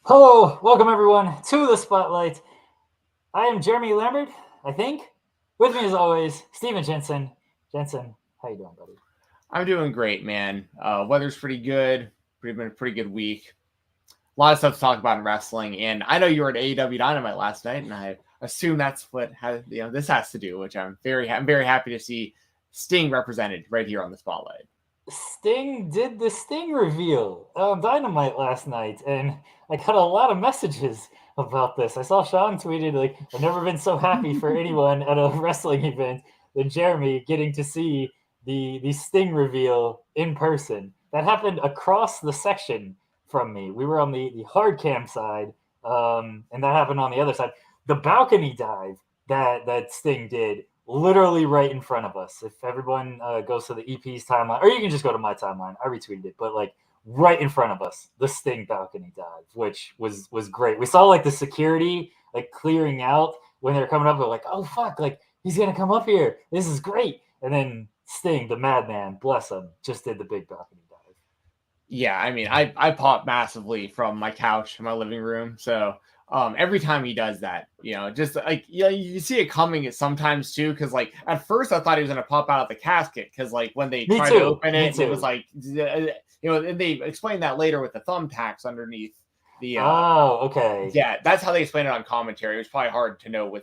Hello, welcome everyone to the Spotlight. I am Jeremy Lambert, I think. With me as always, Stephen Jensen. Jensen, how you doing, buddy? I'm doing great, man. Weather's pretty good. Been a pretty good week. A lot of stuff to talk about in wrestling, and I know you were at AEW Dynamite last night, and I assume that's what this has to do. Which I'm very happy to see Sting represented right here on the Spotlight. Sting did the Sting reveal on Dynamite last night, and I got a lot of messages about this. I saw Sean tweeted, like, I've never been so happy for anyone at a wrestling event than Jeremy getting to see the Sting reveal in person. That happened across the section from me. We were on the hard cam side, and that happened on the other side. The balcony dive that Sting did, literally right in front of us. If everyone goes to the EP's timeline, or you can just go to my timeline, I retweeted it, but like right in front of us, the Sting balcony dive, which was great. We saw like the security like clearing out when they were coming up. We're like, oh fuck, like he's gonna come up here. This is great. And then Sting, the madman, bless him, just did the big balcony dive. Yeah, I mean, I popped massively from my couch in my living room, so. Every time he does that, just like you see it coming sometimes too, because like at first I thought he was gonna pop out of the casket, because like when they tried to open it, it was like and they explained that later with the thumbtacks underneath the. Okay. Yeah, that's how they explained it on commentary. It was probably hard to know with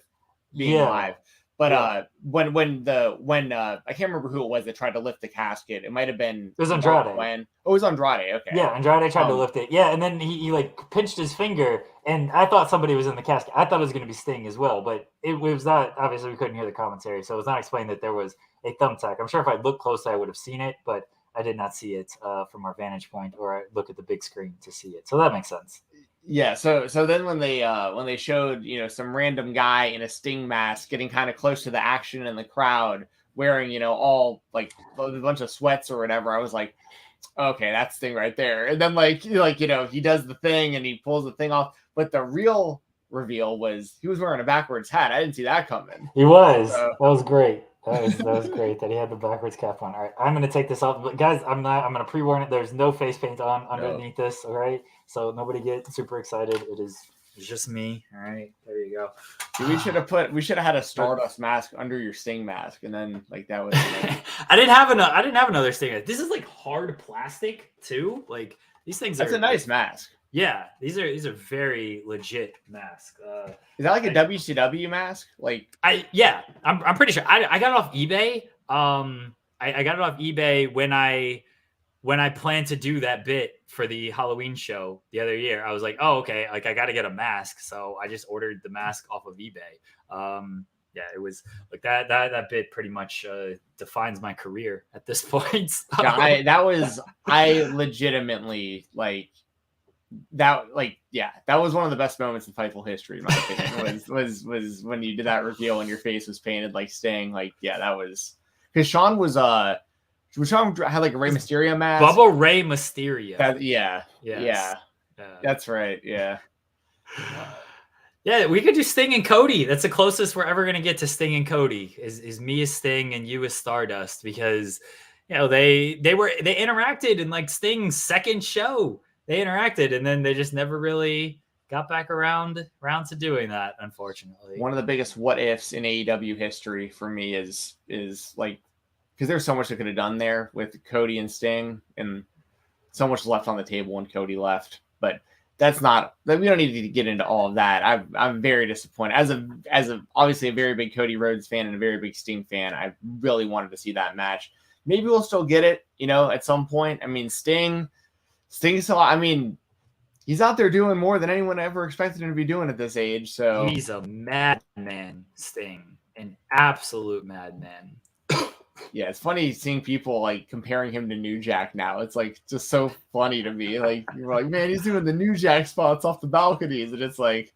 being live. But when I can't remember who it was that tried to lift the casket. It might have been. It was Andrade. It was Andrade. Okay. Yeah, Andrade tried to lift it. Yeah, and then he like pinched his finger, and I thought somebody was in the casket. I thought it was going to be Sting as well, but it was not. Obviously, we couldn't hear the commentary, so it was not explained that there was a thumbtack. I'm sure if I looked closely, I would have seen it, but I did not see it from our vantage point, or I look at the big screen to see it. So that makes sense. Yeah, so then when they showed some random guy in a Sting mask getting kind of close to the action in the crowd wearing all like a bunch of sweats or whatever, I was like, okay, that's Sting right there. And then he does the thing and he pulls the thing off, but the real reveal was he was wearing a backwards hat. I didn't see that coming. He was. That was great. That was great that he had the backwards cap on. All right, I'm going to take this off. But guys, I'm going to pre-warn it. There's no face paint on underneath this, all right? So nobody get super excited. It's just me, all right? There you go. Dude, we should have had a Stardust mask under your Sting mask, and then like that was I didn't have another Sting mask. This is like hard plastic too. Like these things That's a nice mask. Yeah, these are very legit masks. Is that like a WCW mask? Like I'm pretty sure. I got it off eBay. I got it off eBay when I planned to do that bit for the Halloween show the other year. I was like, oh, okay, like I got to get a mask, so I just ordered the mask off of eBay. It was like that bit pretty much defines my career at this point. I legitimately like. That was one of the best moments in Fightful history, in my opinion. was when you did that reveal and your face was painted like Sting. Like, yeah, that was because Sean had like a Rey Mysterio mask. Bubba Rey Mysterio. That's right. Yeah. Yeah, we could do Sting and Cody. That's the closest we're ever gonna get to Sting and Cody. Is me as Sting and you as Stardust, because they interacted in like Sting's second show. They interacted, and then they just never really got back around to doing that, unfortunately. One of the biggest what ifs in AEW history for me is like, because there's so much they could have done there with Cody and Sting, and so much left on the table when Cody left. But we don't need to get into all of that. I'm very disappointed as a obviously a very big Cody Rhodes fan and a very big Sting fan. I really wanted to see that match. Maybe we'll still get it, at some point. I mean, Sting's he's out there doing more than anyone ever expected him to be doing at this age. So he's a madman, Sting, an absolute madman. Yeah, it's funny seeing people like comparing him to New Jack now. It's like just so funny to me. Like you're like, man, he's doing the New Jack spots off the balconies, and it's like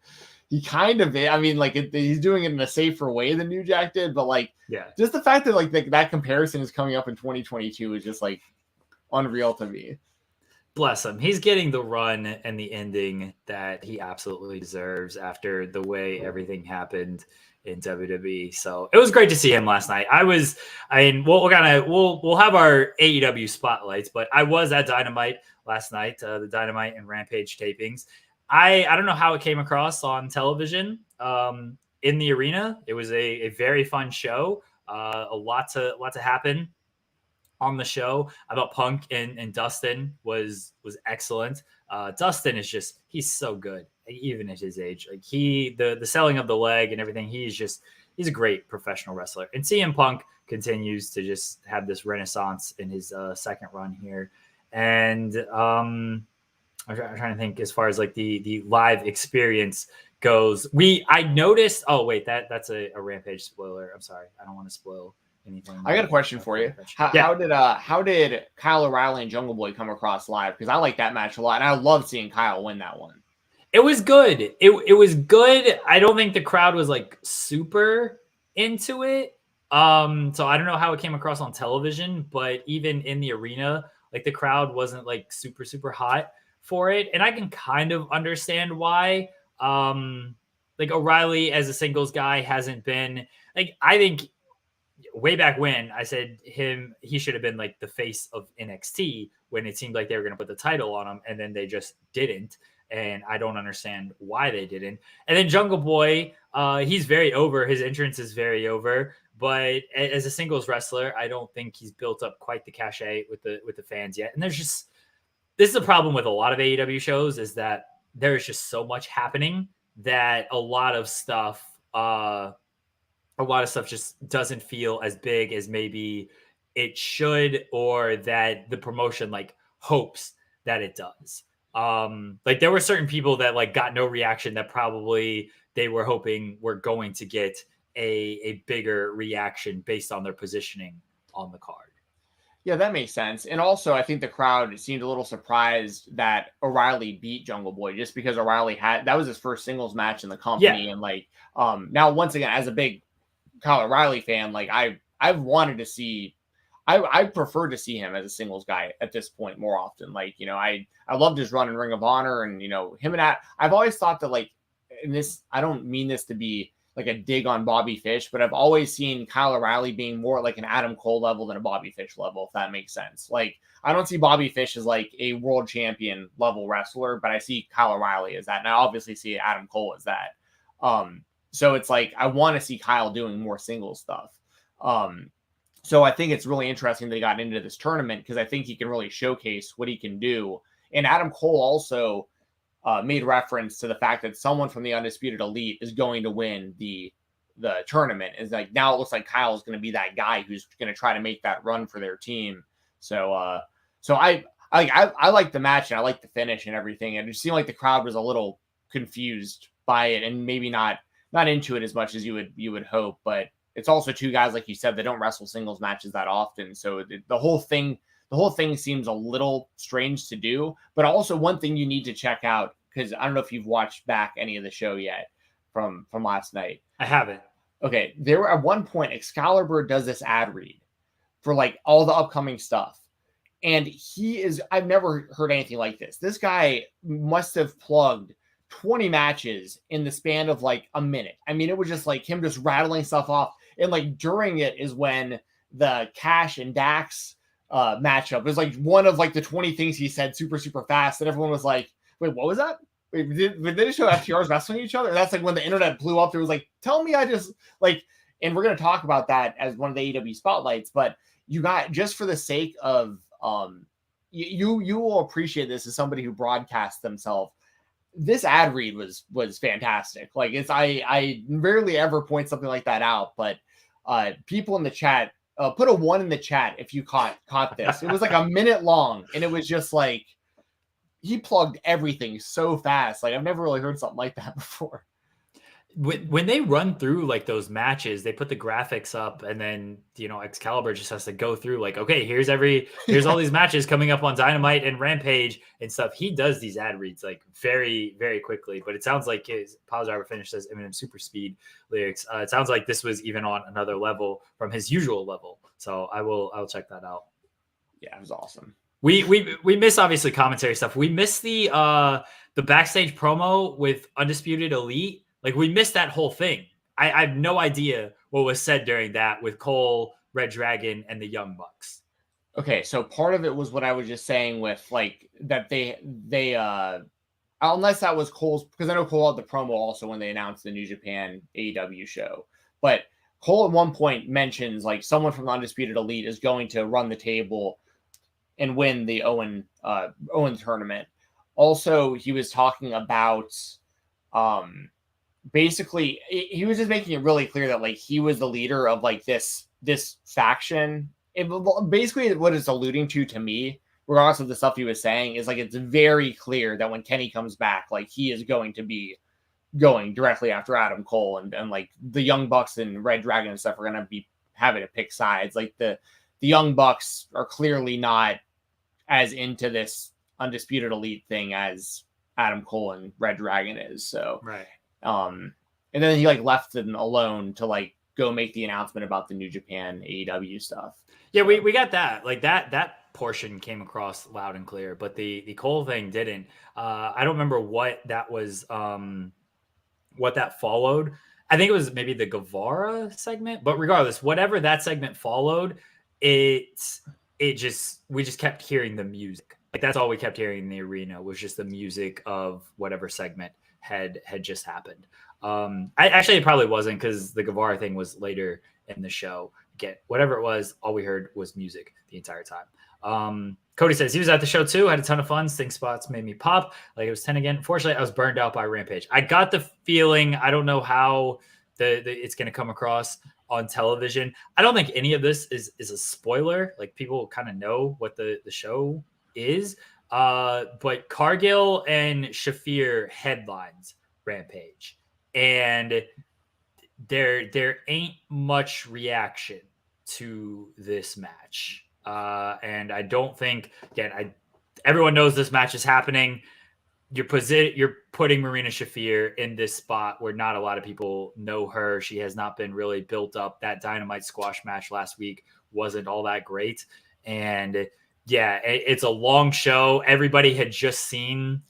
he kind of. I mean, like he's doing it in a safer way than New Jack did, but like, just the fact that like that comparison is coming up in 2022 is just like unreal to me. Bless him. He's getting the run and the ending that he absolutely deserves after the way everything happened in WWE. So it was great to see him last night. We'll have our AEW spotlights, but I was at Dynamite last night, the Dynamite and Rampage tapings. I don't know how it came across on television. In the arena, it was a very fun show. A lot to happen on the show. I thought Punk and Dustin was excellent. Dustin is just, he's so good, even at his age. Like the selling of the leg and everything, he's a great professional wrestler. And CM Punk continues to just have this renaissance in his second run here. And I'm trying to think as far as like the live experience goes. I noticed. Oh wait, that's a Rampage spoiler. I'm sorry, I don't want to spoil anything. I got a question for you. How did Kyle O'Reilly and Jungle Boy come across live? Because I like that match a lot, and I love seeing Kyle win that one. It was good. It was good. I don't think the crowd was like super into it. So I don't know how it came across on television, but even in the arena, like the crowd wasn't like super hot for it. And I can kind of understand why. Like O'Reilly as a singles guy hasn't been like, I think way back when I said he should have been like the face of NXT when it seemed like they were going to put the title on him, and then they just didn't. And I don't understand why they didn't. And then Jungle Boy, he's very over. His entrance is very over. But as a singles wrestler, I don't think he's built up quite the cachet with the fans yet. And this is a problem with a lot of AEW shows, is that there's just so much happening that a lot of stuff just doesn't feel as big as maybe it should, or that the promotion like hopes that it does. Like there were certain people that like got no reaction that probably they were hoping were going to get a bigger reaction based on their positioning on the card. Yeah, that makes sense. And also, I think the crowd seemed a little surprised that O'Reilly beat Jungle Boy, just because O'Reilly that was his first singles match in the company. Yeah. And like, now once again, as a big Kyle O'Reilly fan, like I've wanted to see, I prefer to see him as a singles guy at this point more often. Like, you know, I loved his run in Ring of Honor, and, you know, him and I've always thought that, like, in this, I don't mean this to be like a dig on Bobby Fish, but I've always seen Kyle O'Reilly being more like an Adam Cole level than a Bobby Fish level, if that makes sense. Like, I don't see Bobby Fish as like a world champion level wrestler, but I see Kyle O'Reilly as that. And I obviously see Adam Cole as that. So it's like, I want to see Kyle doing more singles stuff. So I think it's really interesting that he got into this tournament, because I think he can really showcase what he can do. And Adam Cole also made reference to the fact that someone from the Undisputed Elite is going to win the tournament. Is like, now it looks like Kyle is going to be that guy who's going to try to make that run for their team. So I like the match, and I like the finish and everything. And it just seemed like the crowd was a little confused by it, and maybe not into it as much as you would hope. But it's also two guys, like you said, that don't wrestle singles matches that often. So the whole thing seems a little strange to do. But also, one thing you need to check out, because I don't know if you've watched back any of the show yet from last night. I haven't. Okay, there were at one point, Excalibur does this ad read for like all the upcoming stuff, and I've never heard anything like this. This guy must have plugged 20 matches in the span of like a minute. I mean, it was just like him just rattling stuff off. And like during it is when the Cash and Dax matchup was like one of like the 20 things he said super fast, and everyone was like, wait, what was that? Wait, did they show FTRs wrestling each other? And that's like when the internet blew up. It was like, tell me I just like, and we're going to talk about that as one of the AEW spotlights, but you got, just for the sake of, you will appreciate this as somebody who broadcasts themselves. This ad read was fantastic. Like, it's, I rarely ever point something like that out, but people in the chat, put a 1 in the chat if you caught this. It was like a minute long, and it was just like, he plugged everything so fast. Like, I've never really heard something like that before. When they run through like those matches, they put the graphics up, and then, you know, Excalibur just has to go through like, okay, here's all these matches coming up on Dynamite and Rampage and stuff. He does these ad reads like very, very quickly, but it sounds like his Pile Driver finish says Eminem Super Speed lyrics. It sounds like this was even on another level from his usual level. So I'll check that out. Yeah, it was awesome. We miss obviously commentary stuff. We miss the backstage promo with Undisputed Elite. Like, we missed that whole thing. I have no idea what was said during that with Cole, Red Dragon, and the Young Bucks. Okay, so part of it was what I was just saying with like that they unless that was Cole's, because I know Cole had the promo also when they announced the New Japan AEW show. But Cole at one point mentions like someone from the Undisputed Elite is going to run the table and win the Owen tournament. Also, he was talking about basically he was just making it really clear that like he was the leader of like this faction. Basically what it's alluding to me, regardless of the stuff he was saying, is like it's very clear that when Kenny comes back, like he is going to be going directly after Adam Cole, and like the Young Bucks and Red Dragon and stuff are going to be having to pick sides. Like the Young Bucks are clearly not as into this Undisputed Elite thing as Adam Cole and Red Dragon is. So right. And then he like left them alone to like go make the announcement about the New Japan AEW stuff. Yeah, we got that. Like that portion came across loud and clear, but the Cole thing didn't. I don't remember what that was. What that followed. I think it was maybe the Guevara segment, but regardless, whatever that segment followed, we just kept hearing the music. Like that's all we kept hearing in the arena was just the music of whatever segment had just happened. It probably wasn't, because the Guevara thing was later in the show. Again, whatever it was, all we heard was music the entire time. Cody says he was at the show too, had a ton of fun. Sting spots made me pop like it was 10 again. Unfortunately, I was burned out by Rampage. I got the feeling, I don't know how it's going to come across on television. I don't think any of this is a spoiler. Like people kind of know what the show is. But Cargill and Shafir headlines Rampage, and there ain't much reaction to this match. And I don't think, again, everyone knows this match is happening. You're putting Marina Shafir in this spot where not a lot of people know her. She has not been really built up. That Dynamite squash match last week wasn't all that great. And yeah, it's a long show. Everybody had just seen,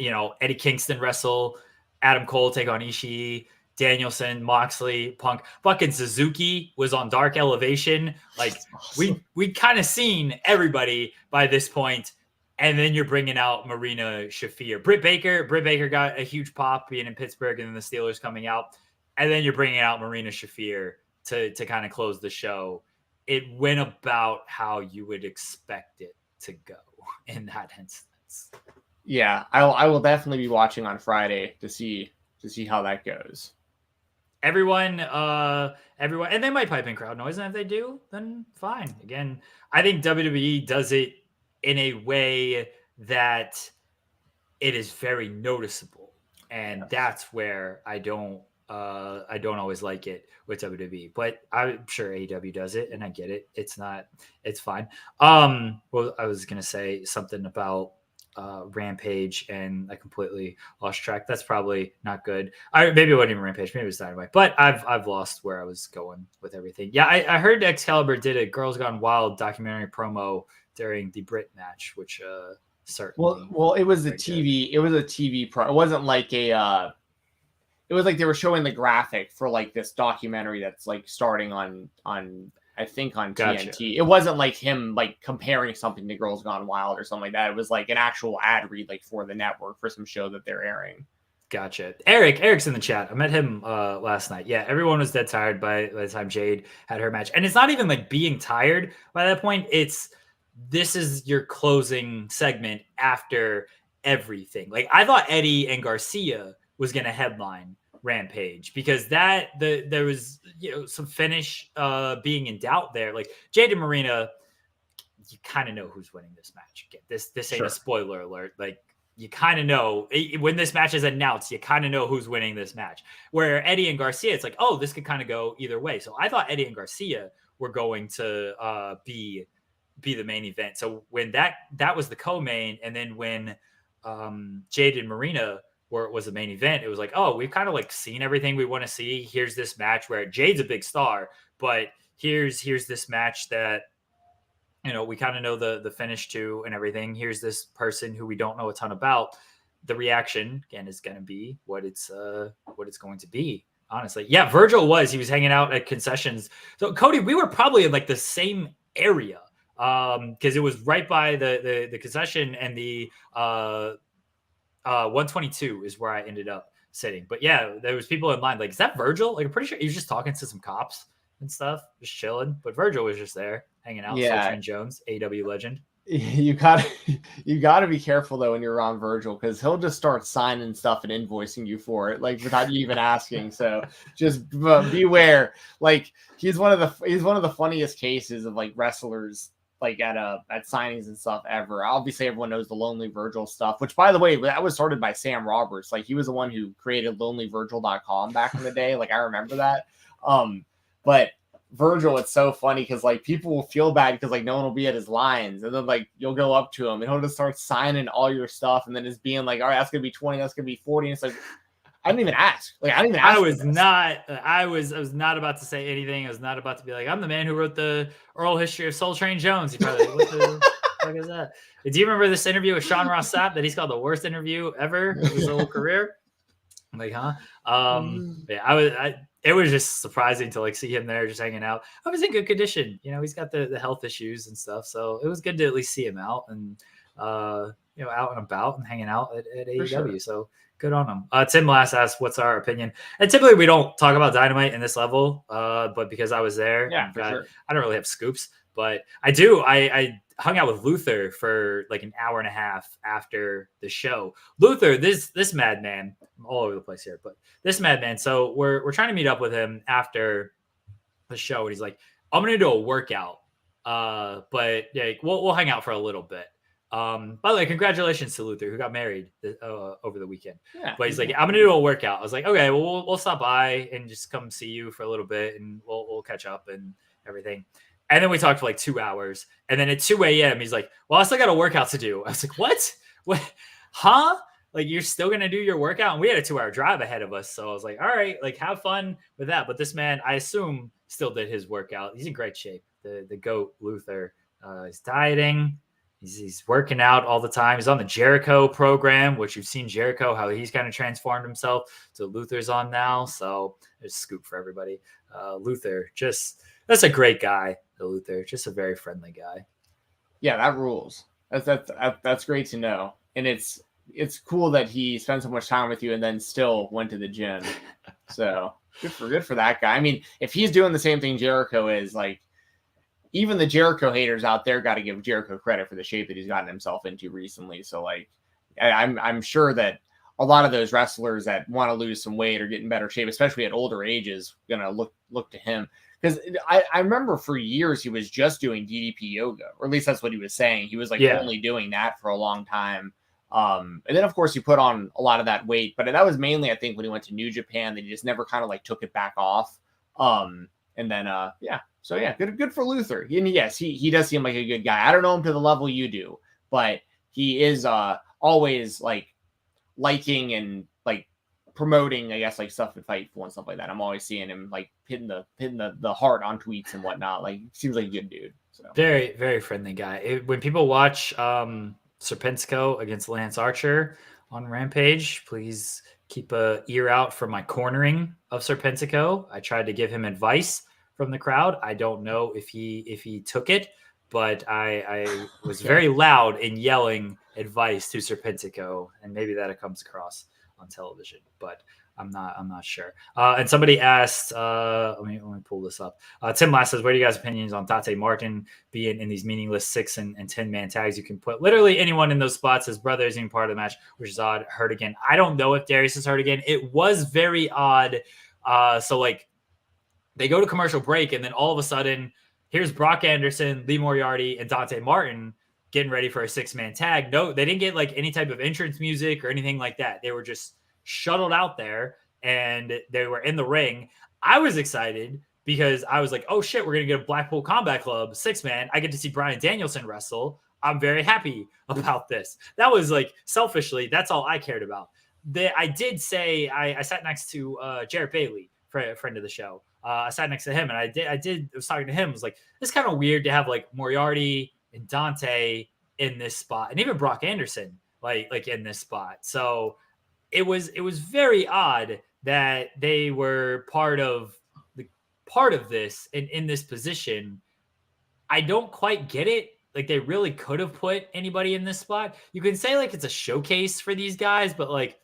Eddie Kingston wrestle, Adam Cole take on Ishii, Danielson, Moxley, Punk, fucking Suzuki was on Dark Elevation. Like awesome. we kind of seen everybody by this point, and then you're bringing out Marina Shafir. Britt Baker got a huge pop being in Pittsburgh, and then the Steelers coming out, and then you're bringing out Marina Shafir to kind of close the show. It went about how you would expect it to go in that instance. Yeah, I will definitely be watching on Friday to see how that goes. Everyone, and they might pipe in crowd noise, and if they do, then fine. Again, I think WWE does it in a way that it is very noticeable, and that's where I don't always like it with WWE, but I'm sure AEW does it, and I get it. It's fine. Well, I was gonna say something about Rampage, and I completely lost track. That's probably not good. Maybe it wasn't even Rampage, maybe it was Dynamite, but I've lost where I was going with everything. Yeah, I heard Excalibur did a Girls Gone Wild documentary promo during the Brit match, which certainly well it was a TV good. It was a TV pro. It wasn't like a it was like they were showing the graphic for like this documentary that's like starting on I think on TNT. It wasn't like him like comparing something to Girls Gone Wild or something like that. It was like an actual ad read like for the network for some show that they're airing. Gotcha. Eric's in the chat. I met him last night. Yeah, everyone was dead tired by the time Jade had her match. And it's not even like being tired by that point. This is your closing segment after everything. Like I thought Eddie and Garcia was going to headline Rampage, because there was some finish being in doubt there. Like Jade and Marina, you kind of know who's winning this match. Again, this ain't a spoiler alert. Like you kind of know when this match is announced, you kind of know who's winning this match. Where Eddie and Garcia, it's like, oh, this could kind of go either way. So I thought Eddie and Garcia were going to be the main event. So when that was the co-main, and then when Jade and Marina was the main event, it was like, oh, we've kind of like seen everything we want to see. Here's this match where Jade's a big star, but here's this match that we kind of know the finish to and everything. Here's this person who we don't know a ton about. The reaction again is going to be what it's going to be. Honestly, yeah, Virgil he was hanging out at concessions. So Cody, we were probably in like the same area because it was right by the concession and the 122 is where I ended up sitting. But yeah, there was people in line. Like, is that Virgil? Like, I'm pretty sure he was just talking to some cops and stuff, just chilling. But Virgil was just there hanging out. Soul Yeah. Train Jones, AEW legend. You gotta be careful though when you're around Virgil, because he'll just start signing stuff and invoicing you for it, like without you even asking. So just beware. Like he's one of the funniest cases of like wrestlers like at signings and stuff ever. Obviously, everyone knows the Lonely Virgil stuff, which by the way, that was started by Sam Roberts. Like he was the one who created LonelyVirgil.com back in the day. Like I remember that. But Virgil, it's so funny because like people will feel bad because like no one will be at his lines, and then like you'll go up to him and he'll just start signing all your stuff, and then it's being like, all right, that's gonna be 20, that's gonna be 40, and it's like I didn't even ask. Like I didn't even ask. I was not about to say anything. I was not about to be like, I'm the man who wrote the oral history of Soul Train Jones. You probably like, what the fuck is that? Do you remember this interview with Sean Ross Sapp that he's called the worst interview ever of his whole career? I'm like, huh? Yeah, it was just surprising to like see him there just hanging out. I was in good condition. You know, he's got the health issues and stuff. So it was good to at least see him out and, you know, out and about and hanging out at AEW. Sure. So good on him. Tim Lass asked, what's our opinion? And typically we don't talk about Dynamite in this level, but because I was there, yeah, sure. I don't really have scoops, but I do. I hung out with Luther for like an hour and a half after the show. Luther, this madman, I'm all over the place here, but this madman. So we're trying to meet up with him after the show, and he's like, I'm gonna do a workout, but yeah, we'll hang out for a little bit. By the way, congratulations to Luther who got married over the weekend. Yeah, but he's like, I'm gonna do a workout. I was like, okay, well we'll stop by and just come see you for a little bit, and we'll catch up and everything. And then we talked for like 2 hours. And then at 2 a.m., he's like, well, I still got a workout to do. I was like, what? Huh? Like, you're still going to do your workout? And we had a 2-hour drive ahead of us. So I was like, all right, like, have fun with that. But this man, I assume, still did his workout. He's in great shape. The GOAT, Luther. He's dieting. He's working out all the time. He's on the Jericho program, which you've seen Jericho, how he's kind of transformed himself. So Luther's on now. So there's a scoop for everybody. Luther, that's a great guy. Luther, just a very friendly guy. Yeah, that rules. That's great to know. And it's cool that he spent so much time with you and then still went to the gym. So good for that guy. I mean, if he's doing the same thing Jericho is, like, even the Jericho haters out there got to give Jericho credit for the shape that he's gotten himself into recently. So like, I'm sure that a lot of those wrestlers that want to lose some weight or get in better shape, especially at older ages, gonna look to him. Because I remember for years he was just doing DDP yoga, or at least that's what he was saying. He was like only doing that for a long time. And then, of course, he put on a lot of that weight. But that was mainly, I think, when he went to New Japan, that he just never kind of like took it back off. And then, So, yeah, good for Luther. And yes, he does seem like a good guy. I don't know him to the level you do, but he is always like liking and like promoting, I guess, like stuff with Fightful and stuff like that. I'm always seeing him like hitting the heart on tweets and whatnot. Like, seems like a good dude. So very, very friendly guy. When people watch Serpentico against Lance Archer on Rampage, please keep a ear out for my cornering of Serpentico. I tried to give him advice from the crowd. I don't know if he took it, but I was very loud in yelling advice to Serpentico, and maybe that comes across on television, but I'm not sure. And somebody asked, let me pull this up. Tim Lass says, what are you guys' opinions on Dante Martin being in these meaningless 6 and 10 man tags? You can put literally anyone in those spots. His brother isn't even part of the match, which is odd. Hurt again. I don't know if Darius is hurt again. It was very odd. So like they go to commercial break, and then all of a sudden here's Brock Anderson, Lee Moriarty, and Dante Martin getting ready for a 6-man tag. No, they didn't get like any type of entrance music or anything like that. They were just shuttled out there and they were in the ring. I was excited because I was like, oh shit, we're going to get a Blackpool Combat Club 6-man. I get to see Bryan Danielson wrestle. I'm very happy about this. That was like selfishly, that's all I cared about. I did say, I sat next to Jarrett Bailey, friend of the show. I sat next to him and I was talking to him. I was like, it's kind of weird to have like Moriarty and Dante in this spot, and even Brock Anderson like in this spot. So it was very odd that they were part of this and in this position. I don't quite get it. like they really could have put anybody in this spot. You can say like it's a showcase for these guys, but like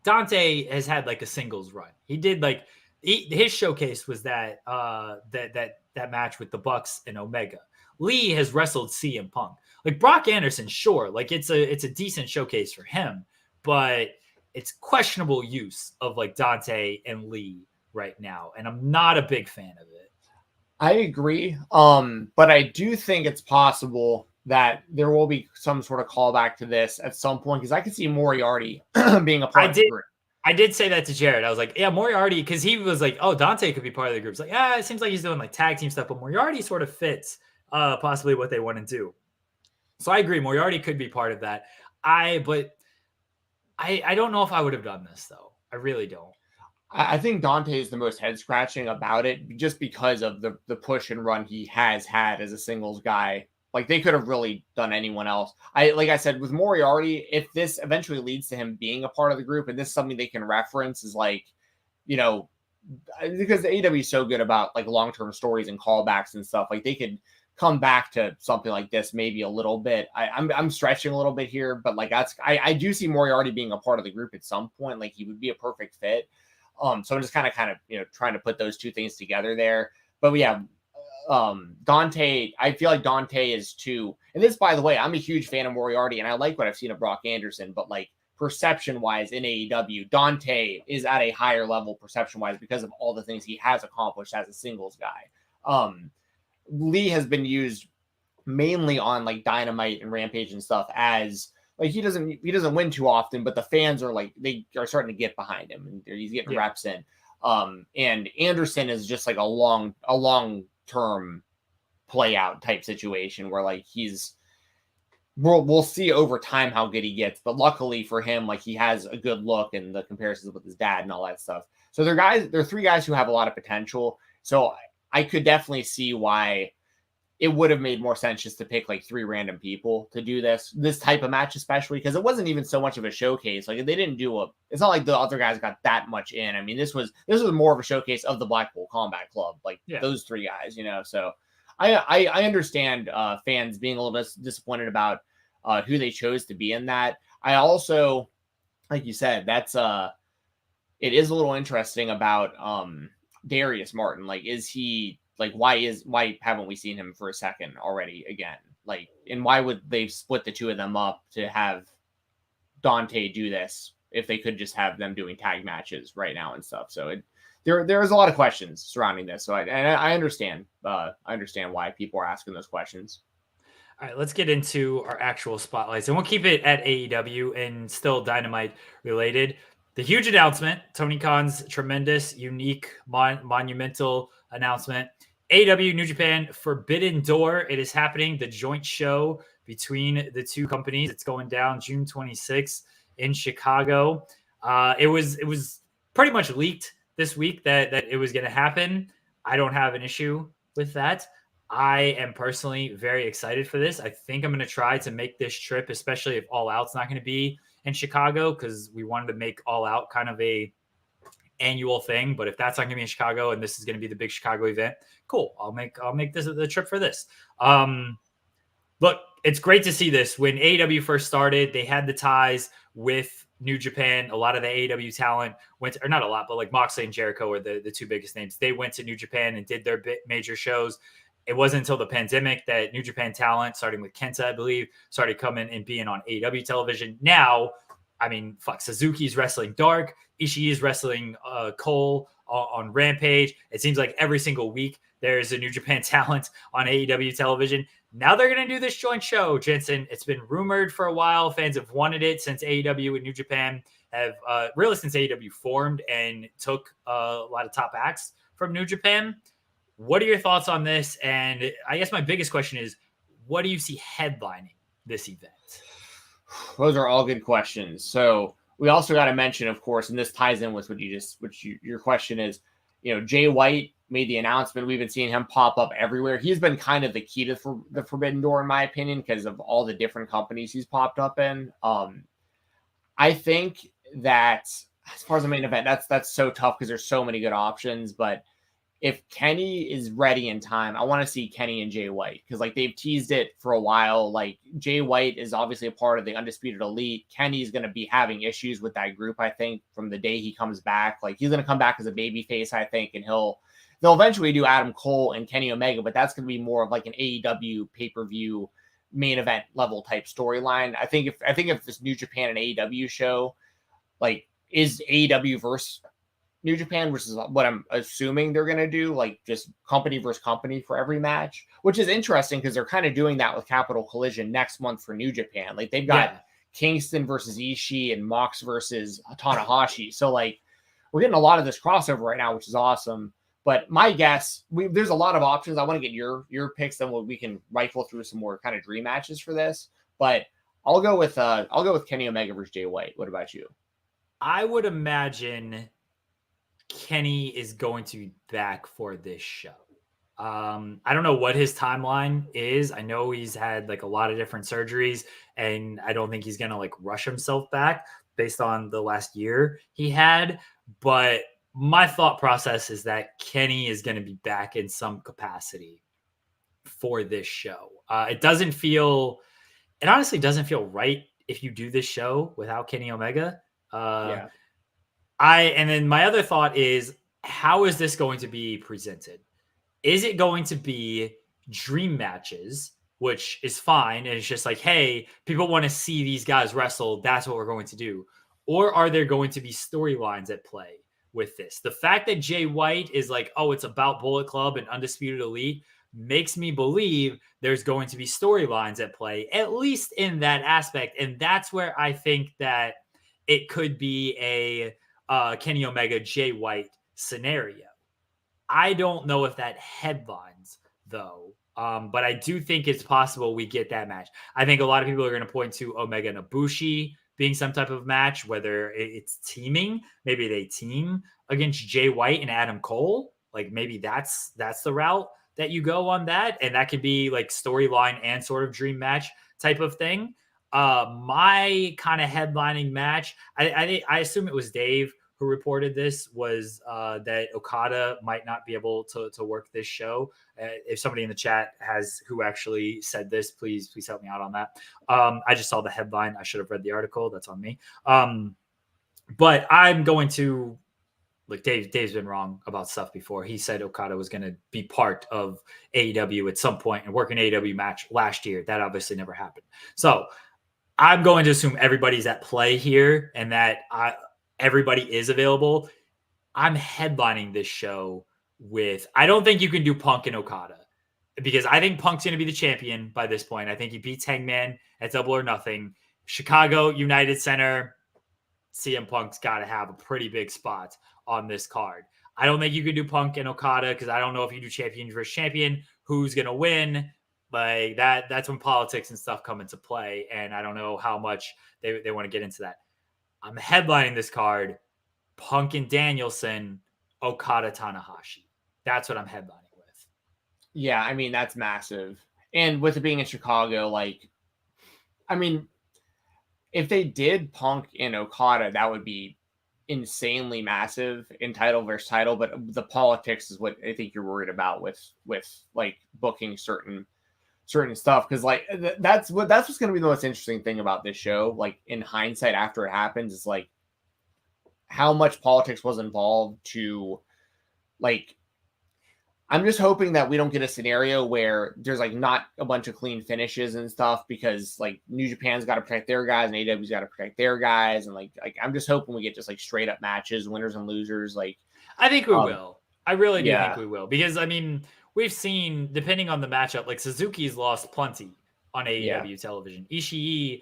Dante has had like a singles run. He did like his showcase was that that match with the Bucks and Omega. Lee has wrestled CM Punk. Like Brock Anderson, sure, like it's a decent showcase for him, but it's questionable use of like Dante and Lee right now, and I'm not a big fan of it. I agree. But I do think it's possible that there will be some sort of callback to this at some point because I could see Moriarty being a part of the group. I did say that to Jared. I was like, yeah, Moriarty, because he was like, oh, Dante could be part of the group. It's like, yeah, it seems like he's doing like tag team stuff, but Moriarty sort of fits possibly what they want to do. So I agree, Moriarty could be part of that. But I don't know if I would have done this though. I really don't. I think Dante is the most head scratching about it just because of the push and run he has had as a singles guy. Like they could have really done anyone else. Like I said, with Moriarty, if this eventually leads to him being a part of the group, and this is something they can reference, is like, you know, because the AEW is so good about like long-term stories and callbacks and stuff, like they could come back to something like this maybe a little bit. I'm stretching a little bit here, but like I do see Moriarty being a part of the group at some point. Like he would be a perfect fit. So I'm just kind of you know trying to put those two things together there. But yeah, Dante, I feel like Dante is too. And this, by the way, I'm a huge fan of Moriarty, and I like what I've seen of Brock Anderson. But like perception wise in AEW, Dante is at a higher level perception wise because of all the things he has accomplished as a singles guy. Lee has been used mainly on like Dynamite and Rampage and stuff as like he doesn't win too often, but the fans are like they are starting to get behind him and he's getting reps in. And Anderson is just like a long term play out type situation where like we'll see over time how good he gets, but luckily for him, like he has a good look and the comparisons with his dad and all that stuff. So they're three guys who have a lot of potential. So I could definitely see why it would have made more sense just to pick like three random people to do this type of match, especially because it wasn't even so much of a showcase. Like they didn't it's not like the other guys got that much in. I mean, this was more of a showcase of the Blackpool Combat Club, like those three guys, you know. So I understand fans being a little bit disappointed about who they chose to be in that. I also, like you said, that's it is a little interesting about Darius Martin. Like, is he like why haven't we seen him for a second already again? Like, and why would they split the two of them up to have Dante do this if they could just have them doing tag matches right now and stuff? So there is a lot of questions surrounding this. So I understand why people are asking those questions. All right, let's get into our actual spotlights, and we'll keep it at AEW and still Dynamite related. The huge announcement, Tony Khan's tremendous, unique, monumental announcement. AEW New Japan Forbidden Door. It is happening. The joint show between the two companies. It's going down June 26th in Chicago. It was pretty much leaked this week that it was going to happen. I don't have an issue with that. I am personally very excited for this. I think I'm going to try to make this trip, especially if All Out's not going to be in Chicago, because we wanted to make All Out kind of a annual thing. But if that's not going to be in Chicago and this is going to be the big Chicago event, cool. I'll make this the trip for this. Look, it's great to see this. When AEW first started, they had the ties with New Japan. A lot of the AEW talent went to, or not a lot, but like Moxley and Jericho were the two biggest names. They went to New Japan and did their major shows. It wasn't until the pandemic that New Japan talent, starting with Kenta, I believe, started coming and being on AEW television. Now, I mean, Suzuki's wrestling Dark. Ishii is wrestling Cole on Rampage. It seems like every single week there's a New Japan talent on AEW television. Now they're going to do this joint show, Jensen. It's been rumored for a while. Fans have wanted it since AEW and New Japan have, really since AEW formed and took a lot of top acts from New Japan. What are your thoughts on this? And I guess my biggest question is, what do you see headlining this event? Those are all good questions. So we also got to mention, of course, and this ties in with your question is, you know, Jay White made the announcement. We've been seeing him pop up everywhere. He's been kind of the key to the Forbidden Door, in my opinion, because of all the different companies he's popped up in. I think that as far as the main event, that's so tough because there's so many good options, but if Kenny is ready in time, I want to see Kenny and Jay White, because like they've teased it for a while. Like Jay White is obviously a part of the Undisputed Elite. Kenny's going to be having issues with that group, I think, from the day he comes back. Like he's going to come back as a babyface, I think, and they'll eventually do Adam Cole and Kenny Omega, but that's going to be more of like an AEW pay-per-view main event level type storyline. I think if this New Japan and AEW show like is AEW versus New Japan, which is what I'm assuming they're going to do, like just company versus company for every match, which is interesting because they're kind of doing that with Capital Collision next month for New Japan. Like they've got Kingston versus Ishii and Mox versus Tanahashi. So like we're getting a lot of this crossover right now, which is awesome. But my guess, there's a lot of options. I want to get your picks, then we can rifle through some more kind of dream matches for this. But I'll go with Kenny Omega versus Jay White. What about you? I would imagine Kenny is going to be back for this show. I don't know what his timeline is. I know he's had like a lot of different surgeries, and I don't think he's going to like rush himself back based on the last year he had. But my thought process is that Kenny is going to be back in some capacity for this show. It honestly doesn't feel right if you do this show without Kenny Omega. And then my other thought is, how is this going to be presented? Is it going to be dream matches, which is fine, and it's just like, hey, people want to see these guys wrestle, that's what we're going to do? Or are there going to be storylines at play with this? The fact that Jay White is like, oh, it's about Bullet Club and Undisputed Elite makes me believe there's going to be storylines at play, at least in that aspect. And that's where I think that it could be a Kenny Omega, Jay White scenario. I don't know if that headlines, though, but I do think it's possible we get that match. I think a lot of people are going to point to Omega and Ibushi being some type of match, whether it's teaming. Maybe they team against Jay White and Adam Cole. Like maybe that's the route that you go on that, and that could be like storyline and sort of dream match type of thing. My kind of headlining match, I assume it was Dave who reported this, was that Okada might not be able to work this show. If somebody in the chat has who actually said this, please help me out on that. I just saw the headline. I should have read the article. That's on me. But I'm going to look. Dave's been wrong about stuff before. He said Okada was going to be part of AEW at some point and work an AEW match last year. That obviously never happened. So I'm going to assume everybody's at play here and that everybody is available. I'm headlining this show with, I don't think you can do Punk and Okada, because I think Punk's going to be the champion by this point. I think he beats Hangman at Double or Nothing. Chicago United Center, CM Punk's got to have a pretty big spot on this card. I don't think you can do Punk and Okada, because I don't know if you do champion versus champion, who's going to win. Like that's when politics and stuff come into play, and I don't know how much they want to get into that. I'm headlining this card, Punk and Danielson, Okada Tanahashi. That's what I'm headlining with. Yeah, I mean, that's massive. And with it being in Chicago, like, I mean, if they did Punk and Okada, that would be insanely massive in title versus title. But the politics is what I think you're worried about with like booking certain stuff, because like that's what's going to be the most interesting thing about this show, like in hindsight after it happens, is like how much politics was involved to, like, I'm just hoping that we don't get a scenario where there's like not a bunch of clean finishes and stuff, because like New Japan's got to protect their guys and AEW's got to protect their guys, and like I'm just hoping we get just like straight up matches, winners and losers. Like I think we will. I really do think we will, because I mean, we've seen, depending on the matchup, like Suzuki's lost plenty on AEW television. Ishii,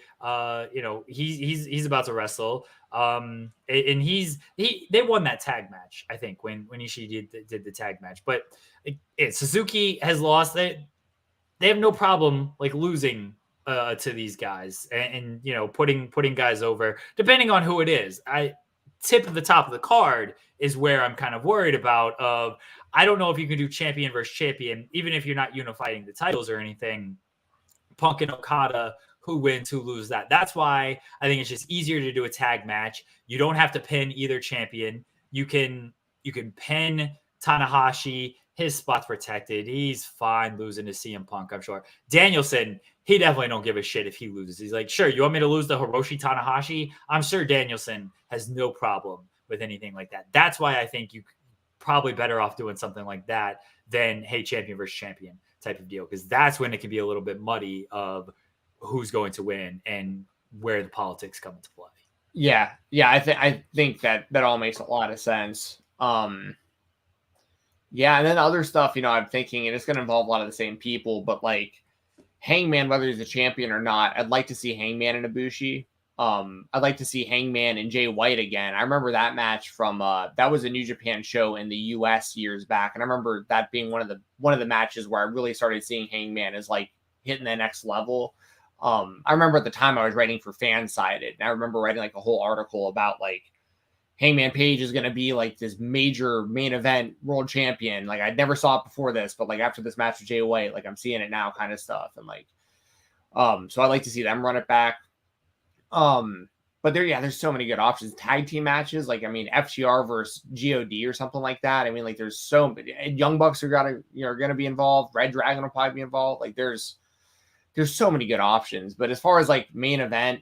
he's about to wrestle. And they won that tag match, I think, when Ishii did the tag match. But Suzuki has lost. They have no problem like losing to these guys and putting guys over, depending on who it is. Tip of the top of the card is where I'm kind of worried about. I don't know if you can do champion versus champion, even if you're not unifying the titles or anything. Punk and Okada, who wins, who lose that. That's why I think it's just easier to do a tag match. You don't have to pin either champion. You can pin Tanahashi, his spot's protected. He's fine losing to CM Punk, I'm sure. Danielson, he definitely don't give a shit if he loses. He's like, sure, you want me to lose to Hiroshi Tanahashi? I'm sure Danielson has no problem with anything like that. That's why I think you probably better off doing something like that than, hey, champion versus champion type of deal, because that's when it can be a little bit muddy of who's going to win and where the politics come into play. Yeah. I think that all makes a lot of sense. Yeah, and then other stuff, I'm thinking, and it's going to involve a lot of the same people, but like Hangman, whether he's a champion or not, I'd like to see Hangman and Ibushi. I'd like to see Hangman and Jay White again. I remember that match from that was a New Japan show in the US years back, and I remember that being one of the matches where I really started seeing Hangman as like hitting the next level. I remember at the time I was writing for Fansided, and I remember writing like a whole article about like Hangman Page is going to be like this major main event world champion. Like I'd never saw it before this, but like after this match with Jay White, like I'm seeing it now kind of stuff. And like, so I'd like to see them run it back. But there's so many good options. Tag team matches. Like, I mean, FTR versus GOD or something like that. I mean, like there's so many. Young Bucks are going to be involved. Red Dragon will probably be involved. Like there's so many good options. But as far as like main event,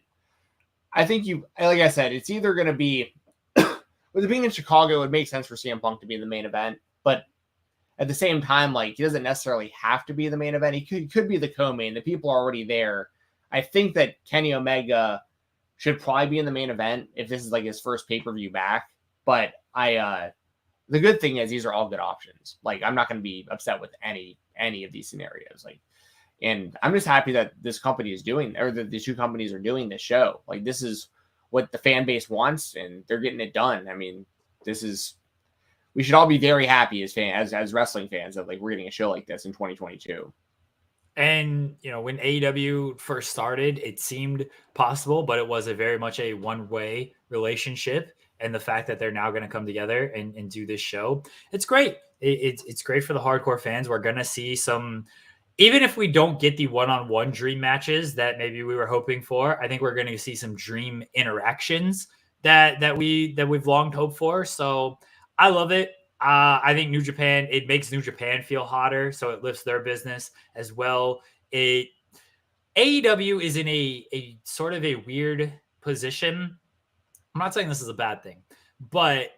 I think like I said, it's either going to be, with it being in Chicago, it would make sense for CM Punk to be in the main event. But at the same time, like he doesn't necessarily have to be the main event. He could be the co-main. The people are already there. I think that Kenny Omega should probably be in the main event if this is like his first pay-per-view back. But the good thing is these are all good options. Like I'm not going to be upset with any of these scenarios. Like, and I'm just happy that this company is doing, or that the two companies are doing this show. Like this is what the fan base wants, and they're getting it done. I mean, we should all be very happy as fans, as wrestling fans, that like we're getting a show like this in 2022. And when AEW first started, it seemed possible, but it was very much a one-way relationship. And the fact that they're now going to come together and do this show, it's great. It's great for the hardcore fans. We're going to see some. Even if we don't get the one-on-one dream matches that maybe we were hoping for, I think we're going to see some dream interactions that we've long hoped for. So I love it. I think New Japan, it makes New Japan feel hotter, so it lifts their business as well. AEW is in a sort of a weird position. I'm not saying this is a bad thing, but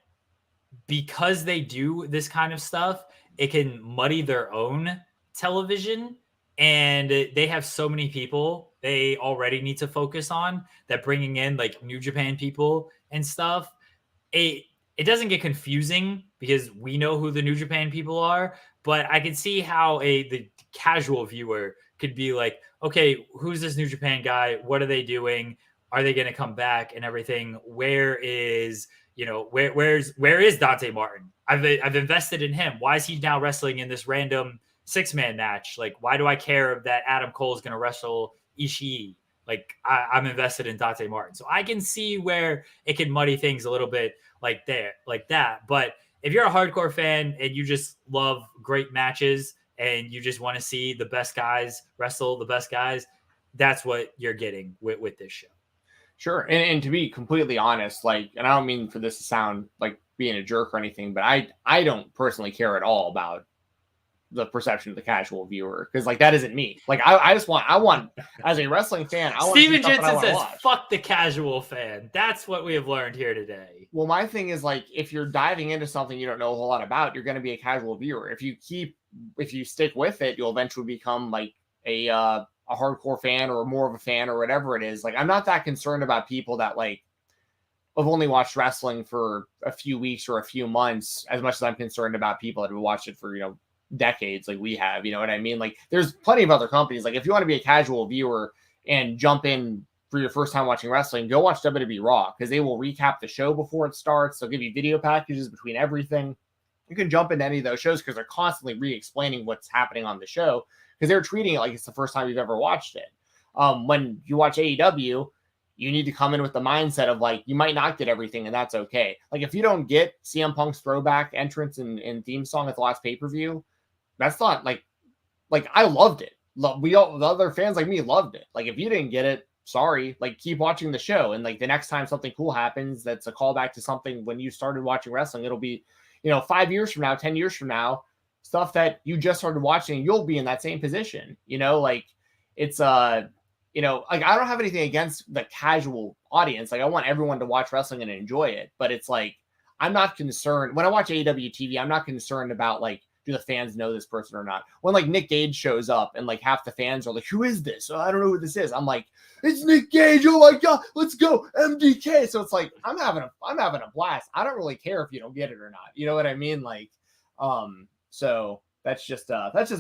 because they do this kind of stuff, it can muddy their own television, and they have so many people they already need to focus on that bringing in like New Japan people and stuff, it doesn't get confusing because we know who the New Japan people are, but I can see how the casual viewer could be like, okay, who's this New Japan guy? What are they doing? Are they going to come back and everything? Where is Dante Martin? I've invested in him. Why is he now wrestling in this random 6-man match? Like, why do I care that Adam Cole is going to wrestle Ishii? Like, I'm invested in Dante Martin. So I can see where it can muddy things a little bit like that. But if you're a hardcore fan and you just love great matches and you just want to see the best guys wrestle the best guys, that's what you're getting with this show. Sure. And to be completely honest, like, and I don't mean for this to sound like being a jerk or anything, but I don't personally care at all about the perception of the casual viewer, because like that isn't me. Like I want as a wrestling fan, I want Stephen Jensen says fuck the casual fan. That's what we have learned here today. Well, my thing is, like, if you're diving into something you don't know a whole lot about, you're going to be a casual viewer. If you stick with it, you'll eventually become like a hardcore fan or more of a fan or whatever it is. Like, I'm not that concerned about people that like have only watched wrestling for a few weeks or a few months, as much as I'm concerned about people that have watched it for, decades like we have. You know what I mean? Like, there's plenty of other companies. Like, if you want to be a casual viewer and jump in for your first time watching wrestling, go watch WWE Raw, because they will recap the show before it starts. They'll give you video packages between everything. You can jump into any of those shows because they're constantly re-explaining what's happening on the show, because they're treating it like it's the first time you've ever watched it. When you watch AEW, you need to come in with the mindset of like, you might not get everything, and that's okay. Like, if you don't get CM Punk's throwback entrance and theme song at the last pay-per-view, that's not like I loved it. The other fans like me loved it. Like, if you didn't get it, sorry, like, keep watching the show. And like the next time something cool happens, that's a callback to something when you started watching wrestling, it'll be 5 years from now, 10 years from now, stuff that you just started watching, you'll be in that same position. Like it's like I don't have anything against the casual audience. Like I want everyone to watch wrestling and enjoy it, but it's like I'm not concerned when I watch AEW TV. I'm not concerned about like, do the fans know this person or not? When like Nick Gage shows up and like half the fans are like, who is this? Oh, I don't know who this is. I'm like, it's Nick Gage. Oh my God, let's go MDK. So it's like, I'm having a blast. I don't really care if you don't get it or not. You know what I mean? Like, so that's just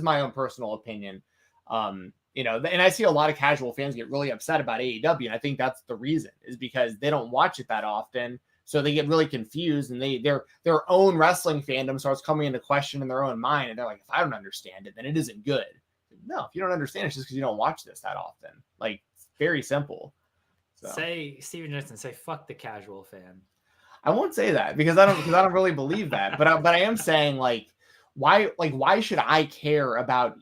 my own personal opinion. And I see a lot of casual fans get really upset about AEW. And I think that's the reason, is because they don't watch it that often. So they get really confused, and their own wrestling fandom starts coming into question in their own mind. And they're like, if I don't understand it, then it isn't good. No, if you don't understand it, it's just because you don't watch this that often. Like, it's very simple. So. Say, Stephen Jensen, say, fuck the casual fan. I won't say that because I don't really believe that. But I am saying why should I care about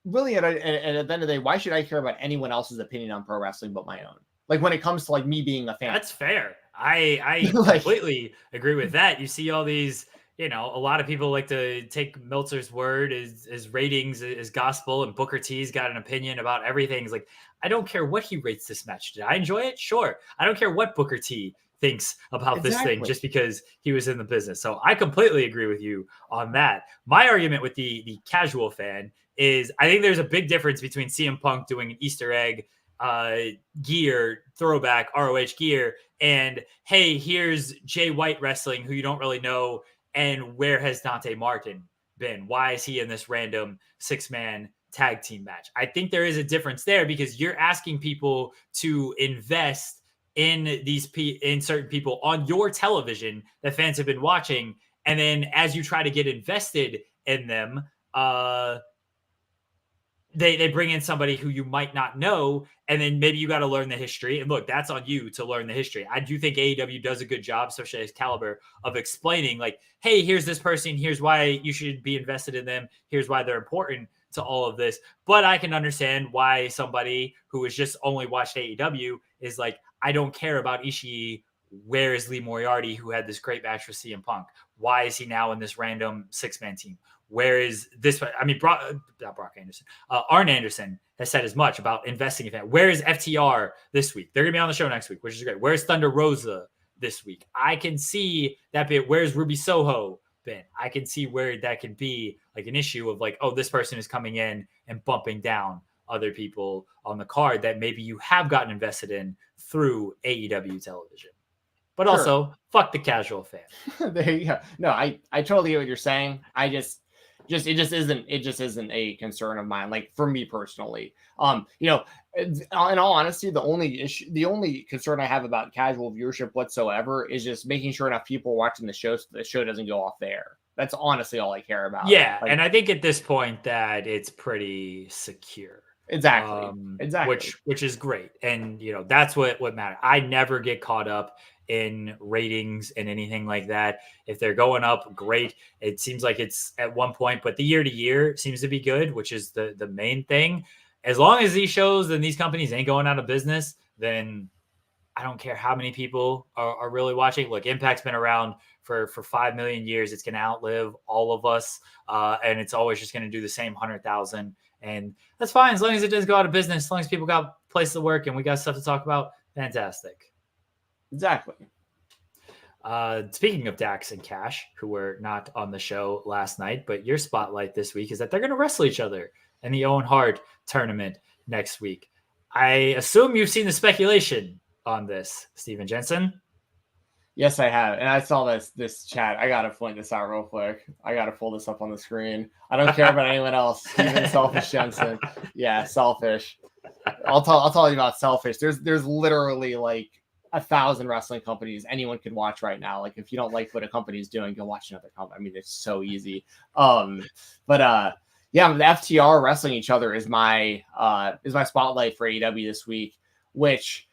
really at the end of the day, why should I care about anyone else's opinion on pro wrestling but my own? Like when it comes to like me being a fan. That's fair. I completely agree with that. You see all these, a lot of people like to take Meltzer's word as ratings as gospel, and Booker T's got an opinion about everything. It's like, I don't care what he rates this match. Did I enjoy it? Sure. I don't care what Booker T thinks about this thing just because he was in the business. So I completely agree with you on that. My argument with the casual fan is I think there's a big difference between CM Punk doing an Easter egg gear throwback ROH gear and hey, here's Jay White wrestling who you don't really know, and where has Dante Martin been? Why is he in this random 6-man tag team match? I think there is a difference there because you're asking people to invest in certain people on your television that fans have been watching, and then as you try to get invested in them, they bring in somebody who you might not know, and then maybe you got to learn the history. And look, that's on you to learn the history. I do think AEW does a good job, especially as Caliber, of explaining like, hey, here's this person. Here's why you should be invested in them. Here's why they're important to all of this. But I can understand why somebody who has just only watched AEW is like, I don't care about Ishii. Where is Lee Moriarty, who had this great match with CM Punk? Why is he now in this random 6-man team? Where is this? I mean, not Brock Anderson. Arn Anderson has said as much about investing in that. Where is FTR this week? They're going to be on the show next week, which is great. Where's Thunder Rosa this week? I can see that bit. Where's Ruby Soho been? I can see where that can be like an issue of like, oh, this person is coming in and bumping down other people on the card that maybe you have gotten invested in through AEW television. But Sure. Also, fuck the casual fan. There you go. No, I totally get what you're saying. It just isn't a concern of mine. Like for me personally, in all honesty, the only concern I have about casual viewership whatsoever is just making sure enough people are watching the show so the show doesn't go off the air. That's honestly all I care about. Yeah, and I think at this point that it's pretty secure. Exactly. Which is great, and that's what matters. I never get caught up in ratings and anything like that. If they're going up, great. It seems like it's at one point, but the year to year seems to be good, which is the main thing. As long as these shows and these companies ain't going out of business, then I don't care how many people are really watching. Look, Impact's been around for 5 million years. It's going to outlive all of us, and it's always just going to do the same 100,000. And that's fine as long as it doesn't go out of business, as long as people got places to work and we got stuff to talk about. Fantastic. Exactly. Speaking of Dax and Cash, who were not on the show last night, but your spotlight this week is that they're going to wrestle each other in the Owen Hart tournament next week. I assume you've seen the speculation on this, Stephen Jensen. Yes, I have. And I saw this chat. I got to point this out real quick. I got to pull this up on the screen. I don't care about anyone else. Even Selfish Jensen. Yeah, Selfish. I'll tell you about Selfish. There's literally like 1,000 wrestling companies anyone can watch right now. Like if you don't like what a company is doing, go watch another company. I mean, it's so easy. Yeah, the FTR wrestling each other is my spotlight for AEW this week, which,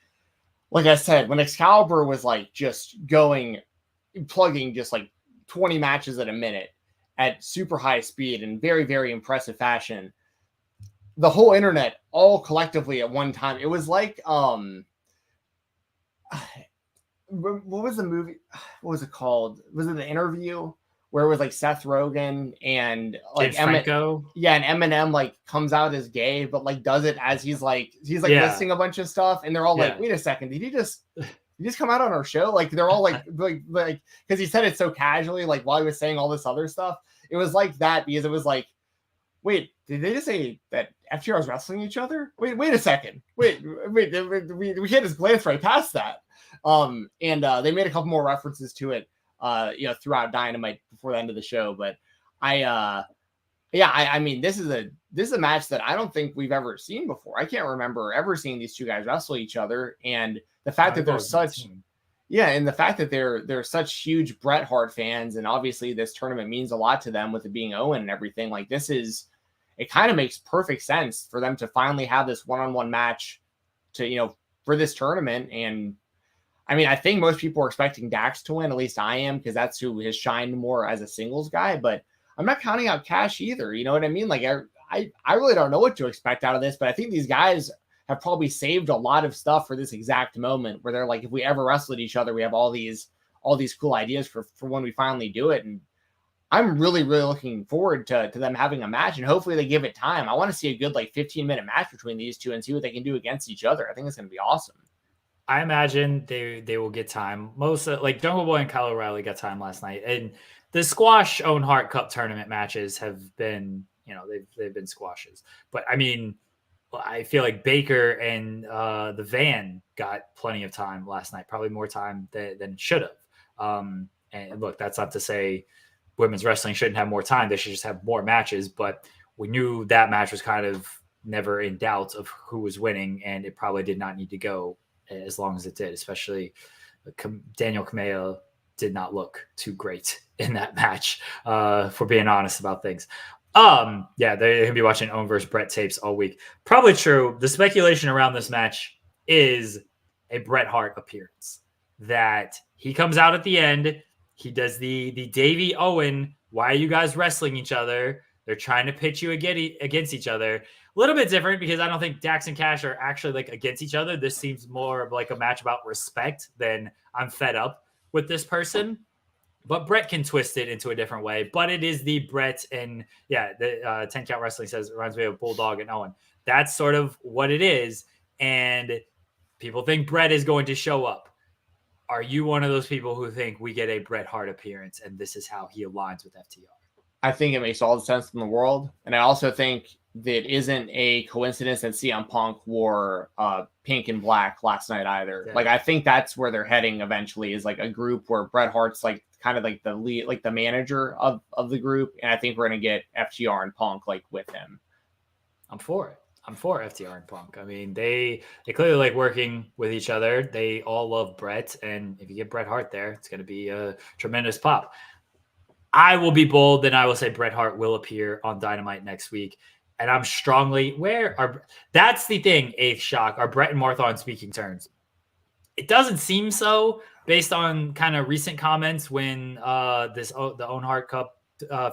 like I said, when Excalibur was like just plugging just like 20 matches at a minute at super high speed and very, very impressive fashion, the whole internet all collectively at one time, it was like, what was the movie? What was it called? Was it The Interview? where it was like Seth Rogen and like Franco. And Eminem like comes out as gay, but like does it as he's listing a bunch of stuff, and they're all like, wait a second, did he just come out on our show? Like they're all like because he said it so casually, like while he was saying all this other stuff. It was like that because it was like, wait, did they just say that FTR is wrestling each other? Wait a second. Wait, we can't just glance right past that. And they made a couple more references to it, throughout Dynamite before the end of the show. But I mean, this is a match that I don't think we've ever seen before. I can't remember ever seeing these two guys wrestle each other. And the fact that they're such, and the fact that they're such huge Bret Hart fans, and obviously this tournament means a lot to them with it being Owen and everything. Like it kind of makes perfect sense for them to finally have this one-on-one match for this tournament. And I mean, I think most people are expecting Dax to win. At least I am, because that's who has shined more as a singles guy. But I'm not counting out Cash either. You know what I mean? Like I really don't know what to expect out of this, but I think these guys have probably saved a lot of stuff for this exact moment where they're like, if we ever wrestled each other, we have all these cool ideas for when we finally do it. And I'm really, really looking forward to them having a match, and hopefully they give it time. I want to see a good 15-minute match between these two and see what they can do against each other. I think it's going to be awesome. I imagine they will get time. Most like Jungle Boy and Kyle O'Reilly got time last night, and the squash Owen Hart Cup tournament matches have been, they've been squashes. But I mean, I feel like Baker and the Van got plenty of time last night, probably more time than should have. And look, that's not to say women's wrestling shouldn't have more time. They should just have more matches. But we knew that match was kind of never in doubt of who was winning, and it probably did not need to go as long as it did, especially Daniel Kamea did not look too great in that match, for being honest about things. They're going to be watching Owen versus Bret tapes all week. Probably true. The speculation around this match is a Bret Hart appearance, that he comes out at the end. He does the Davey Owen, why are you guys wrestling each other? They're trying to pitch you against each other. A little bit different because I don't think Dax and Cash are actually like against each other. This seems more of like a match about respect than I'm fed up with this person. But Bret can twist it into a different way. But it is the Bret, and the 10 Count Wrestling says it reminds me of Bulldog and Owen. That's sort of what it is. And people think Bret is going to show up. Are you one of those people who think we get a Bret Hart appearance and this is how he aligns with FTR? I think it makes all the sense in the world. And I also think that it isn't a coincidence that CM Punk wore pink and black last night either. Yeah. Like, I think that's where they're heading eventually, is like a group where Bret Hart's like kind of like the lead, like the manager of the group. And I think we're going to get FTR and Punk like with him. I'm for it. I'm for FTR and Punk. I mean, they clearly like working with each other. They all love Bret. And if you get Bret Hart there, it's going to be a tremendous pop. I will be bold, and I will say Bret Hart will appear on Dynamite next week. And I'm strongly that's the thing, Eighth Shock. Are Bret and Martha on speaking terms? It doesn't seem so based on kind of recent comments when the Owen Hart Cup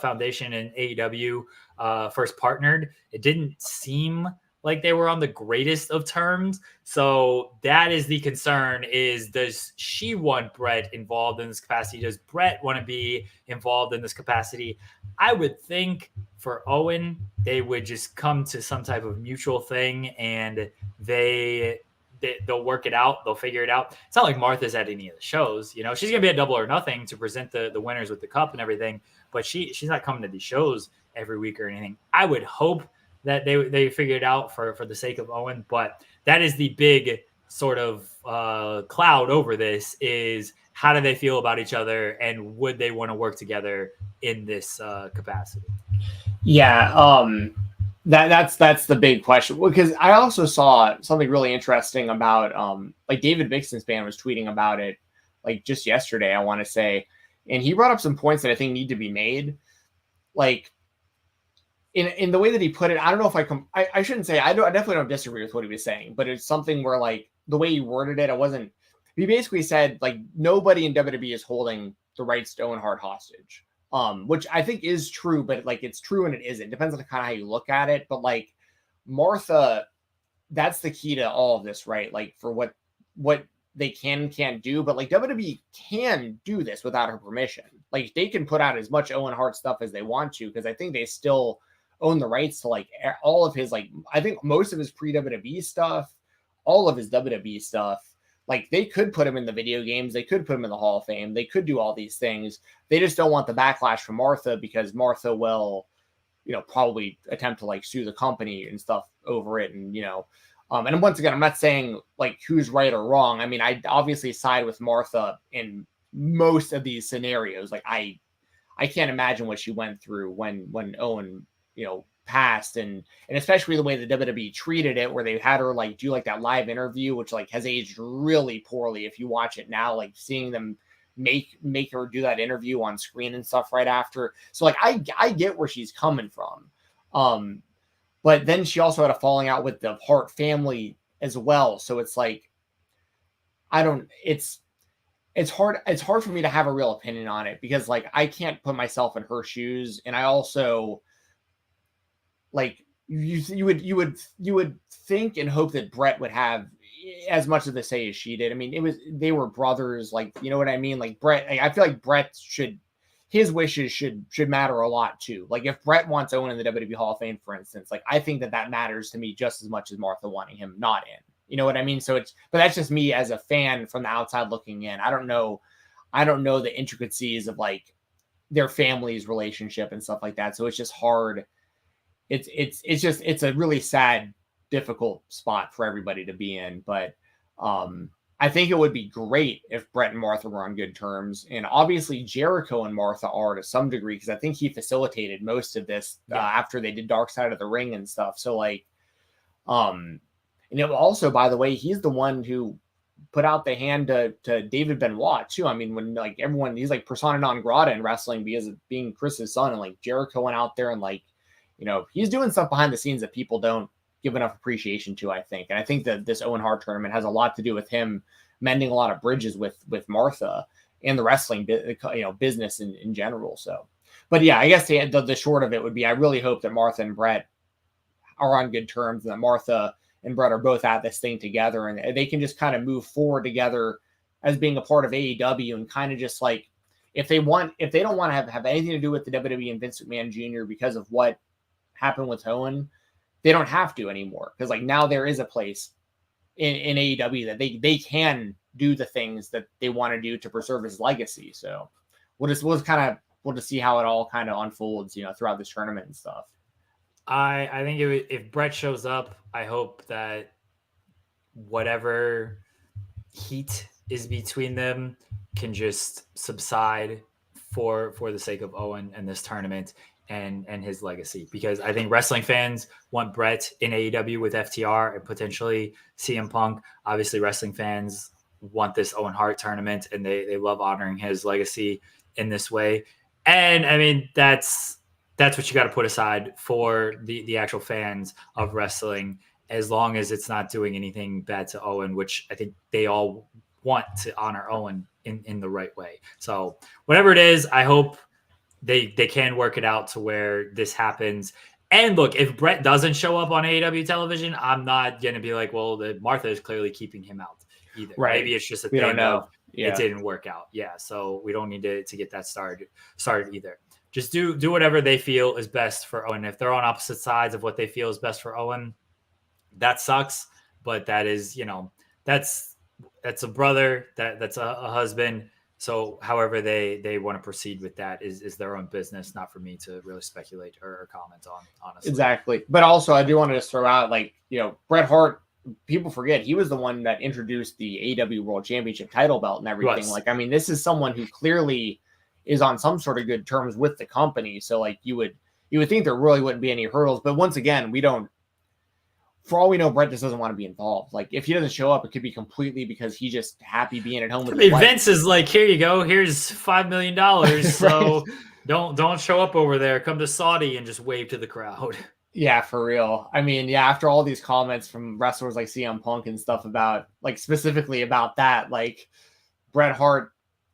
Foundation and AEW first partnered. It didn't seem like they were on the greatest of terms. So that is the concern, is does she want Bret involved in this capacity? Does Bret want to be involved in this capacity? I would think for Owen, they would just come to some type of mutual thing, and they'll work it out. They'll figure it out. It's not like Martha's at any of the shows. She's going to be at Double or Nothing to present the winners with the cup and everything, but she's not coming to these shows every week or anything. I would hope that they figure it out for the sake of Owen, but that is the big sort of cloud over this, is how do they feel about each other, and would they want to work together in this capacity? Yeah, that's the big question, because I also saw something really interesting about like David Bixenspan fan was tweeting about it like just yesterday, I want to say, and he brought up some points that I think need to be made, like in the way that he put it. I don't know if I shouldn't say I definitely don't disagree with what he was saying, but it's something where like the way he worded it, he basically said like nobody in WWE is holding the rights to Owen Hart hostage. Which I think is true, but like it's true and it isn't. It depends on kind of how you look at it. But like Martha, that's the key to all of this, right? Like for what they can and can't do, but like WWE can do this without her permission. Like they can put out as much Owen Hart stuff as they want to, because I think they still own the rights to like all of his, like I think most of his pre-WWE stuff, all of his WWE stuff. Like they could put him in the video games, they could put him in the Hall of Fame, they could do all these things. They just don't want the backlash from Martha, because Martha will, probably attempt to like sue the company and stuff over it. And, and once again, I'm not saying like who's right or wrong. I mean, I obviously side with Martha in most of these scenarios. Like I can't imagine what she went through when Owen, passed, and especially the way the WWE treated it, where they had her like do like that live interview, which like has aged really poorly. If you watch it now, like seeing them make her do that interview on screen and stuff right after. So like I get where she's coming from. But then she also had a falling out with the Hart family as well. So it's like, it's hard for me to have a real opinion on it, because like I can't put myself in her shoes. And I also like you would think and hope that Brett would have as much of the say as she did. I mean, they were brothers, like, you know what I mean? Like Brett, I feel like his wishes should matter a lot too. Like if Brett wants Owen in the WWE Hall of Fame, for instance, like I think that matters to me just as much as Martha wanting him not in. You know what I mean? So but that's just me as a fan from the outside looking in. I don't know the intricacies of like their family's relationship and stuff like that. So it's just hard. It's a really sad, difficult spot for everybody to be in. But I think it would be great if Brett and Martha were on good terms. And obviously Jericho and Martha are to some degree, because I think he facilitated most of this after they did Dark Side of the Ring and stuff. So like, also, by the way, he's the one who put out the hand to David Benoit too. I mean, when like everyone, he's like persona non grata in wrestling because of being Chris's son, and like Jericho went out there and like, he's doing stuff behind the scenes that people don't give enough appreciation to, I think. And I think that this Owen Hart tournament has a lot to do with him mending a lot of bridges with Martha and the wrestling business in general. So, but yeah, I guess the short of it would be, I really hope that Martha and Brett are on good terms, and that Martha and Brett are both at this thing together, and they can just kind of move forward together as being a part of AEW, and kind of just like, if they don't want to have anything to do with the WWE and Vince McMahon Jr. because of what happened with Owen, they don't have to anymore, because like now there is a place in AEW that they can do the things that they want to do to preserve his legacy. So we'll just see how it all kind of unfolds, throughout this tournament and stuff. I think if Brett shows up, I hope that whatever heat is between them can just subside for the sake of Owen and this tournament and his legacy, because I think wrestling fans want Brett in AEW with FTR and potentially CM Punk. Obviously, wrestling fans want this Owen Hart tournament, and they love honoring his legacy in this way. And I mean, that's what you got to put aside for the actual fans of wrestling, as long as it's not doing anything bad to Owen, which I think they all want to honor Owen in the right way. So whatever it is, I hope they can work it out to where this happens. And look, if Brett doesn't show up on AEW television, I'm not going to be like, well, Martha is clearly keeping him out either. Right. Maybe it's just a we thing don't know. It didn't work out. Yeah. So we don't need to get that started either. Just do whatever they feel is best for Owen. If they're on opposite sides of what they feel is best for Owen, that sucks. But that is, that's a brother, that's a husband. So however they want to proceed with that is their own business, not for me to really speculate or comment on, honestly. Exactly. But also I do want to just throw out, like, Bret Hart, people forget he was the one that introduced the AEW World Championship title belt and everything. Like, I mean, this is someone who clearly is on some sort of good terms with the company. So like you would think there really wouldn't be any hurdles. But once again, for all we know, Brett just doesn't want to be involved. Like if he doesn't show up, it could be completely because he's just happy being at home with his wife. Vince is like, here you go. Here's $5 million. So don't show up over there. Come to Saudi and just wave to the crowd. Yeah, for real. I mean, yeah, after all these comments from wrestlers like CM Punk and stuff about, like, specifically about that, like Bret Hart,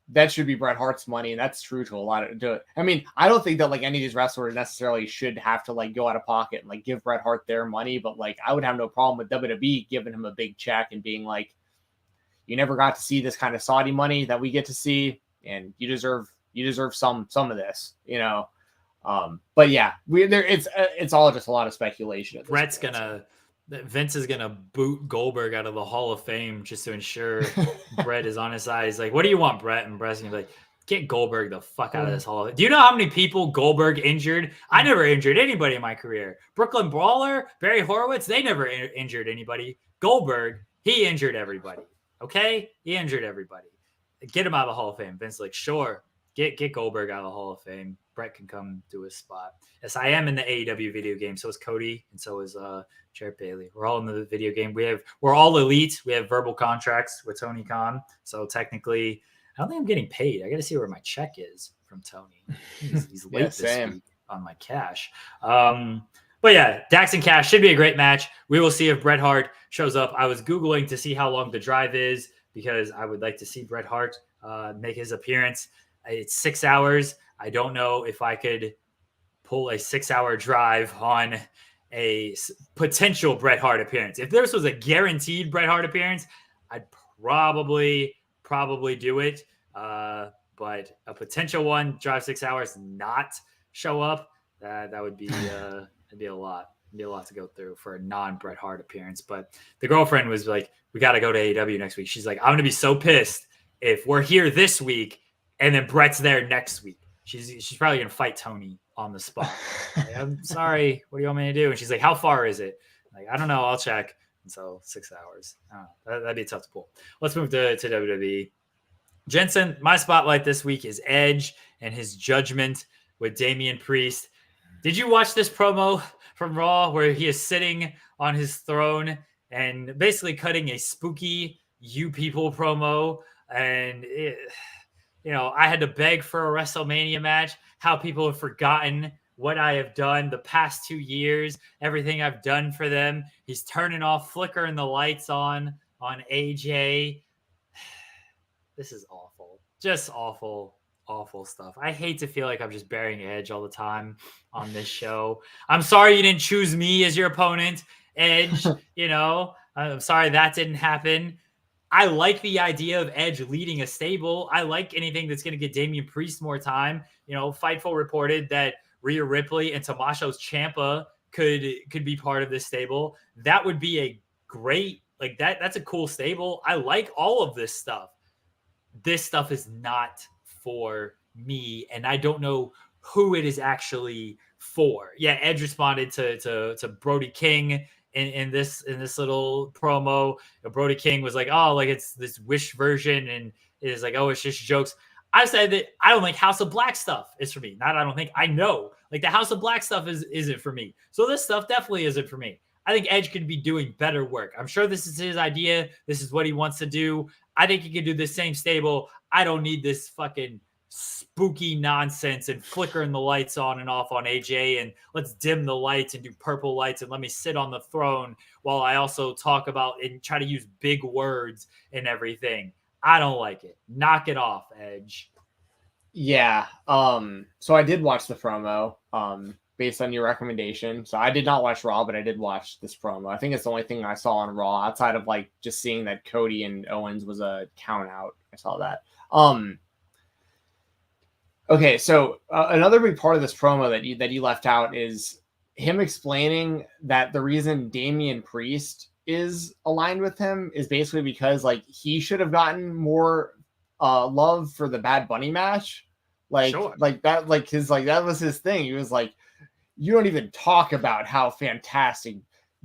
that should be Bret Hart's money, and that's true to a lot of it. I mean, I don't think that like any of these wrestlers necessarily should have to like go out of pocket and like give Bret Hart their money, but like I would have no problem with WWE giving him a big check and being like, you never got to see this kind of Saudi money that we get to see, and you deserve some of this, you know. But yeah, it's all just a lot of speculation. Vince is gonna boot Goldberg out of the Hall of Fame just to ensure Brett is on his side. He's like, "What do you want, Brett?" And Brett's gonna be like, "Get Goldberg the fuck out of this Hall of Fame." Do you know how many people Goldberg injured? I never injured anybody in my career. Brooklyn Brawler, Barry Horowitz, they never injured anybody. Goldberg, he injured everybody. Okay, he injured everybody. Get him out of the Hall of Fame. Vince's like, "Sure, get Goldberg out of the Hall of Fame. Brett can come do his spot." Yes, I am in the AEW video game. So is Cody, and so is Jared Bailey. We're all in the video game. We're all elite. We have verbal contracts with Tony Khan. So technically, I don't think I'm getting paid. I got to see where my check is from Tony. He's late this week on my cash. But yeah, Dax and Cash should be a great match. We will see if Bret Hart shows up. I was Googling to see how long the drive is because I would like to see Bret Hart make his appearance. It's 6 hours. I don't know if I could pull a 6-hour drive on a potential Bret Hart appearance. If this was a guaranteed Bret Hart appearance, I'd probably do it. But a potential one, drive 6 hours, not show up, that would be it'd be a lot. It'd be a lot to go through for a non-Bret Hart appearance. But the girlfriend was like, "We got to go to AEW next week." She's like, "I'm gonna be so pissed if we're here this week and then Bret's there next week." She's probably gonna fight Tony on the spot. Like, "I'm sorry, what do you want me to do?" And she's like, "How far is it?" Like, "I don't know, I'll check." And so 6 hours. I don't know. That'd be tough to pull. Let's move to WWE. Jensen, my spotlight this week is Edge and his judgment with Damian Priest. Did you watch this promo from Raw where he is sitting on his throne and basically cutting a spooky "You People" promo? And I had to beg for a WrestleMania match. How people have forgotten what I have done the past 2 years, everything I've done for them. He's turning off, flickering the lights on AJ. This is awful. Just awful stuff. I hate to feel like I'm just burying Edge all the time on this show. I'm sorry you didn't choose me as your opponent, Edge. I'm sorry that didn't happen. I like the idea of Edge leading a stable. I like anything that's going to get Damian Priest more time. Fightful reported that Rhea Ripley and Tommaso Ciampa could be part of this stable. That would be a great, that's a cool stable. I like all of this stuff. This stuff is not for me, and I don't know who it is actually for. Yeah, Edge responded to Brody King in this little promo. Brody King was like, "Oh, it's this Wish version," and it is like, "Oh, it's just jokes." I said that I don't like House of Black stuff is for me. Not I don't think, I know. The House of Black stuff isn't for me. So this stuff definitely isn't for me. I think Edge could be doing better work. I'm sure this is his idea. This is what he wants to do. I think he could do the same stable. I don't need this fucking spooky nonsense and flickering the lights on and off on AJ and let's dim the lights and do purple lights and let me sit on the throne while I also talk about and try to use big words and everything. I don't like it. Knock it off, Edge. Yeah. So I did watch the promo based on your recommendation. So I did not watch Raw, but I did watch this promo. I think it's the only thing I saw on Raw outside of just seeing that Cody and Owens was a count out. I saw that. Okay, so another big part of this promo that you left out is him explaining that the reason Damian Priest is aligned with him is basically because he should have gotten more love for the Bad Bunny match. Sure. That was his thing. He was like, "You don't even talk about how fantastic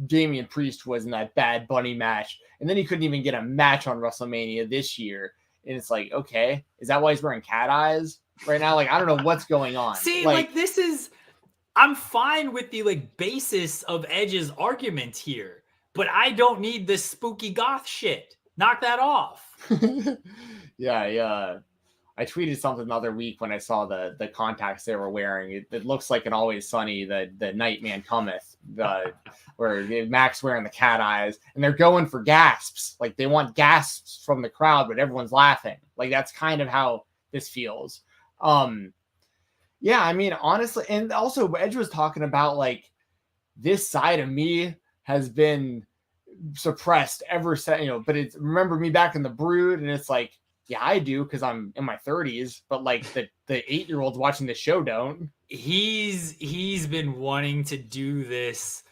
Damian Priest was in that Bad Bunny match," and then he couldn't even get a match on WrestleMania this year. And it's like, okay, is that why he's wearing cat eyes right now? I don't know what's going on. See, this is, I'm fine with the basis of Edge's argument here, but I don't need this spooky goth shit. Knock that off. Yeah. I tweeted something the other week when I saw the contacts they were wearing. It looks like an Always Sunny, the Nightman Cometh, where Mac's wearing the cat eyes, and they're going for gasps. They want gasps from the crowd, but everyone's laughing. That's kind of how this feels. Yeah, I mean, honestly, and also Edge was talking about this side of me has been suppressed ever since, but it's remember me back in the Brood, and it's like, yeah, I do because I'm in my 30s, but like the 8-year-olds watching the show don't. He's been wanting to do this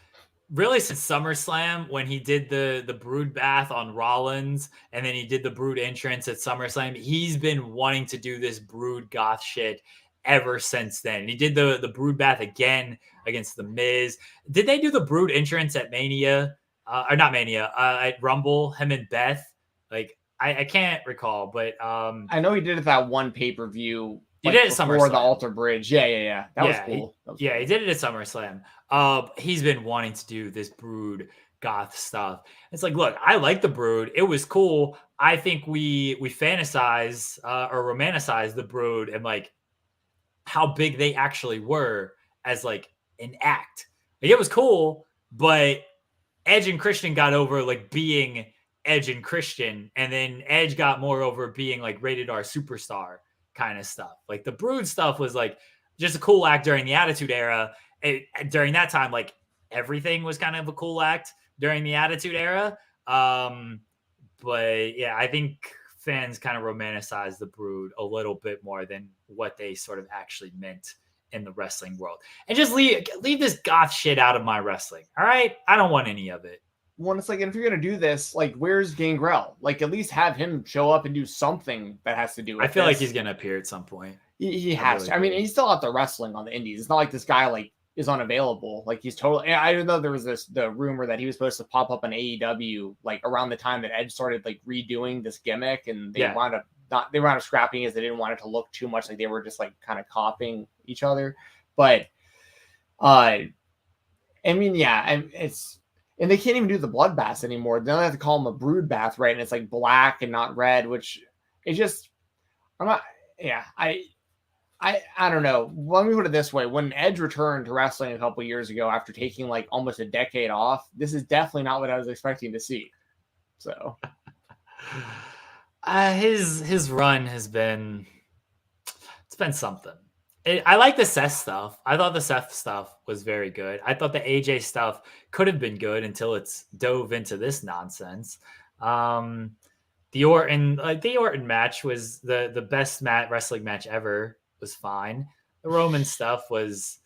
really since SummerSlam, when he did the Brood bath on Rollins, and then he did the Brood entrance at SummerSlam. He's been wanting to do this Brood goth shit ever since then. And he did the Brood bath again against the Miz. Did they do the Brood entrance at Mania? Or not Mania, at Rumble, him and Beth? Like, I can't recall, but I know he did it that one pay-per-view. He did it at before SummerSlam. the Alter Bridge. Yeah. That was cool. He did it at SummerSlam. He's been wanting to do this Brood goth stuff. It's like, look, I like the Brood. It was cool. I think we fantasize or romanticize the Brood and like how big they actually were as like an act. Like, it was cool, but Edge and Christian got over like being Edge and Christian, and then Edge got more over being like rated R superstar kind of stuff. Like the Brood stuff was like just a cool act during the Attitude Era. During that time, like everything was kind of a cool act during the Attitude Era. But yeah, I think fans kind of romanticize the Brood a little bit more than what they sort of actually meant in the wrestling world. And just leave this goth shit out of my wrestling. All right? I don't want any of it. Well, it's like, if you're going to do this, like, where's Gangrel? Like, at least have him show up and do something that has to do with I feel this. like he's going to appear at some point. He has to. I mean, he's still out there wrestling on the indies. It's not like this guy, like, is unavailable. Like, he's totally... I don't know, there was the rumor that he was supposed to pop up on AEW, like, around the time that Edge started, like, redoing this gimmick, and they wound up scrapping it as they didn't want it to look too much like they were just, like, kind of copying each other. But, I mean, yeah, and it's... And they can't even do the bloodbaths anymore. Now they have to call them a Brood bath, right? And it's like black and not red, which it just, I'm not, yeah, I don't know. Let me put it this way. When Edge returned to wrestling a couple years ago after taking like almost a decade off, this is definitely not what I was expecting to see. So his run has been, it's been something. I like the Seth stuff. I thought the Seth stuff was very good. I thought the AJ stuff could have been good until it's dove into this nonsense. The Orton match was the best wrestling match ever. Was fine. The Roman stuff was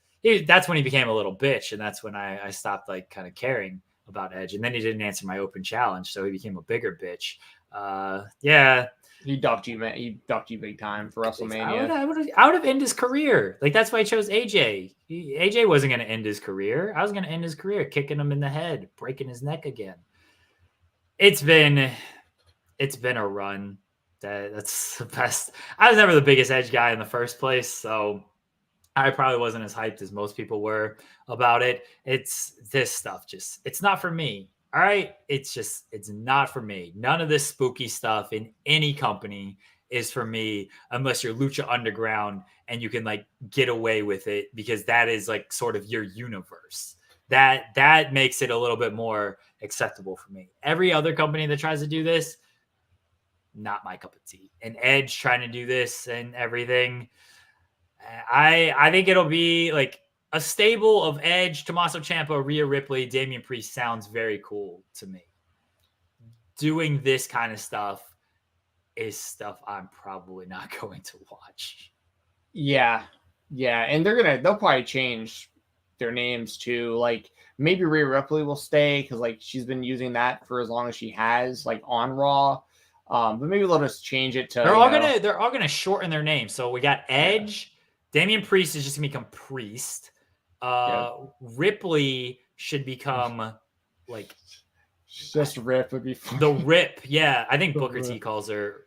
that's when he became a little bitch, and that's when I stopped like kind of caring about Edge. And then he didn't answer my open challenge, so he became a bigger bitch. Yeah. He ducked you, man. He ducked you big time for WrestleMania. I would have ended his career. Like, that's why I chose AJ. AJ wasn't going to end his career. I was going to end his career kicking him in the head, breaking his neck again. It's been a run. That's the best. I was never the biggest Edge guy in the first place, so I probably wasn't as hyped as most people were about it. It's this stuff. It's not for me. All right. It's not for me. None of this spooky stuff in any company is for me unless you're Lucha Underground and you can like get away with it because that is like sort of your universe. That makes it a little bit more acceptable for me. Every other company that tries to do this, not my cup of tea. And Edge trying to do this and everything, I think it'll be like a stable of Edge, Tommaso Ciampa, Rhea Ripley, Damian Priest sounds very cool to me. Doing this kind of stuff is stuff I'm probably not going to watch. Yeah. And they'll probably change their names too. Like maybe Rhea Ripley will stay because like she's been using that for as long as she has, like on Raw. But maybe they'll just change it to. They're all gonna shorten their names. So we got Edge. Yeah. Damian Priest is just gonna become Priest. Ripley should become like just Rip would be fun. The Rip. Yeah, I think Booker T calls her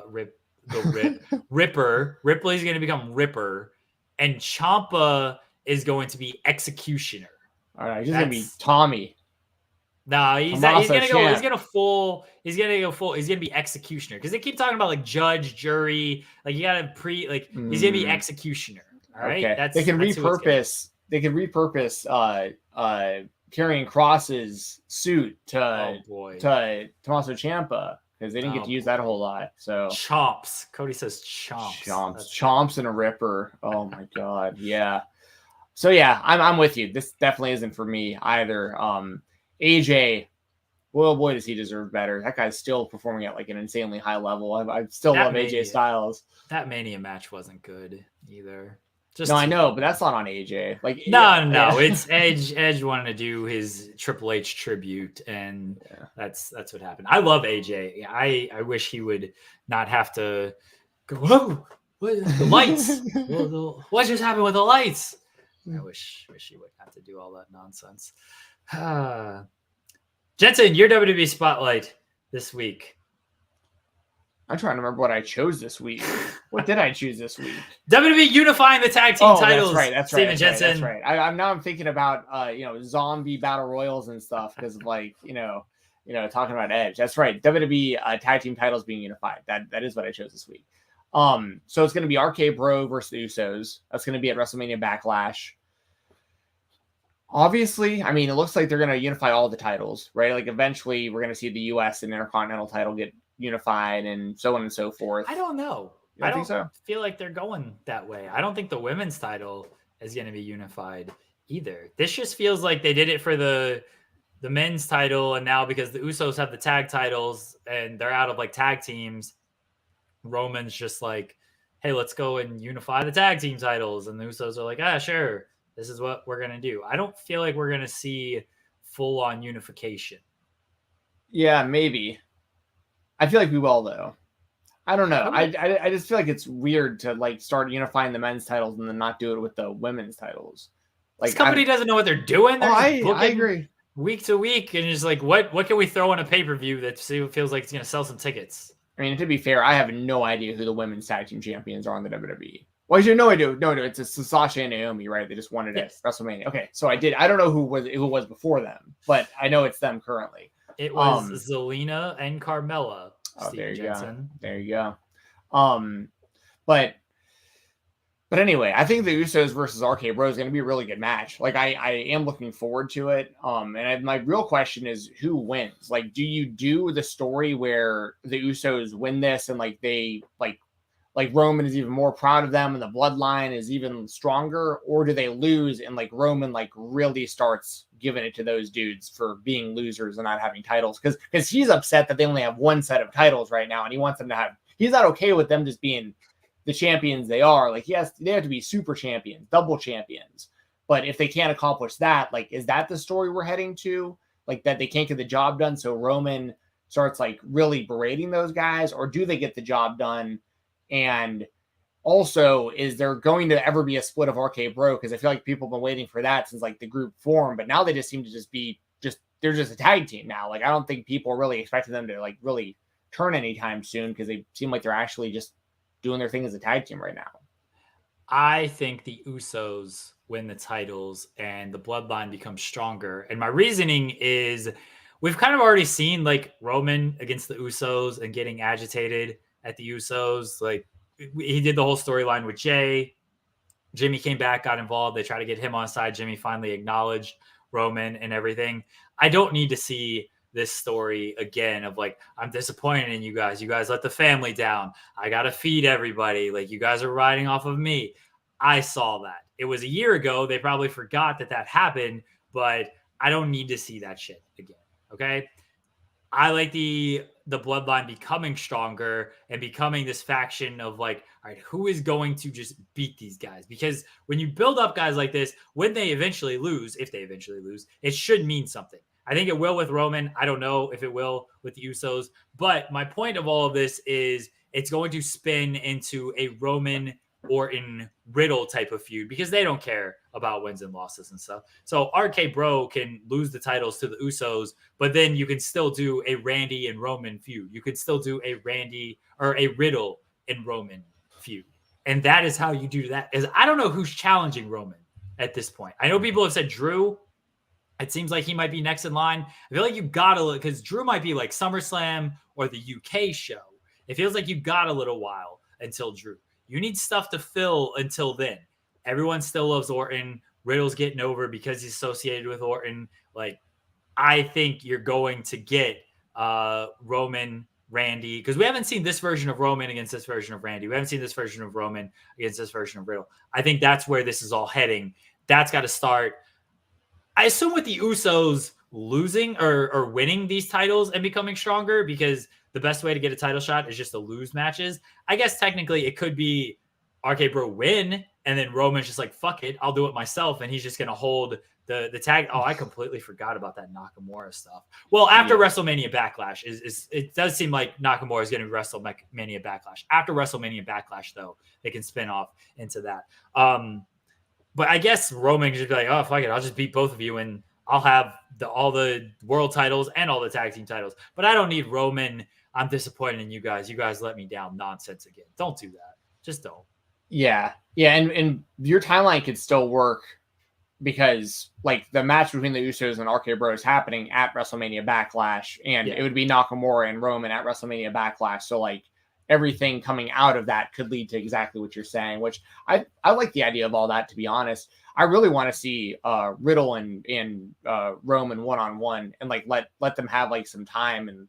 Rip. The Rip. Ripper. Ripley's gonna become Ripper, and Ciampa is going to be Executioner. All right, he's gonna be Tommy. No, he's gonna go full. He's gonna be Executioner because they keep talking about like judge, jury. Like you gotta he's gonna be Executioner. All right, okay. They can repurpose. They can repurpose Karrion Kross's suit to Tommaso Ciampa because they didn't get to use that a whole lot. So chomps. Cody says chomps. Chomps and a Ripper. Oh my god, yeah. So yeah, I'm with you. This definitely isn't for me either. AJ, well, boy, does he deserve better. That guy's still performing at like an insanely high level. I still That love AJ Styles. That Mania match wasn't good either. No, I know, but that's not on AJ. Like, no, it's Edge. Edge wanted to do his Triple H tribute, and that's what happened. I love AJ. I wish he would not have to go. Whoa, the lights. What just happened with the lights? I wish he wouldn't have to do all that nonsense. Jensen, your WWE spotlight this week. I'm trying to remember what I chose this week. What did I choose this week? WWE unifying the tag team titles. That's right. Stephen Jensen. That's right. I'm thinking about zombie battle royals and stuff because of talking about Edge. That's right. WWE tag team titles being unified. That is what I chose this week. So it's going to be RK Bro versus the Usos. That's going to be at WrestleMania Backlash. Obviously, I mean, it looks like they're going to unify all the titles, right? Like eventually we're going to see the US and Intercontinental title get unified and so on and so forth. I don't know. I don't feel like they're going that way. I don't think the women's title is going to be unified either. This just feels like they did it for the men's title, and now because the Usos have the tag titles and they're out of like tag teams, Roman's just like, hey, let's go and unify the tag team titles, and the Usos are like, sure, this is what we're going to do. I don't feel like we're going to see full on unification. Yeah, maybe. I feel like we will, though. I don't know. I just feel like it's weird to like start unifying the men's titles and then not do it with the women's titles. Like, this company doesn't know what they're doing. I agree. Week to week, and just like, what can we throw on a pay-per-view that feels like it's going to sell some tickets? I mean, to be fair, I have no idea who the women's tag team champions are on the WWE. Well, you know I do. No, it's Sasha and Naomi, right? They just won it at WrestleMania. Okay, so I don't know who was before them, but I know it's them currently. It was Zelina and Carmella. There you go. But anyway, I think the Usos versus RK Bro is going to be a really good match. Like I am looking forward to it. My real question is who wins? Like, do you do the story where the Usos win this and like they like Roman is even more proud of them and the bloodline is even stronger, or do they lose and like Roman like really starts giving it to those dudes for being losers and not having titles? Because he's upset that they only have one set of titles right now and he wants them to have. He's not okay with them just being the champions they are. Like they have to be super champions, double champions. But if they can't accomplish that, like, is that the story we're heading to? Like that they can't get the job done, so Roman starts like really berating those guys, or do they get the job done? And also, is there going to ever be a split of RK Bro? Because I feel like people have been waiting for that since like the group formed, but now they just seem to they're just a tag team now. Like I don't think people are really expecting them to like really turn anytime soon because they seem like they're actually just doing their thing as a tag team right now. I think the Usos win the titles and the bloodline becomes stronger. And my reasoning is we've kind of already seen like Roman against the Usos and getting agitated at the Usos. Like he did the whole storyline with Jay. Jimmy came back, got involved. They tried to get him on side. Jimmy finally acknowledged Roman and everything. I don't need to see this story again of like, I'm disappointed in you guys. You guys let the family down. I got to feed everybody. Like you guys are riding off of me. I saw that. It was a year ago. They probably forgot that happened, but I don't need to see that shit again. Okay. I like the bloodline becoming stronger and becoming this faction of like, all right, who is going to just beat these guys? Because when you build up guys like this, when they eventually lose, if they eventually lose, it should mean something. I think it will with Roman. I don't know if it will with the Usos, but my point of all of this is it's going to spin into a Roman Orton Riddle type of feud because they don't care about wins and losses and stuff. So RK Bro can lose the titles to the Usos, but then you can still do a Randy and Roman feud. You could still do a Randy or a Riddle and Roman feud. And that is how you do that. Is I don't know who's challenging Roman at this point. I know people have said Drew. It seems like he might be next in line. I feel like you got to, because Drew might be like SummerSlam or the UK show. It feels like you got a little while until Drew. You need stuff to fill until then. Everyone still loves Orton. Riddle's getting over because he's associated with Orton. Like, I think you're going to get Roman, Randy, because we haven't seen this version of Roman against this version of Randy. We haven't seen this version of Roman against this version of Riddle. I think that's where this is all heading. That's got to start. I assume with the Usos, losing or winning these titles and becoming stronger, because the best way to get a title shot is just to lose matches. I guess technically it could be RK Bro win, and then Roman's just like, fuck it, I'll do it myself, and he's just going to hold the tag. Oh, I completely forgot about that Nakamura stuff. Well, after WrestleMania Backlash, it does seem like Nakamura is going to be WrestleMania Backlash. After WrestleMania Backlash, though, they can spin off into that. But I guess Roman can just be like, oh, fuck it, I'll just beat both of you, and I'll have all the world titles and all the tag team titles. But I don't need Roman, I'm disappointed in you guys. You guys let me down nonsense again. Don't do that. Just don't. Yeah. And your timeline could still work, because like the match between the Usos and RK Bro is happening at WrestleMania Backlash, and it would be Nakamura and Roman at WrestleMania Backlash. So like everything coming out of that could lead to exactly what you're saying, which I like the idea of all that, to be honest. I really want to see Riddle and Roman one-on-one, and like let them have like some time, and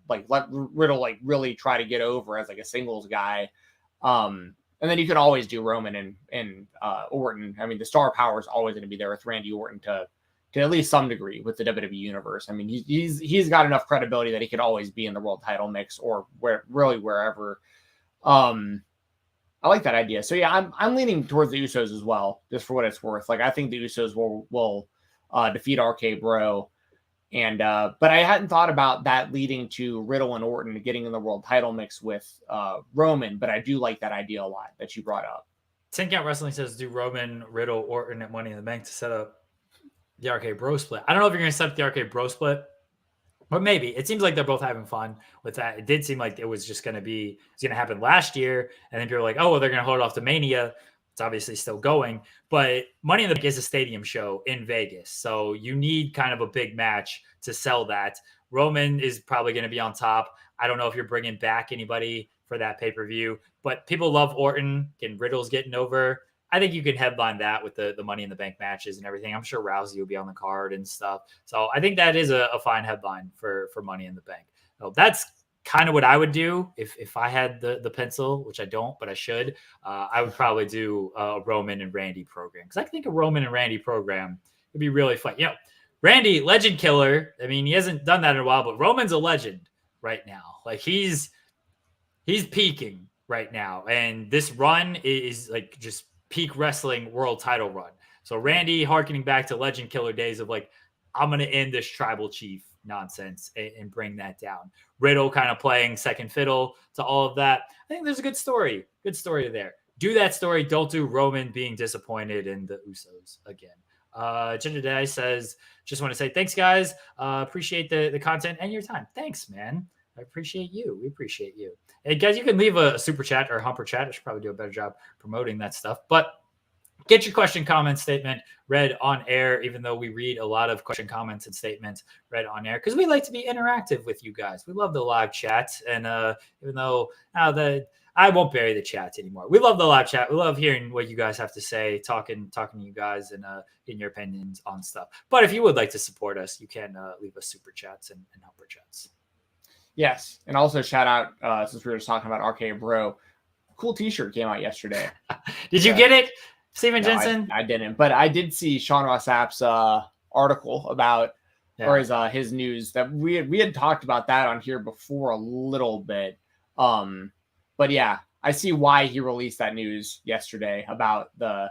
like let Riddle like really try to get over as like a singles guy. And then you can always do Roman and Orton. I mean, the star power is always going to be there with Randy Orton to at least some degree with the WWE universe. I mean, he's got enough credibility that he could always be in the world title mix, or wherever. I like that idea. So yeah, I'm leaning towards the Usos as well, just for what it's worth. Like, I think the Usos will defeat RK Bro. And but I hadn't thought about that leading to Riddle and Orton getting in the world title mix with Roman, but I do like that idea a lot that you brought up. 10 Count Wrestling says, do Roman, Riddle, Orton at Money in the Bank to set up the RK Bro split. I don't know if you're going to set up the RK Bro split, but maybe. It seems like they're both having fun with that. It did seem like it was just going to happen last year, and then people were like, oh, well, they're going to hold it off to Mania. It's obviously still going, but Money in the Bank is a stadium show in Vegas. So you need kind of a big match to sell that. Roman is probably going to be on top. I don't know if you're bringing back anybody for that pay-per-view, but people love Orton and Riddle's getting over. I think you can headline that with the Money in the Bank matches and everything. I'm sure Rousey will be on the card and stuff. So I think that is a fine headline for Money in the Bank. So that's kind of what I would do if I had the pencil, which I don't, but I should. I would probably do a Roman and Randy program, because I think a Roman and Randy program would be really fun. You know, Randy, legend killer. I mean, he hasn't done that in a while, but Roman's a legend right now. Like, he's peaking right now, and this run is like just peak wrestling world title run. So Randy harkening back to legend killer days of like, I'm going to end this tribal chief nonsense and bring that down. Riddle kind of playing second fiddle to all of that. I think there's a good story there. Do that story. Don't do Roman being disappointed in the Usos again. Ginger Day says, just want to say thanks, guys. Appreciate the content and your time. Thanks, man. I appreciate you. We appreciate you. Hey, guys, you can leave a super chat or a humper chat. I should probably do a better job promoting that stuff. But get your question, comment, statement read on air, even though we read a lot of question, comments, and statements read on air, because we like to be interactive with you guys. We love the live chat. And even though I won't bury the chat anymore. We love the live chat. We love hearing what you guys have to say, talking to you guys, and getting your opinions on stuff. But if you would like to support us, you can leave us super chats and helper chats. Yes. And also shout out, since we were just talking about RK Bro, cool t-shirt came out yesterday. Did you get it, Stephen Jensen? I didn't, but I did see Sean Ross Sapp's article about, or his news, that we had talked about that on here before a little bit. But yeah, I see why he released that news yesterday about the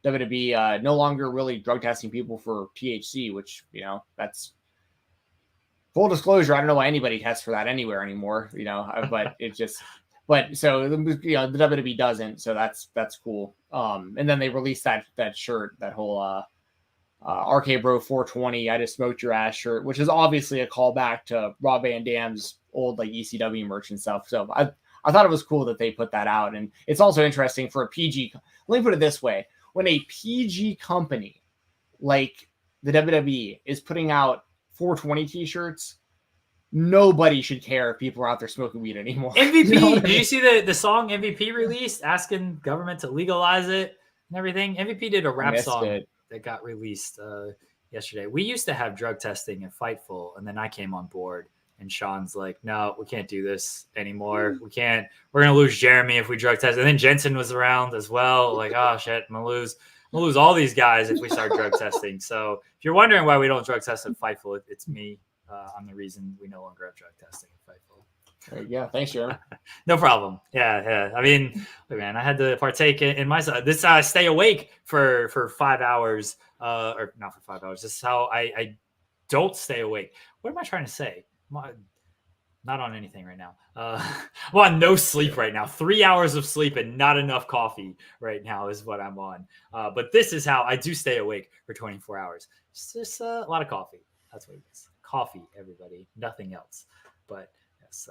WWE no longer really drug testing people for THC, which, you know, that's full disclosure. I don't know why anybody tests for that anywhere anymore, you know, but it's just, but so, you know, the WWE doesn't, so that's cool. And then they released that shirt, that whole RK Bro 420, I just smoked your ass shirt, which is obviously a callback to Rob Van Dam's old like ECW merch and stuff. So I thought it was cool that they put that out. And it's also interesting for a PG, let me put it this way. When a PG company like the WWE is putting out 420 t-shirts, nobody should care if people are out there smoking weed anymore. MVP, you know did you see the song MVP released, asking government to legalize it and everything? MVP did a rap song that got released yesterday. We used to have drug testing at Fightful, and then I came on board, and Sean's like, no, we can't do this anymore. We can't. We're going to lose Jeremy if we drug test. And then Jensen was around as well. Like, oh, shit, I'm going to lose. We'll lose all these guys if we start drug testing. So if you're wondering why we don't drug test at Fightful, it's me. I'm the reason we no longer have drug testing at Fightful. There you go. Thanks, Jeremy. No problem. Yeah. I mean, man, I had to partake in my this. Stay awake for 5 hours, or not for 5 hours. This is how I don't stay awake. What am I trying to say? Not on anything right now. I'm on no sleep right now. 3 hours of sleep and not enough coffee right now is what I'm on. But this is how I do stay awake for 24 hours. It's just a lot of coffee. That's what it is. Coffee, everybody. Nothing else. But yes,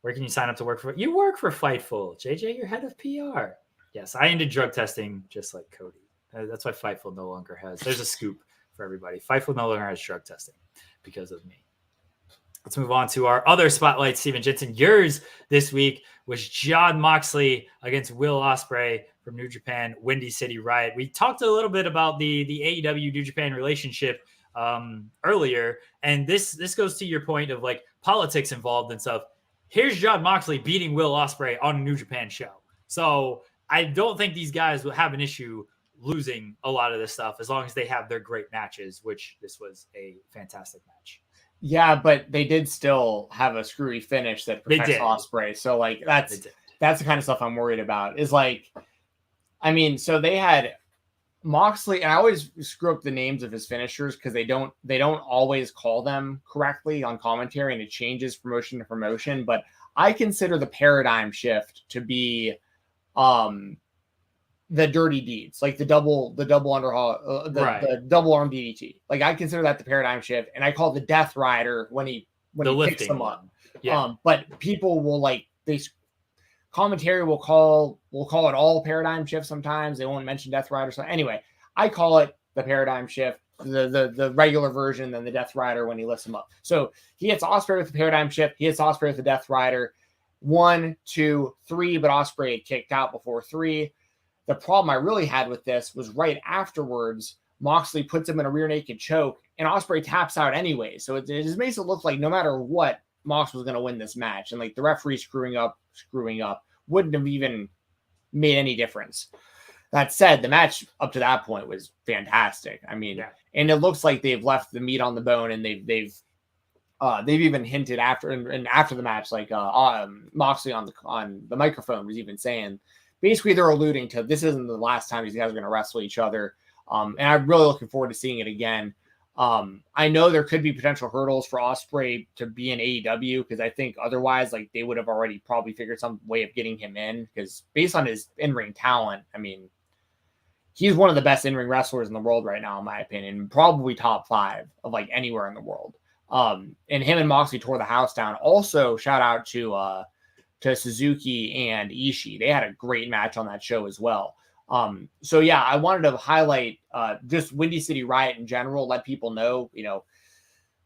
where can you sign up to work for? You work for Fightful. JJ, you're head of PR. Yes, I ended drug testing just like Cody. That's why Fightful no longer has. There's a scoop for everybody. Fightful no longer has drug testing because of me. Let's move on to our other spotlight, Stephen Jensen. Yours this week was Jon Moxley against Will Ospreay from New Japan, Windy City Riot. We talked a little bit about the AEW New Japan relationship earlier, and this goes to your point of like politics involved and stuff. Here's Jon Moxley beating Will Ospreay on a New Japan show. So I don't think these guys will have an issue losing a lot of this stuff as long as they have their great matches, which this was a fantastic match. Yeah, but they did still have a screwy finish that protects Ospreay. So like that's the kind of stuff I'm worried about. Is like, I mean, so they had Moxley, and I always screw up the names of his finishers because they don't always call them correctly on commentary, and it changes promotion to promotion. But I consider the paradigm shift to be the dirty deeds, like the double underhaul, the double arm DDT. Like I consider that the paradigm shift, and I call it the Death Rider when he picks them up. Yeah. But people will commentary will call it all paradigm shift. Sometimes they won't mention Death Rider. So anyway, I call it the paradigm shift, the regular version, then the Death Rider when he lifts him up. So he hits Ospreay with the paradigm shift. He hits Ospreay with the Death Rider. 1, 2, 3, but Ospreay had kicked out before 3. The problem I really had with this was right afterwards, Moxley puts him in a rear naked choke, and Ospreay taps out anyway. So it just makes it look like no matter what, Mox was going to win this match. And like the referee screwing up wouldn't have even made any difference. That said, the match up to that point was fantastic. I mean, and it looks like they've left the meat on the bone, and they've even hinted after the match, like Moxley on the microphone was even saying, basically, they're alluding to this isn't the last time these guys are going to wrestle each other. And I'm really looking forward to seeing it again. I know there could be potential hurdles for Ospreay to be in AEW because I think otherwise, like they would have already probably figured some way of getting him in because based on his in-ring talent, I mean, he's one of the best in-ring wrestlers in the world right now, in my opinion, probably top 5 of like anywhere in the world. And him and Moxley tore the house down. Also, shout out to Suzuki and Ishii. They had a great match on that show as well. So yeah, I wanted to highlight just Windy City Riot in general, let people know,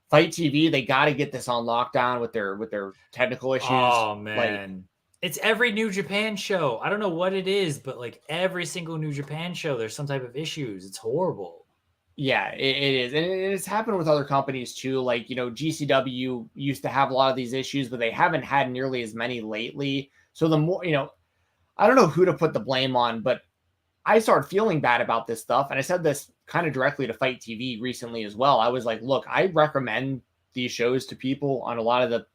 Fight TV, they got to get this on lockdown with their technical issues. Oh man. It's every New Japan show. I don't know what it is, but like every single New Japan show, there's some type of issues. It's horrible. Yeah, it is. And it's happened with other companies too. Like, GCW used to have a lot of these issues, but they haven't had nearly as many lately. So the more, I don't know who to put the blame on, but I started feeling bad about this stuff. And I said this kind of directly to Fight TV recently as well. I was like, look, I recommend these shows to people on a lot of the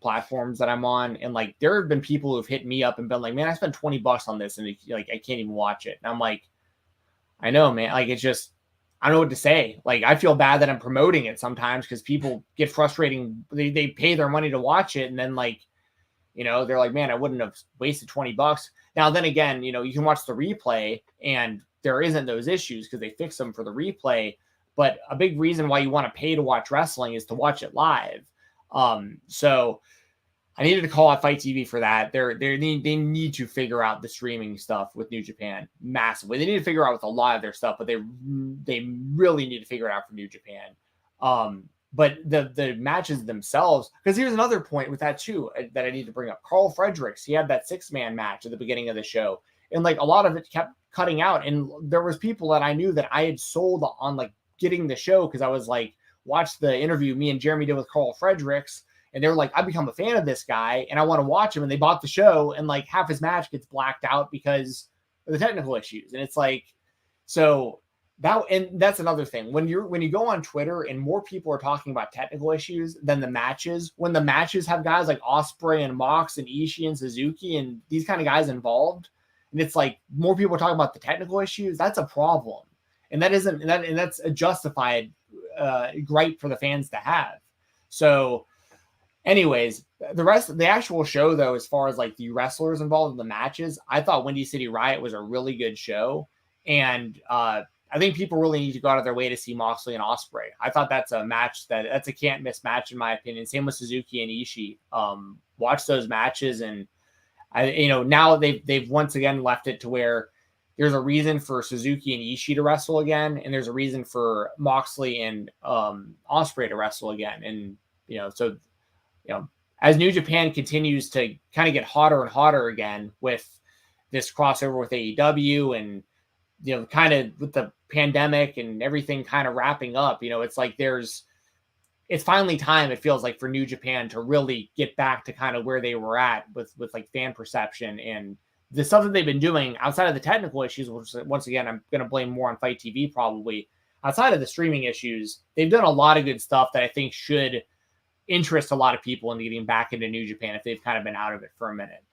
platforms that I'm on. And like, there have been people who've hit me up and been like, man, I spent $20 on this. And I can't even watch it. And I'm like, I know, man. Like, it's just, I don't know what to say. Like, I feel bad that I'm promoting it sometimes because people get frustrating. They pay their money to watch it. And then they're like, man, I wouldn't have wasted $20. Now, then again, you can watch the replay and there isn't those issues because they fix them for the replay. But a big reason why you want to pay to watch wrestling is to watch it live. So I needed to call out Fight TV for that. They need to figure out the streaming stuff with New Japan massively. They need to figure out with a lot of their stuff, but they really need to figure it out for New Japan. But the matches themselves, because here's another point with that too that I need to bring up. Carl Fredericks, he had that 6-man match at the beginning of the show, and like a lot of it kept cutting out. And there was people that I knew that I had sold on like getting the show because I was like, watch the interview me and Jeremy did with Carl Fredericks. And they were like, I've become a fan of this guy and I want to watch him. And they bought the show and like half his match gets blacked out because of the technical issues. And it's like, So that's another thing. When you go on Twitter and more people are talking about technical issues than the matches, when the matches have guys like Ospreay and Mox and Ishii and Suzuki and these kind of guys involved, and it's like more people are talking about the technical issues, that's a problem. And that's a justified gripe for the fans to have. So anyways, the actual show though, as far as like the wrestlers involved in the matches, I thought Windy City Riot was a really good show. And I think people really need to go out of their way to see Moxley and Ospreay. I thought that's a match that's a can't miss match in my opinion. Same with Suzuki and Ishii. Watch those matches, and now they've once again left it to where there's a reason for Suzuki and Ishii to wrestle again, and there's a reason for Moxley and Ospreay to wrestle again. And as New Japan continues to kind of get hotter and hotter again with this crossover with AEW and kind of with the pandemic and everything kind of wrapping up, it's like it's finally time, it feels like, for New Japan to really get back to kind of where they were at with like fan perception and the stuff that they've been doing outside of the technical issues, which once again, I'm going to blame more on Fight TV probably. Outside of the streaming issues, they've done a lot of good stuff that I think should interest a lot of people in getting back into New Japan if they've kind of been out of it for a minute.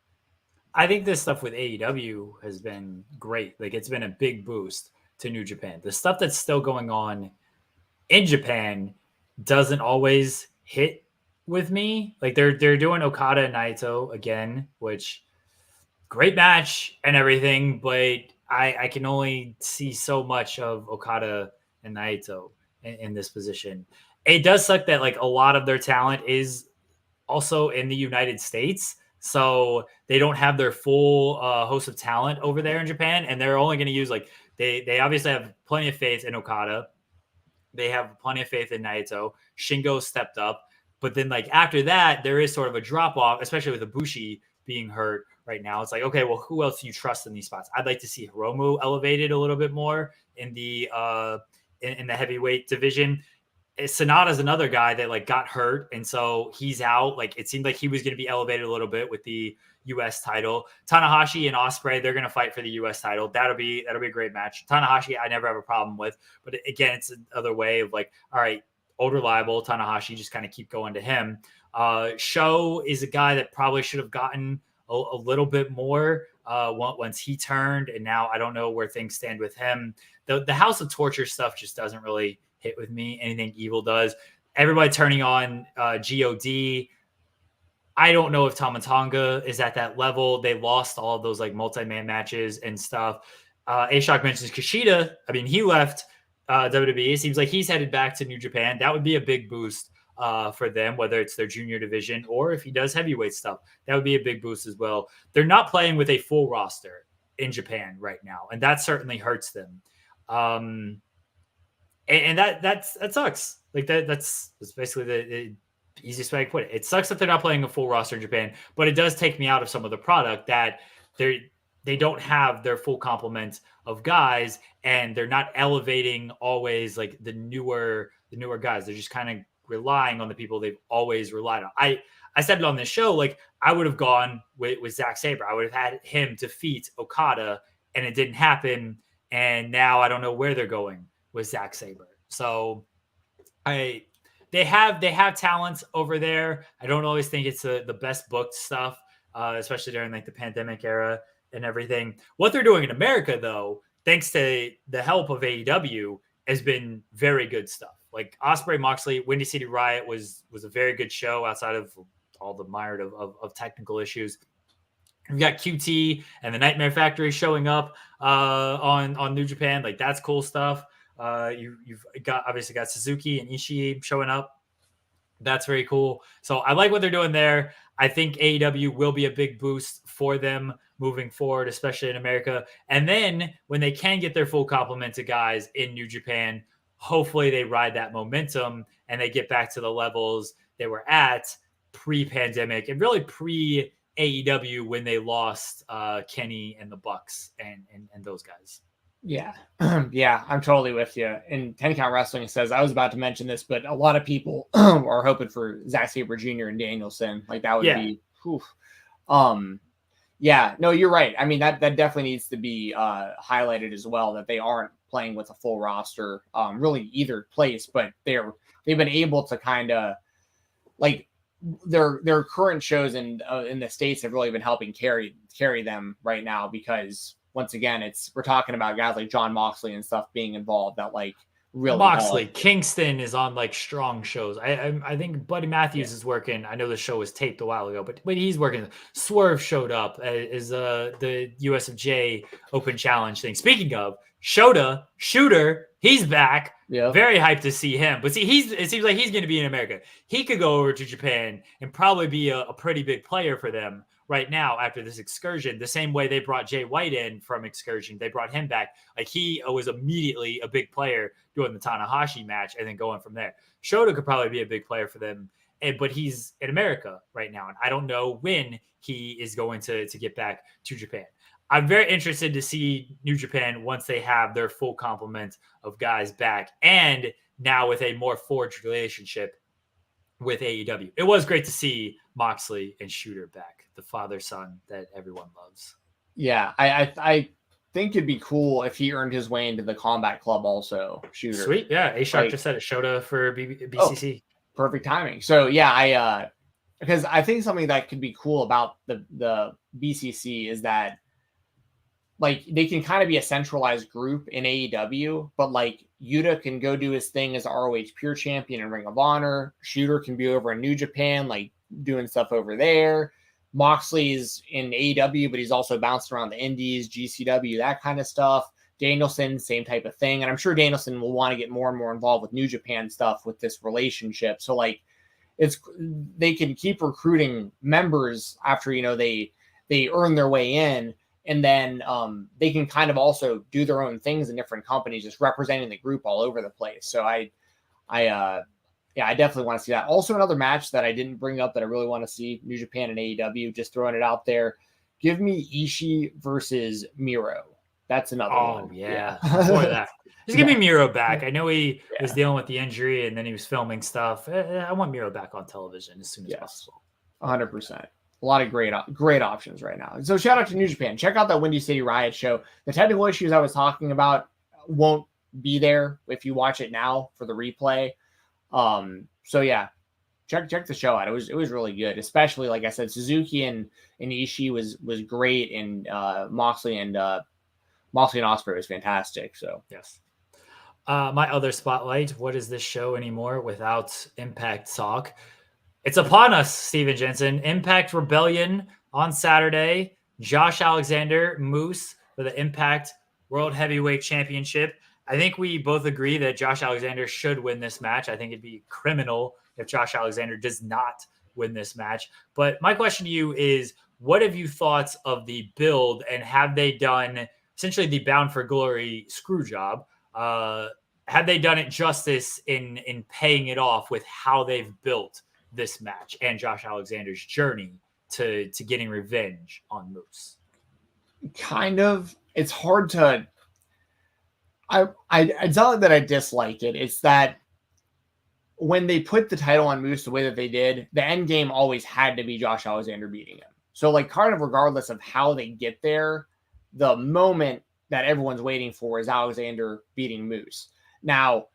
I think this stuff with AEW has been great. Like, it's been a big boost to New Japan. The stuff that's still going on in Japan doesn't always hit with me. Like, they're doing Okada and Naito again, which great match and everything, but I can only see so much of Okada and Naito in this position. It does suck that like a lot of their talent is also in the United States. So they don't have their full host of talent over there in Japan. And they're only going to use like, they obviously have plenty of faith in Okada. They have plenty of faith in Naito. Shingo stepped up. But then like after that, there is sort of a drop off, especially with Ibushi being hurt right now. It's like, okay, well, who else do you trust in these spots? I'd like to see Hiromu elevated a little bit more in the in the heavyweight division. Sonata's another guy that like got hurt, and so he's out. Like, it seemed like he was going to be elevated a little bit with the U.S. title. Tanahashi and Ospreay, they're going to fight for the U.S. title. That'll be a great match. Tanahashi, I never have a problem with, but again, it's another way of like, all right, old reliable Tanahashi, just kind of keep going to him. Sho is a guy that probably should have gotten a little bit more once he turned, and now I don't know where things stand with him. The House of Torture stuff just doesn't really hit with me. Anything Evil does. Everybody turning on GOD. I don't know if Tama Tonga is at that level. They lost all of those like multi-man matches and stuff. A-Shock mentions Kushida. I mean, he left WWE. It seems like he's headed back to New Japan. That would be a big boost for them, whether it's their junior division or if he does heavyweight stuff. That would be a big boost as well. They're not playing with a full roster in Japan right now, and that certainly hurts them. And that sucks. Like that's basically the easiest way I can put it. It sucks that they're not playing a full roster in Japan, but it does take me out of some of the product that they don't have their full complement of guys, and they're not elevating always like the newer guys. They're just kind of relying on the people they've always relied on. I said it on this show, like I would have gone with Zack Sabre. I would have had him defeat Okada, and it didn't happen. And now I don't know where they're going with Zack Sabre. So they have talents over there. I don't always think it's the best booked stuff, especially during like the pandemic era and everything. What they're doing in America, though, thanks to the help of AEW, has been very good stuff. Like Ospreay, Moxley, Windy City Riot was a very good show outside of all the mired of technical issues. We've got QT and the Nightmare Factory showing up on New Japan. Like, that's cool stuff. You've obviously got Suzuki and Ishii showing up. That's very cool. So I like what they're doing there. I think AEW will be a big boost for them moving forward, especially in America. And then when they can get their full complement of guys in New Japan, hopefully they ride that momentum and they get back to the levels they were at pre-pandemic and really pre-AEW when they lost Kenny and the Bucks and those guys. Yeah. Yeah, I'm totally with you. And 10 Count Wrestling says, I was about to mention this, but a lot of people are hoping for Zack Sabre Jr. and Danielson. Like, that would be, whew. Yeah, no, you're right. I mean, that definitely needs to be highlighted as well, that they aren't playing with a full roster, really either place, but they've been able to kind of like their current shows in the States have really been helping carry them right now, because once again, we're talking about guys like John Moxley and stuff being involved that like really Moxley, help. Kingston is on like strong shows. I think Buddy Matthews is working. I know the show was taped a while ago, but he's working. Swerve showed up as the USFJ Open Challenge thing. Speaking of Shooter, he's back. Yeah, very hyped to see him. But see, it seems like he's going to be in America. He could go over to Japan and probably be a pretty big player for them right now after this excursion. The same way they brought Jay White in from excursion, they brought him back. Like he was immediately a big player doing the Tanahashi match and then going from there. Shota could probably be a big player for them, but he's in America right now, and I don't know when he is going to get back to Japan. I'm very interested to see New Japan once they have their full complement of guys back, and now with a more forged relationship with AEW. It was great to see Moxley and Shooter back, the father-son that everyone loves. Yeah, I think it'd be cool if he earned his way into the Combat Club also, Shooter. Sweet, yeah. A-Shark just said it. Shota for BCC. Oh, perfect timing. So yeah, because I think something that could be cool about the BCC is that like they can kind of be a centralized group in AEW, but like Yuta can go do his thing as ROH Pure Champion in Ring of Honor. Shooter can be over in New Japan, like doing stuff over there. Moxley's in AEW, but he's also bounced around the Indies, GCW, that kind of stuff. Danielson, same type of thing. And I'm sure Danielson will want to get more and more involved with New Japan stuff with this relationship. So like they can keep recruiting members after, they earn their way in. And then they can kind of also do their own things in different companies, just representing the group all over the place. So I definitely want to see that. Also, another match that I didn't bring up that I really want to see, New Japan and AEW, just throwing it out there. Give me Ishii versus Miro. That's another one. Oh, yeah. Before that. Just give me Miro back. I know he was dealing with the injury and then he was filming stuff. I want Miro back on television as soon as possible. 100%. A lot of great options right now. So shout out to New Japan. Check out that Windy City Riot show. The technical issues I was talking about won't be there if you watch it now for the replay. So yeah, check the show out. It was really good, especially like I said, Suzuki and Ishii was great, and Moxley and Ospreay was fantastic. So yes. My other spotlight. What is this show anymore without Impact talk? It's upon us, Stephen Jensen. Impact Rebellion on Saturday. Josh Alexander, Moose for the Impact World Heavyweight Championship. I think we both agree that Josh Alexander should win this match. I think it'd be criminal if Josh Alexander does not win this match. But my question to you is, what have you thought of the build, and have they done essentially the Bound for Glory screw job? Have they done it justice in paying it off with how they've built this match and Josh Alexander's journey to getting revenge on Moose? Kind of. It's hard to. It's not that I dislike it. It's that when they put the title on Moose the way that they did, the end game always had to be Josh Alexander beating him. So like kind of regardless of how they get there, the moment that everyone's waiting for is Alexander beating Moose. Now,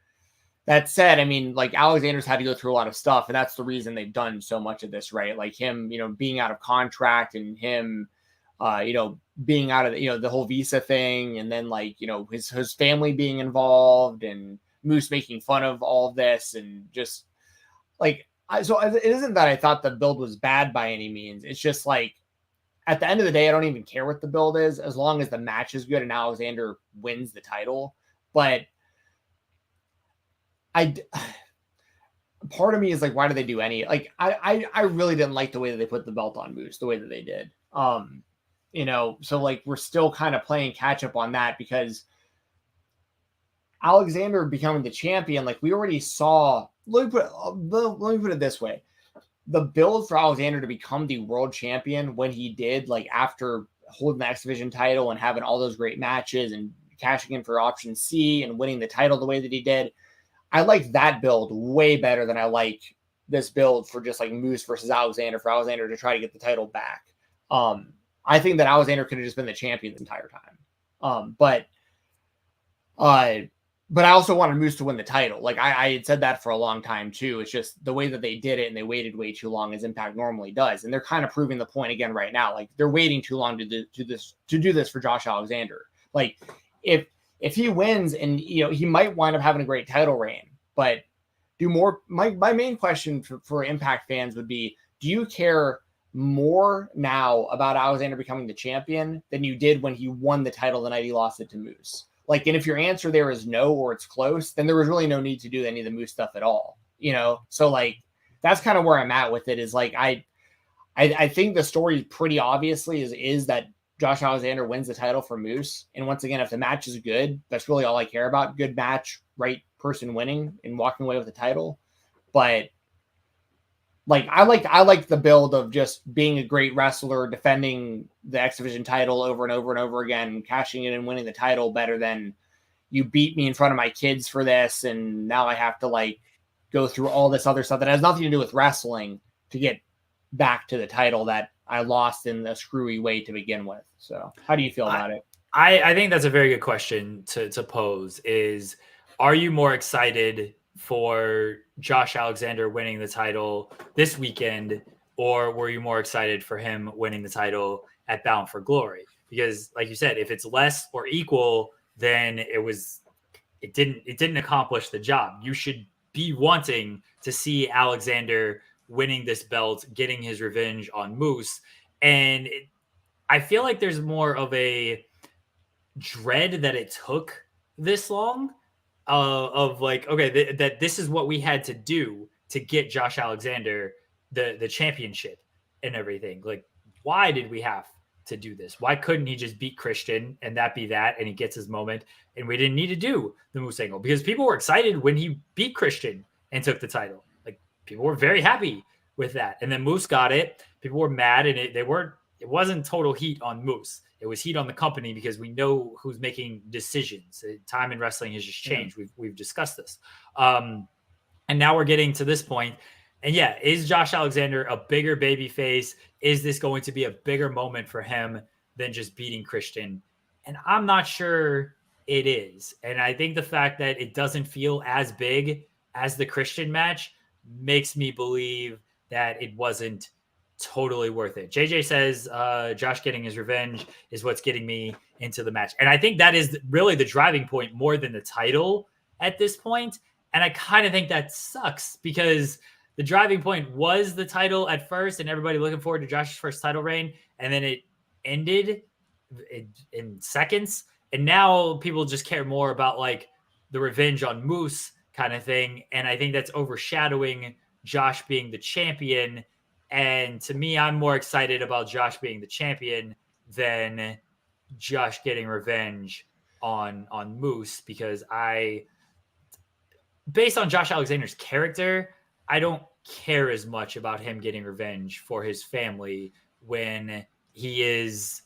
that said, I mean, like Alexander's had to go through a lot of stuff, and that's the reason they've done so much of this, right? Like him, being out of contract, and him, being out of, the whole visa thing, and then like, his family being involved, and Moose making fun of all of this, and just like, so it isn't that I thought the build was bad by any means. It's just like, at the end of the day, I don't even care what the build is, as long as the match is good and Alexander wins the title. But part of me is like, why do they do any? Like, I really didn't like the way that they put the belt on Moose the way that they did. So like we're still kind of playing catch up on that, because Alexander becoming the champion, like we already saw. Let me put it this way: the build for Alexander to become the world champion when he did, like after holding the X Division title and having all those great matches and cashing in for option C and winning the title the way that he did, I like that build way better than I like this build for just like Moose versus Alexander, for Alexander to try to get the title back. I think that Alexander could have just been the champion the entire time. But But I also wanted Moose to win the title. Like I had said that for a long time too. It's just the way that they did it, and they waited way too long, as Impact normally does. And they're kind of proving the point again right now. Like they're waiting too long to do this for Josh Alexander. Like if he wins, and he might wind up having a great title reign, but do more. My main question for Impact fans would be: do you care more now about Alexander becoming the champion than you did when he won the title the night he lost it to Moose? Like, and if your answer there is no, or it's close, then there was really no need to do any of the Moose stuff at all, So like, that's kind of where I'm at with it. Is like, I think the story pretty obviously is that Josh Alexander wins the title for Moose. And once again, if the match is good, that's really all I care about. Good match, right person winning and walking away with the title. But like, I like the build of just being a great wrestler, defending the X Division title over and over and over again, cashing in and winning the title better than you beat me in front of my kids for this. And now I have to like go through all this other stuff that has nothing to do with wrestling to get back to the title that I lost in a screwy way to begin with. So how do you feel about it? I think that's a very good question to pose is, are you more excited for Josh Alexander winning the title this weekend, or were you more excited for him winning the title at Bound for Glory? Because like you said, if it's less or equal, then it didn't accomplish the job. You should be wanting to see Alexander winning this belt, getting his revenge on Moose. And I feel like there's more of a dread that it took this long, of like, okay, that this is what we had to do to get Josh Alexander the championship and everything. Like, why did we have to do this? Why couldn't he just beat Christian and that be that, and he gets his moment, and we didn't need to do the Moose angle? Because people were excited when he beat Christian and took the title. Like, people were very happy with that. And then Moose got it. People were mad, and it wasn't total heat on Moose. It was heat on the company, because we know who's making decisions. Time in wrestling has just changed. We've discussed this. And now we're getting to this point. And yeah, is Josh Alexander a bigger baby face? Is this going to be a bigger moment for him than just beating Christian? And I'm not sure it is. And I think the fact that it doesn't feel as big as the Christian match makes me believe that it wasn't totally worth it. JJ says Josh getting his revenge is what's getting me into the match. And I think that is really the driving point more than the title at this point. And I kind of think that sucks, because the driving point was the title at first and everybody looking forward to Josh's first title reign. And then it ended in seconds. And now people just care more about like the revenge on Moose kind of thing. And I think that's overshadowing Josh being the champion. And to me, I'm more excited about Josh being the champion than Josh getting revenge on Moose, because based on Josh Alexander's character, I don't care as much about him getting revenge for his family when he's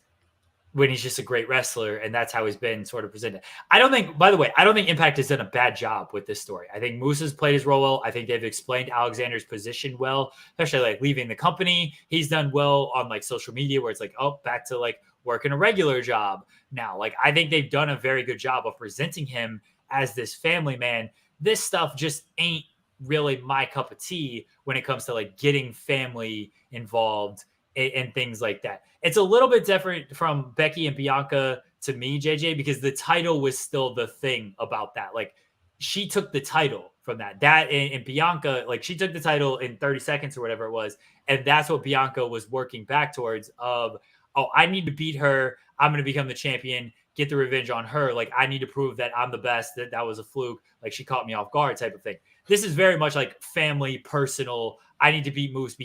just a great wrestler, and that's how he's been sort of presented. I don't think Impact has done a bad job with this story. I think Moose has played his role well. I think they've explained Alexander's position well, especially like leaving the company. He's done well on like social media, where it's like, oh, back to like working a regular job now. Like, I think they've done a very good job of presenting him as this family man. This stuff just ain't really my cup of tea when it comes to like getting family involved and things like that. It's a little bit different from Becky and Bianca to me, JJ, because the title was still the thing about that. Like, she took the title from that. And Bianca, like, she took the title in 30 seconds or whatever it was. And that's what Bianca was working back towards of, oh, I need to beat her. I'm going to become the champion, get the revenge on her. Like, I need to prove that I'm the best, that was a fluke. Like, she caught me off guard type of thing. This is very much like family, personal. I need to beat Moose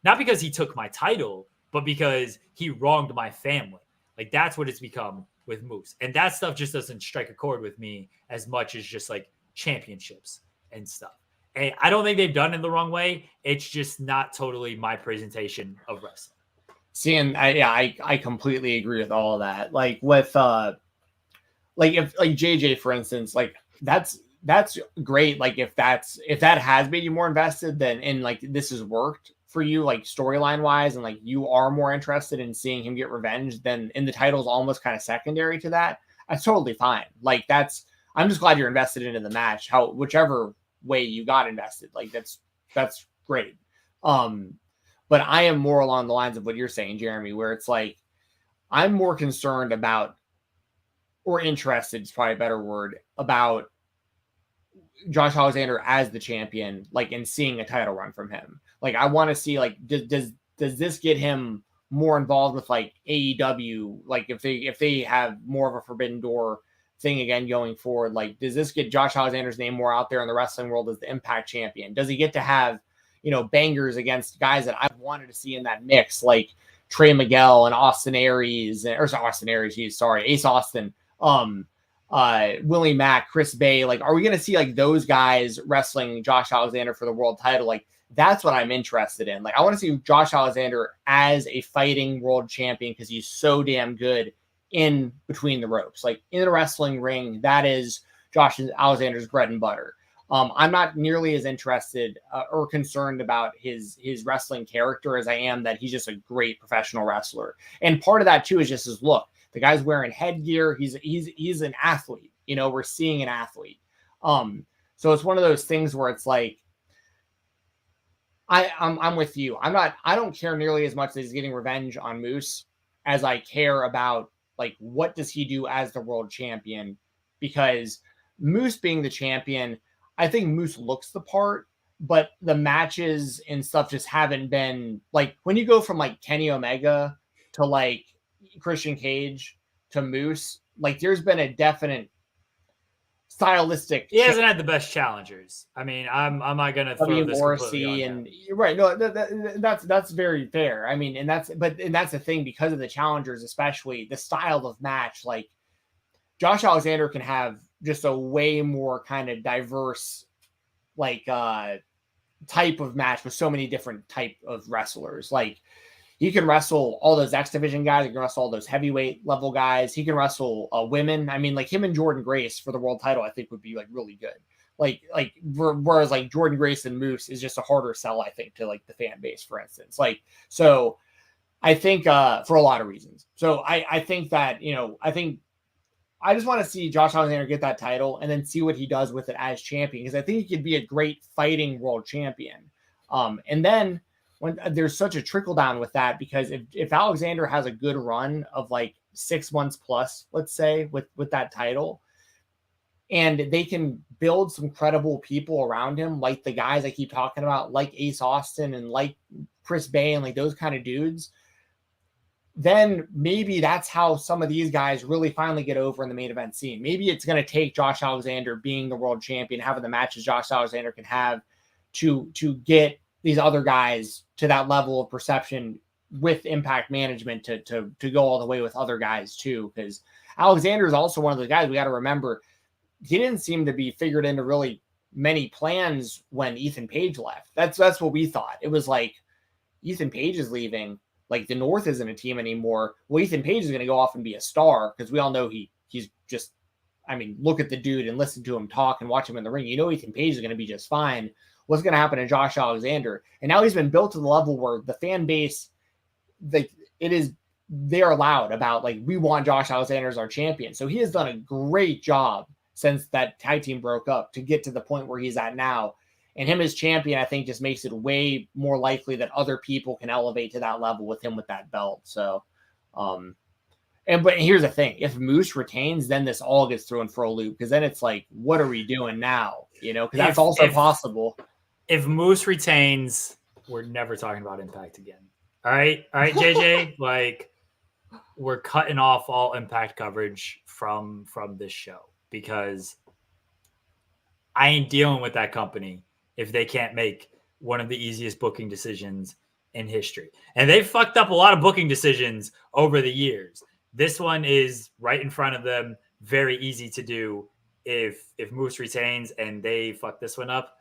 not because he took my title, but because he wronged my family. Like, that's what it's become with Moose. And that stuff just doesn't strike a chord with me as much as just like championships and stuff. And I don't think they've done it the wrong way. It's just not totally my presentation of wrestling. See, and I completely agree with all of that. Like with like if like JJ, for instance, like that's great. Like if that has made you more invested, then and like this has worked for you, like storyline wise, and like you are more interested in seeing him get revenge, then in the title's almost kind of secondary to that. That's totally fine. Like I'm just glad you're invested into the match. Whichever way you got invested, like that's great. But I am more along the lines of what you're saying, Jeremy, where it's like I'm more concerned about, or interested is probably a better word, about Josh Alexander as the champion, like, and seeing a title run from him. Like, I want to see, like, does this get him more involved with like AEW? Like, if they have more of a Forbidden Door thing again going forward, like, does this get Josh Alexander's name more out there in the wrestling world as the Impact champion? Does he get to have, bangers against guys that I've wanted to see in that mix, like Trey Miguel and Austin Aries, Ace Austin, Willie Mack, Chris Bay? Like, are we going to see like those guys wrestling Josh Alexander for the world title? Like, that's what I'm interested in. Like, I want to see Josh Alexander as a fighting world champion because he's so damn good in between the ropes. Like, in the wrestling ring, that is Josh Alexander's bread and butter. I'm not nearly as interested or concerned about his wrestling character as I am that he's just a great professional wrestler. And part of that too is just his look. The guy's wearing headgear. He's an athlete. We're seeing an athlete. So it's one of those things where it's like, I'm with you. I don't care nearly as much that he's getting revenge on Moose as I care about, like, what does he do as the world champion? Because Moose being the champion, I think Moose looks the part, but the matches and stuff just haven't been, like, when you go from like Kenny Omega to like Christian Cage to Moose, like, there's been a definite stylistic. He hasn't had the best challengers. I mean, I'm not gonna throw this Morrissey and right. No, that's very fair. I mean, and that's the thing, because of the challengers, especially the style of match. Like, Josh Alexander can have just a way more kind of diverse, like, type of match with so many different type of wrestlers. Like, he can wrestle all those X Division guys. He can wrestle all those heavyweight level guys. He can wrestle women. I mean, like, him and Jordan Grace for the world title, I think would be like really good. Whereas like Jordan Grace and Moose is just a harder sell, I think, to like the fan base, for instance. Like, so I think for a lot of reasons. So I think that, I just want to see Josh Alexander get that title and then see what he does with it as champion, because I think he could be a great fighting world champion. And then when there's such a trickle down with that, because if Alexander has a good run of like 6 months plus, let's say, with that title, and they can build some credible people around him, like the guys I keep talking about, like Ace Austin and like Chris Bay and like those kind of dudes, then maybe that's how some of these guys really finally get over in the main event scene. Maybe it's going to take Josh Alexander being the world champion, having the matches Josh Alexander can have to get these other guys to that level of perception with Impact management to go all the way with other guys too. Because Alexander is also one of those guys we got to remember. He didn't seem to be figured into really many plans when Ethan Page left. That's what we thought. It was like, Ethan Page is leaving. Like, the North isn't a team anymore. Well, Ethan Page is going to go off and be a star, because we all know he's just, I mean, look at the dude and listen to him talk and watch him in the ring. Ethan Page is going to be just fine. What's going to happen to Josh Alexander? And now he's been built to the level where the fan base, they're loud about, like, we want Josh Alexander as our champion. So he has done a great job since that tag team broke up to get to the point where he's at now. And him as champion, I think, just makes it way more likely that other people can elevate to that level with him with that belt. So, but here's the thing: if Moose retains, then this all gets thrown for a loop, because then it's like, what are we doing now? Because that's also possible. If Moose retains, we're never talking about Impact again. All right, JJ. Like, we're cutting off all Impact coverage from this show, because I ain't dealing with that company if they can't make one of the easiest booking decisions in history. And they've fucked up a lot of booking decisions over the years. This one is right in front of them, very easy to do. If Moose retains and they fuck this one up,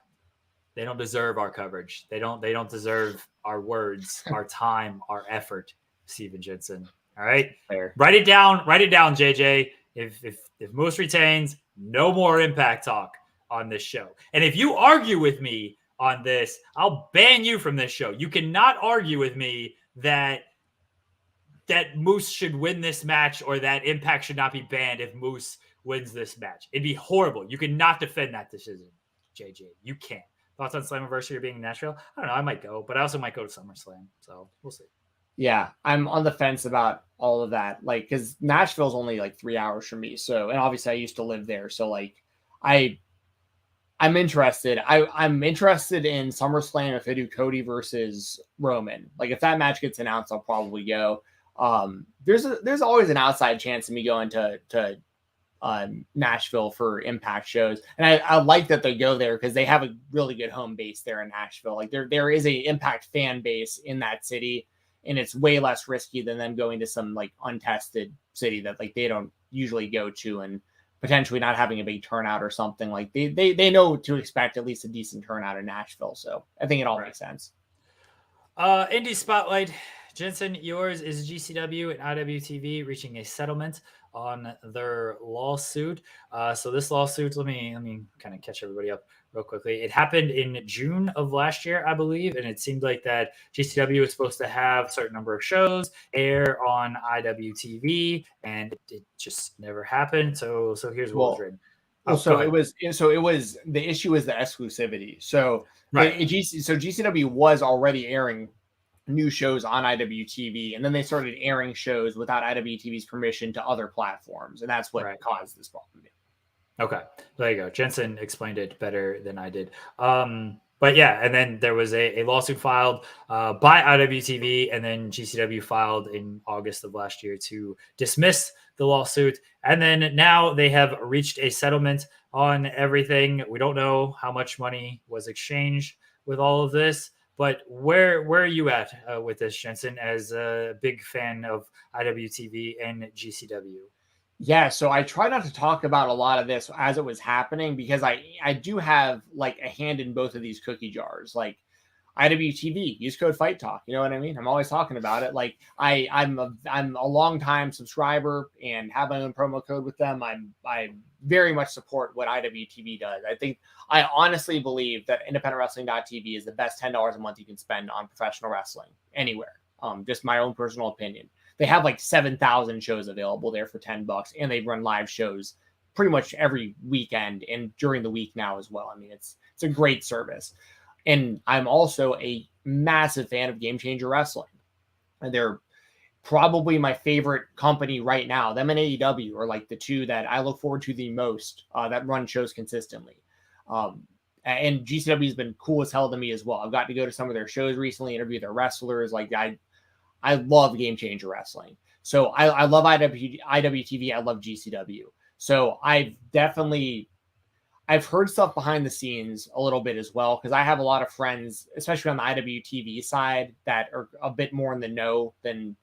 they don't deserve our coverage. They don't deserve our words, our time, our effort, Stephen Jensen. All right? Fair. Write it down, JJ. If Moose retains, no more Impact talk on this show. And if you argue with me on this, I'll ban you from this show. You cannot argue with me that that Moose should win this match or that Impact should not be banned if Moose wins this match. It'd be horrible. You cannot defend that decision, JJ. You can't. Thoughts on Slammiversary being in Nashville? I don't know. I might go, but I also might go to SummerSlam. So we'll see. Yeah, I'm on the fence about all of that. Like, because Nashville's only like 3 hours from me. So, and obviously I used to live there. So like, I'm interested. I'm interested in SummerSlam if they do Cody versus Roman. Like, if that match gets announced, I'll probably go. There's always an outside chance of me going to Nashville for Impact shows, and I like that they go there because they have a really good home base there in Nashville. Like, there is a Impact fan base in that city, and it's way less risky than them going to some like untested city that like they don't usually go to, and potentially not having a big turnout or something. Like they know to expect at least a decent turnout in Nashville. So I think it all makes sense. Indie Spotlight. Jensen, yours is GCW and IWTV reaching a settlement on their lawsuit. So this lawsuit, let me kind of catch everybody up real quickly. It happened in June of last year, I believe, and it seemed like that GCW was supposed to have a certain number of shows air on IWTV, and it just never happened. So here's what was written. So it was the issue is the exclusivity. So right. So GCW was already airing new shows on IWTV, and then they started airing shows without IWTV's permission to other platforms, and that's what caused this problem. Okay, there you go. Jensen explained it better than I did. But yeah, and then there was a lawsuit filed by IWTV, and then GCW filed in August of last year to dismiss the lawsuit. And then now they have reached a settlement on everything. We don't know how much money was exchanged with all of this, but where are you at with this, Jensen, as a big fan of IWTV and GCW? Yeah, so I try not to talk about a lot of this as it was happening because I do have like a hand in both of these cookie jars. Like IWTV, use code Fight Talk. You know what I mean? I'm always talking about it. Like I'm a long time subscriber and have my own promo code with them. I very much support what IWTV does. I honestly believe that independentwrestling.tv is the best $10 a month you can spend on professional wrestling anywhere. Just my own personal opinion. They have like 7,000 shows available there for $10, and they run live shows pretty much every weekend and during the week now as well. I mean, it's a great service. And I'm also a massive fan of Game Changer Wrestling. And they're probably my favorite company right now. Them and AEW are like the two that I look forward to the most that run shows consistently. And GCW has been cool as hell to me as well. I've got to go to some of their shows recently, interview their wrestlers. Like I love Game Changer Wrestling. So I love IWTV. I love GCW. So I've heard stuff behind the scenes a little bit as well, because I have a lot of friends, especially on the IWTV side, that are a bit more in the know than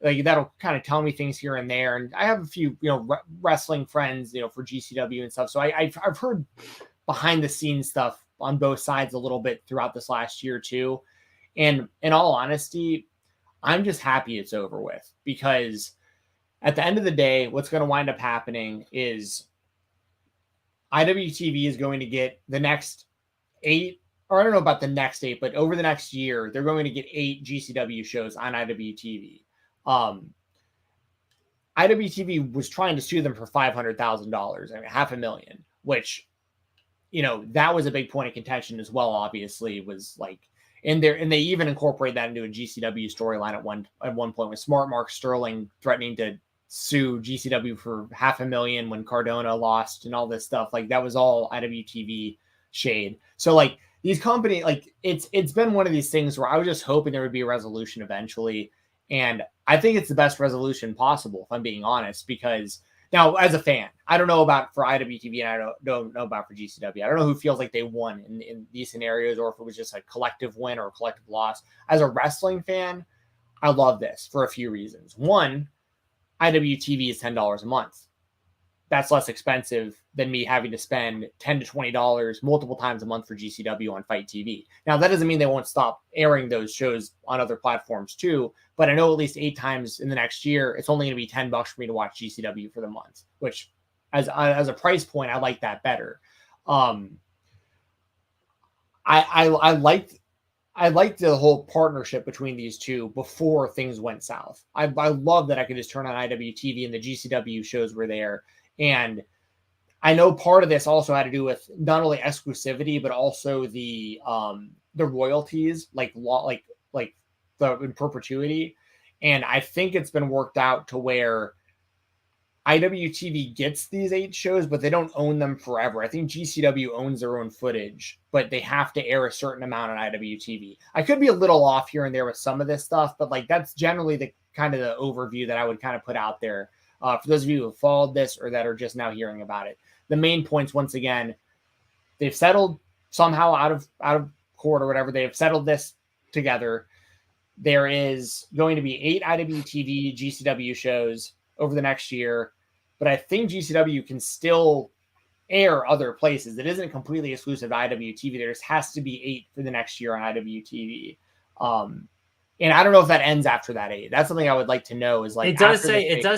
like that'll kind of tell me things here and there. And I have a few, wrestling friends, for GCW and stuff. So I've heard behind the scenes stuff on both sides a little bit throughout this last year too. And in all honesty, I'm just happy it's over with, because at the end of the day, what's going to wind up happening is IWTV is going to get the next 8, or I don't know about the next 8, but over the next year, they're going to get 8 GCW shows on IWTV. IWTV was trying to sue them for $500,000, $500,000, which, that was a big point of contention as well. Obviously, was like in there, and they even incorporate that into a GCW storyline at one point with Smart Mark Sterling threatening to sue GCW for $500,000 when Cardona lost and all this stuff. Like that was all IWTV shade. So like these companies, like it's been one of these things where I was just hoping there would be a resolution eventually. And I think it's the best resolution possible, if I'm being honest, because now as a fan, I don't know about for IWTV and I don't know about for GCW. I don't know who feels like they won in these scenarios, or if it was just a collective win or a collective loss. As a wrestling fan, I love this for a few reasons. One, IWTV is $10 a month. That's less expensive than me having to spend $10 to $20 multiple times a month for GCW on Fight TV. Now, that doesn't mean they won't stop airing those shows on other platforms too, but I know at least 8 times in the next year, it's only going to be $10 for me to watch GCW for the month, which as a price point, I like that better. I I liked the whole partnership between these two before things went south. I love that I could just turn on IWTV and the GCW shows were there. And I know part of this also had to do with not only exclusivity, but also the royalties, like the in perpetuity. And I think it's been worked out to where IWTV gets these 8 shows, but they don't own them forever. I think GCW owns their own footage, but they have to air a certain amount on IWTV. I could be a little off here and there with some of this stuff, but like that's generally the kind of the overview that I would kind of put out there for those of you who have followed this or that are just now hearing about it. The main points, once again, they've settled somehow out of court or whatever. They have settled this together. There is going to be 8 IWTV GCW shows over the next year. But I think GCW can still air other places. It isn't completely exclusive to IWTV. There just has to be 8 for the next year on IWTV. And I don't know if that ends after that 8. That's something I would like to know is like, it does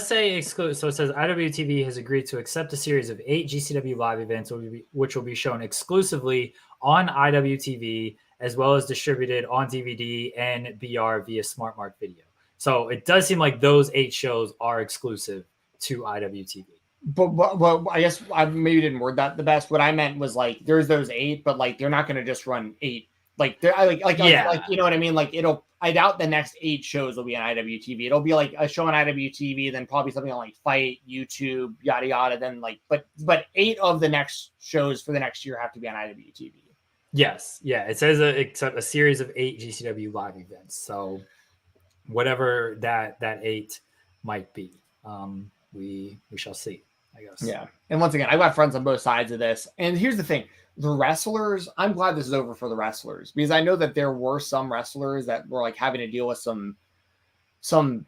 say exclusive. So it says IWTV has agreed to accept a series of 8 GCW live events, which will be shown exclusively on IWTV, as well as distributed on DVD and BR via SmartMark Video. So it does seem like those 8 shows are exclusive to IWTV. But I guess I maybe didn't word that the best. What I meant was like there's those 8, but like they're not going to just run 8. Like they're like you know what I mean? Like I doubt the next 8 shows will be on IWTV. It'll be like a show on IWTV, then probably something on like Fight, YouTube, yada yada. Then like but 8 of the next shows for the next year have to be on IWTV. Yes, yeah. It says a series of 8 GCW live events. So whatever that 8 might be. We shall see, I guess. Yeah. And once again, I've got friends on both sides of this. And here's the thing. The wrestlers, I'm glad this is over for the wrestlers because I know that there were some wrestlers that were like having to deal with some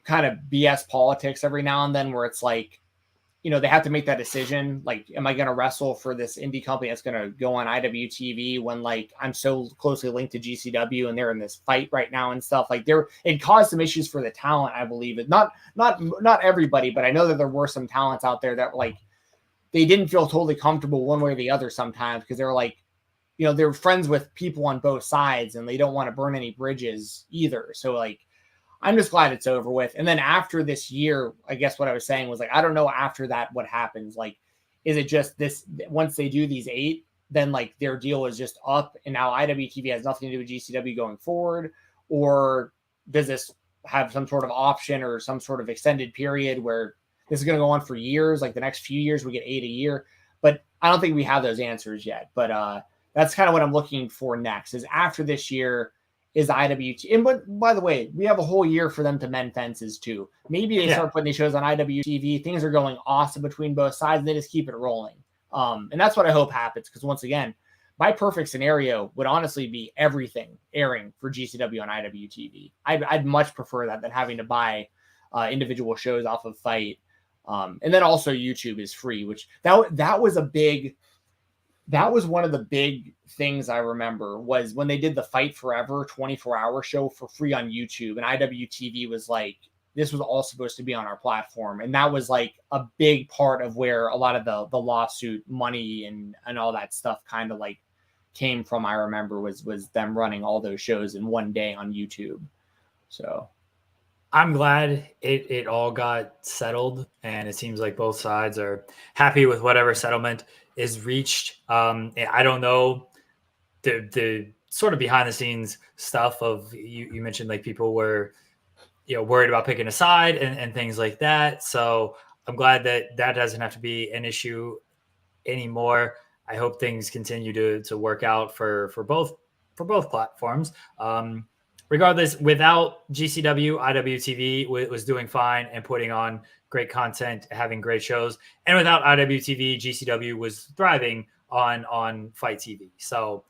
kind of BS politics every now and then where it's like, you know, they have to make that decision. Like, am I going to wrestle for this indie company that's going to go on IWTV when like I'm so closely linked to GCW and they're in this fight right now and stuff like it caused some issues for the talent. I believe it. Not everybody, but I know that there were some talents out there that like, they didn't feel totally comfortable one way or the other sometimes because they were like, you know, they're friends with people on both sides and they don't want to burn any bridges either. So like, I'm just glad it's over with. And then after this year, I guess what I was saying was like, I don't know after that what happens. Like, is it just this, once they do these 8, then like their deal is just up and now IWTV has nothing to do with GCW going forward? Or does this have some sort of option or some sort of extended period where this is going to go on for years? Like the next few years, we get 8 a year. But I don't think we have those answers yet. But that's kind of what I'm looking for next is after this year, is IWTV. And but by the way, we have a whole year for them to mend fences too. Maybe they start putting these shows on IWTV. Things are going awesome between both sides. And they just keep it rolling. And that's what I hope happens. Because once again, my perfect scenario would honestly be everything airing for GCW on IWTV. I'd much prefer that than having to buy individual shows off of Fight. And then also YouTube is free, which that was one of the big things I remember was when they did the Fight Forever 24-hour show for free on YouTube, and IWTV was like, this was all supposed to be on our platform. And that was like a big part of where a lot of the lawsuit money and all that stuff kind of like came from, I remember, was them running all those shows in one day on YouTube. So I'm glad it all got settled, and it seems like both sides are happy with whatever settlement is reached. I don't know the sort of behind the scenes stuff of you mentioned like people were, you know, worried about picking a side and things like that. So I'm glad that doesn't have to be an issue anymore. I hope things continue to work out for both platforms. Regardless, without GCW, IWTV was doing fine and putting on great content, having great shows. And without IWTV, GCW was thriving on Fight TV. So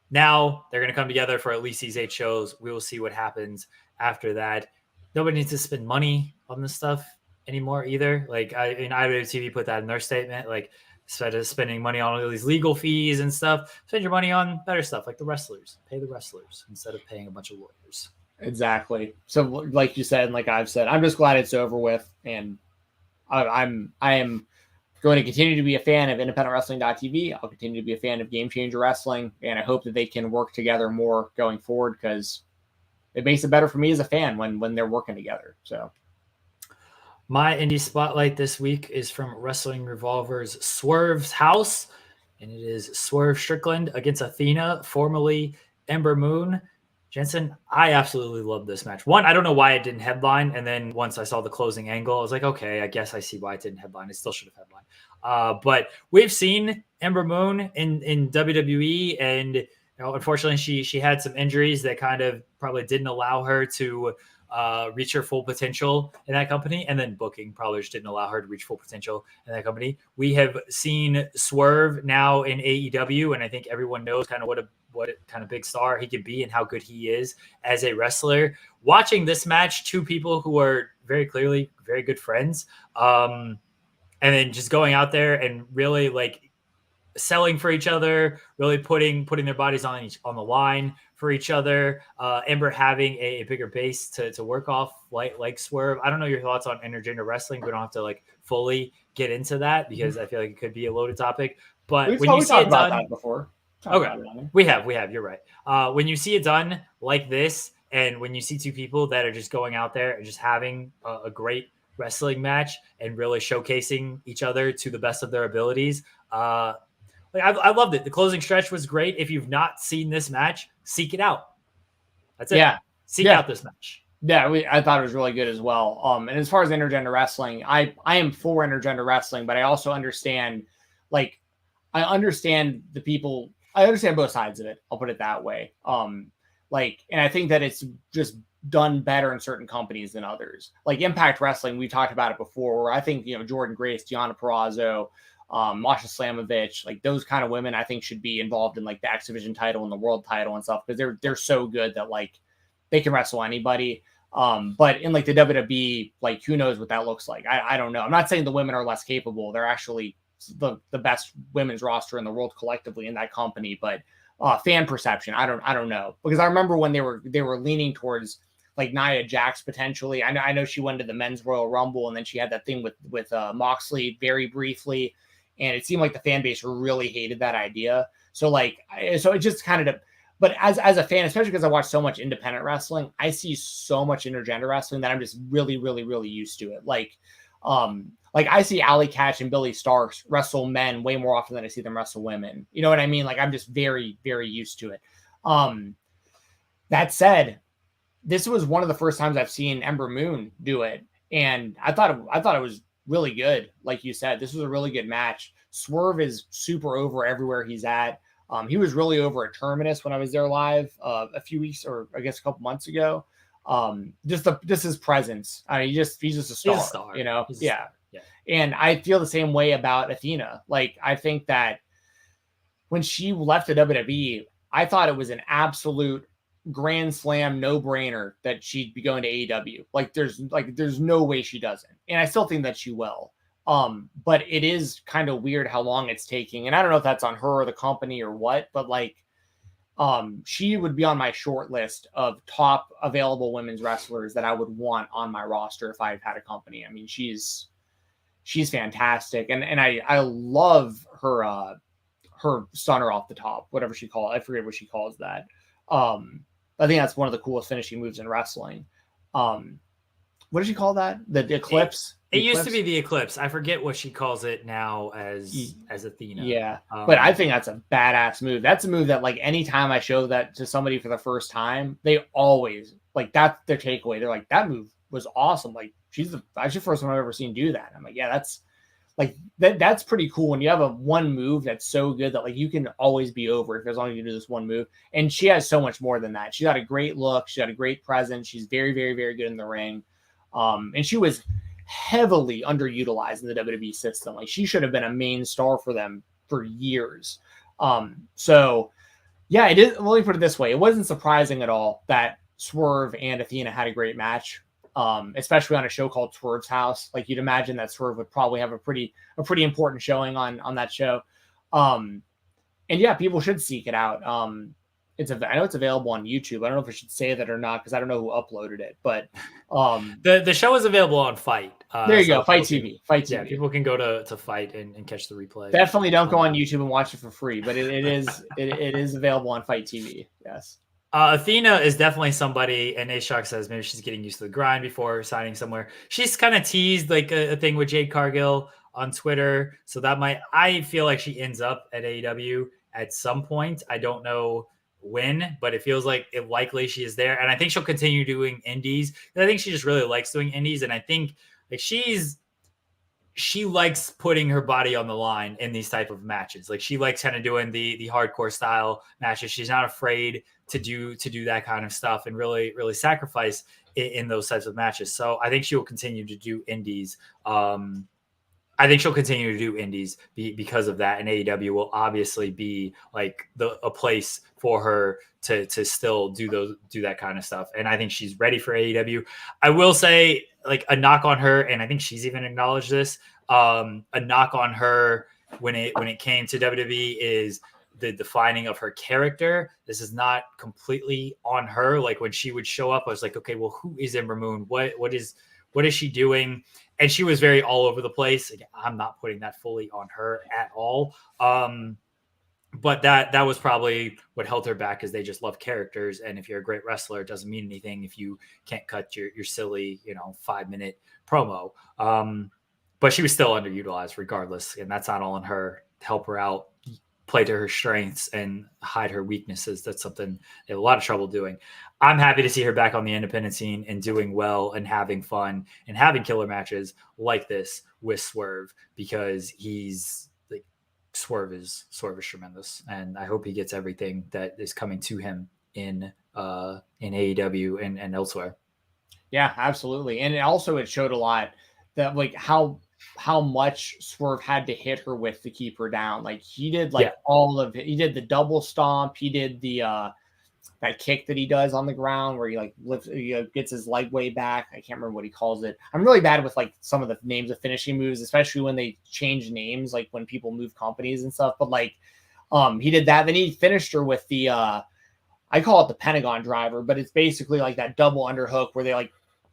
now they're going to come together for at least these 8 shows. We will see what happens after that. Nobody needs to spend money on this stuff anymore either. Like IWTV put that in their statement, like instead of spending money on all these legal fees and stuff, spend your money on better stuff like the wrestlers. Pay the wrestlers instead of paying a bunch of lawyers. Exactly. So like you said, and like I've said, I'm just glad it's over with. And I am going to continue to be a fan of independentwrestling.tv. I'll continue to be a fan of Game Changer Wrestling, and I hope that they can work together more going forward because it makes it better for me as a fan when they're working together. So my indie spotlight this week is from Wrestling Revolver's Swerve's House, and it is Swerve Strickland against Athena, formerly Ember Moon. Jensen, I absolutely love this match. One, I don't know why it didn't headline, and then once I saw the closing angle, I was like, okay, I guess I see why it didn't headline. It still should have headlined. But we've seen Ember Moon in WWE, and unfortunately, she had some injuries that kind of probably didn't allow her to reach her full potential in that company, and then booking probably just didn't allow her to reach full potential in that company. We have seen Swerve now in AEW, and I think everyone knows kind of what kind of big star he can be and how good he is as a wrestler. Watching this match, two people who are very clearly very good friends, and then just going out there and really like selling for each other, really putting their bodies on the line for each other. Ember having a bigger base to work off, like Swerve. I don't know your thoughts on intergender wrestling. We don't have to like fully get into that because I feel like it could be a loaded topic. But when you see it done, that before. Okay, we have. You're right. When you see it done like this, and when you see two people that are just going out there and just having a great wrestling match and really showcasing each other to the best of their abilities, I loved it. The closing stretch was great. If you've not seen this match, seek it out. That's it. Yeah, seek out this match. Yeah, I thought it was really good as well. And as far as intergender wrestling, I am for intergender wrestling, but I also understand, I understand the people. I understand both sides of it. I'll put it that way. And I think that it's just done better in certain companies than others. Like Impact Wrestling, we talked about it before. Where I think Jordan Grace, Deonna Purrazzo, Masha Slamovich, like those kind of women, I think should be involved in like the X Division title and the world title and stuff because they're so good that like they can wrestle anybody. But in like the WWE, like who knows what that looks like? I don't know. I'm not saying the women are less capable. They're actually the best women's roster in the world collectively in that company, but fan perception, I don't know, because I remember when they were leaning towards like Nia Jax potentially. I know she went to the men's Royal Rumble and then she had that thing with Moxley very briefly, and it seemed like the fan base really hated that idea. So it just kind of. But as a fan, especially because I watch so much independent wrestling, I see so much intergender wrestling that I'm just really, really, really used to it. Like I see Allie Katch and Billy Starks wrestle men way more often than I see them wrestle women. You know what I mean? Like I'm just very, very used to it. That said, this was one of the first times I've seen Ember Moon do it, and I thought it was really good. Like you said, this was a really good match. Swerve is super over everywhere he's at. He was really over at Terminus when I was there live a few weeks, or I guess a couple months ago. Just his presence. I mean, he's just a star. He's a star. You know, Yeah. And I feel the same way about Athena. Like I think that when she left the WWE, I thought it was an absolute grand slam, no brainer that she'd be going to AEW. There's no way she doesn't, and I still think that she will. But it is kind of weird how long it's taking. And I don't know if that's on her or the company or what, but she would be on my short list of top available women's wrestlers that I would want on my roster if I had a company. I mean, she's fantastic. And I love her stunner off the top, whatever she calls it. I forget what she calls that. I think that's one of the coolest finishing moves in wrestling. What does she call that? The Eclipse? It used to be the Eclipse. I forget what she calls it now as Athena. Yeah. But I think that's a badass move. That's a move that anytime I show that to somebody for the first time, they always that's their takeaway. They're like, that move was awesome. Like that's the first one I've ever seen do that. I'm like, yeah, that's pretty cool when you have a one move that's so good that you can always be over if as long as you do this one move. And she has so much more than that. She's got a great look. She's got a great presence. She's very, very, very good in the ring. And she was heavily underutilized in the WWE system. She should have been a main star for them for years. So yeah, it is. Let me put it this way. It wasn't surprising at all that Swerve and Athena had a great match. Especially on a show called Swerve's House. You'd imagine that Swerve would probably have a pretty important showing on that show. And yeah, people should seek it out. I know it's available on YouTube. I don't know if I should say that or not because I don't know who uploaded it. But the show is available on Fight. There you go, Fight TV. Fight TV. Yeah, people can go to Fight and catch the replay. Definitely don't go on YouTube and watch it for free, but it is available on Fight TV. Yes. Athena is definitely somebody, and A-Shock says maybe she's getting used to the grind before signing somewhere. She's kind of teased like a thing with Jade Cargill on Twitter, so I feel like she ends up at AEW at some point. I don't know when, but it feels like it likely she is there, and I think she'll continue doing indies. I think she just really likes doing indies, and I think like she likes putting her body on the line in these type of matches. Like she likes kind of doing the hardcore style matches. She's not afraid to do that kind of stuff and really, really sacrifice in those types of matches. So I think she will continue to do indies. I think she'll continue to do indies because of that. And AEW will obviously be like a place for her to still do that kind of stuff. And I think she's ready for AEW. I will say like a knock on her, and I think she's even acknowledged this, a knock on her when it came to WWE is the defining of her character. This is not completely on her. Like when she would show up, I was like, okay, well, who is Ember Moon? What is she doing? And she was very all over the place. Again, I'm not putting that fully on her at all. But that was probably what held her back, is they just love characters. And if you're a great wrestler, it doesn't mean anything if you can't cut your silly, 5-minute promo. But she was still underutilized regardless. And that's not all on her. Help her out, play to her strengths and hide her weaknesses. That's something they have a lot of trouble doing. I'm happy to see her back on the independent scene and doing well and having fun and having killer matches like this with Swerve, because Swerve is tremendous. And I hope he gets everything that is coming to him in AEW and elsewhere. Yeah, absolutely. And it showed a lot that like how much Swerve had to hit her with to keep her down. Like he did all of it. He did the double stomp. He did the that kick that he does on the ground where he like lifts, gets his leg way back. I can't remember what he calls it. I'm really bad with like some of the names of finishing moves, especially when they change names, like when people move companies and stuff. But like, he did that. Then he finished her with the, I call it the Pentagon driver, but it's basically like that double underhook where they like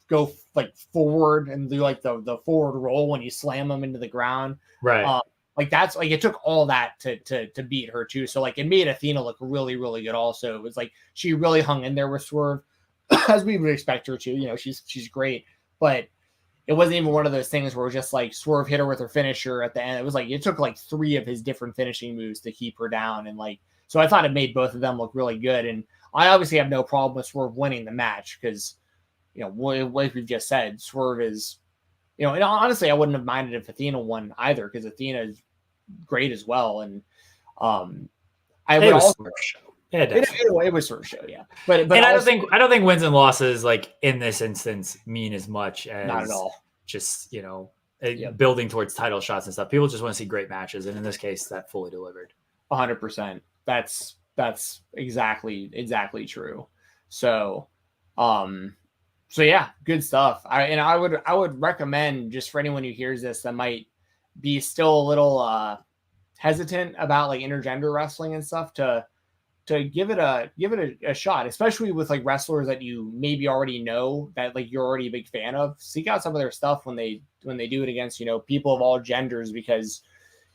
go like forward and do like the forward roll when you slam them into the ground. Right. Like that's like it took all that to beat her too. So like it made Athena look really, really good. Also, it was like she really hung in there with Swerve as we would expect her to. She's great, but it wasn't even one of those things where it was just like Swerve hit her with her finisher at the end. It was like it took like 3 of his different finishing moves to keep her down, and like so I thought it made both of them look really good. And I obviously have no problem with Swerve winning the match because like we've just said, Swerve is and honestly I wouldn't have minded if Athena won either because Athena is great as well. And it was Swerve show, yeah. But and I don't think wins and losses like in this instance mean as much as not at all. Just building towards title shots and stuff. People just want to see great matches, and in this case, that fully delivered. 100%. That's exactly true. So yeah, good stuff. I would recommend, just for anyone who hears this that might be still a little hesitant about like intergender wrestling and stuff, to give it a shot, especially with like wrestlers that you maybe already know that like you're already a big fan of. Seek out some of their stuff when they do it against people of all genders, because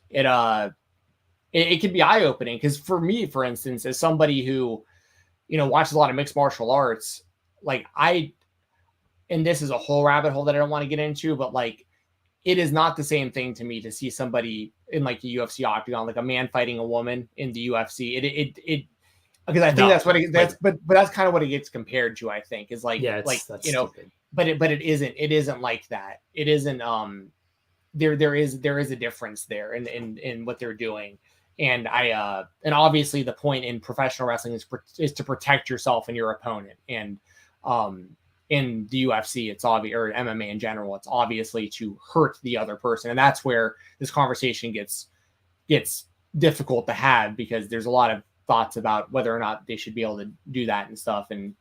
it can be eye-opening. Because for me, for instance, as somebody who watches a lot of mixed martial arts, like and this is a whole rabbit hole that I don't want to get into, but like it is not the same thing to me to see somebody in like the UFC octagon, like a man fighting a woman in the UFC. It because I think but that's kind of what it gets compared to. I think is like that's stupid. But it isn't like that. It isn't. There is a difference there in what they're doing, and and obviously the point in professional wrestling is to protect yourself and your opponent, and in the UFC, it's obvious, or MMA in general, it's obviously to hurt the other person. And that's where this conversation gets difficult to have, because there's a lot of thoughts about whether or not they should be able to do that and stuff. And,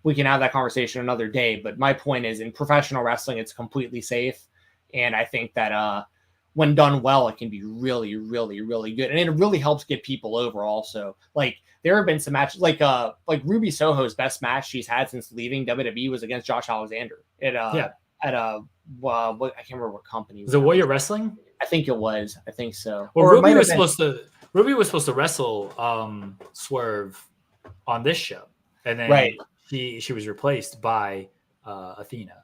we can have that conversation another day. But my point is, in professional wrestling, it's completely safe. And I think that when done well, it can be really, really, really good. And it really helps get people over also. Like there have been some matches like Ruby Soho's best match she's had since leaving WWE was against Josh Alexander what I can't remember what company. Was it Warrior Wrestling? I think it was. I think so. Well, Ruby was supposed to wrestle Swerve on this show, and then she was replaced by Athena.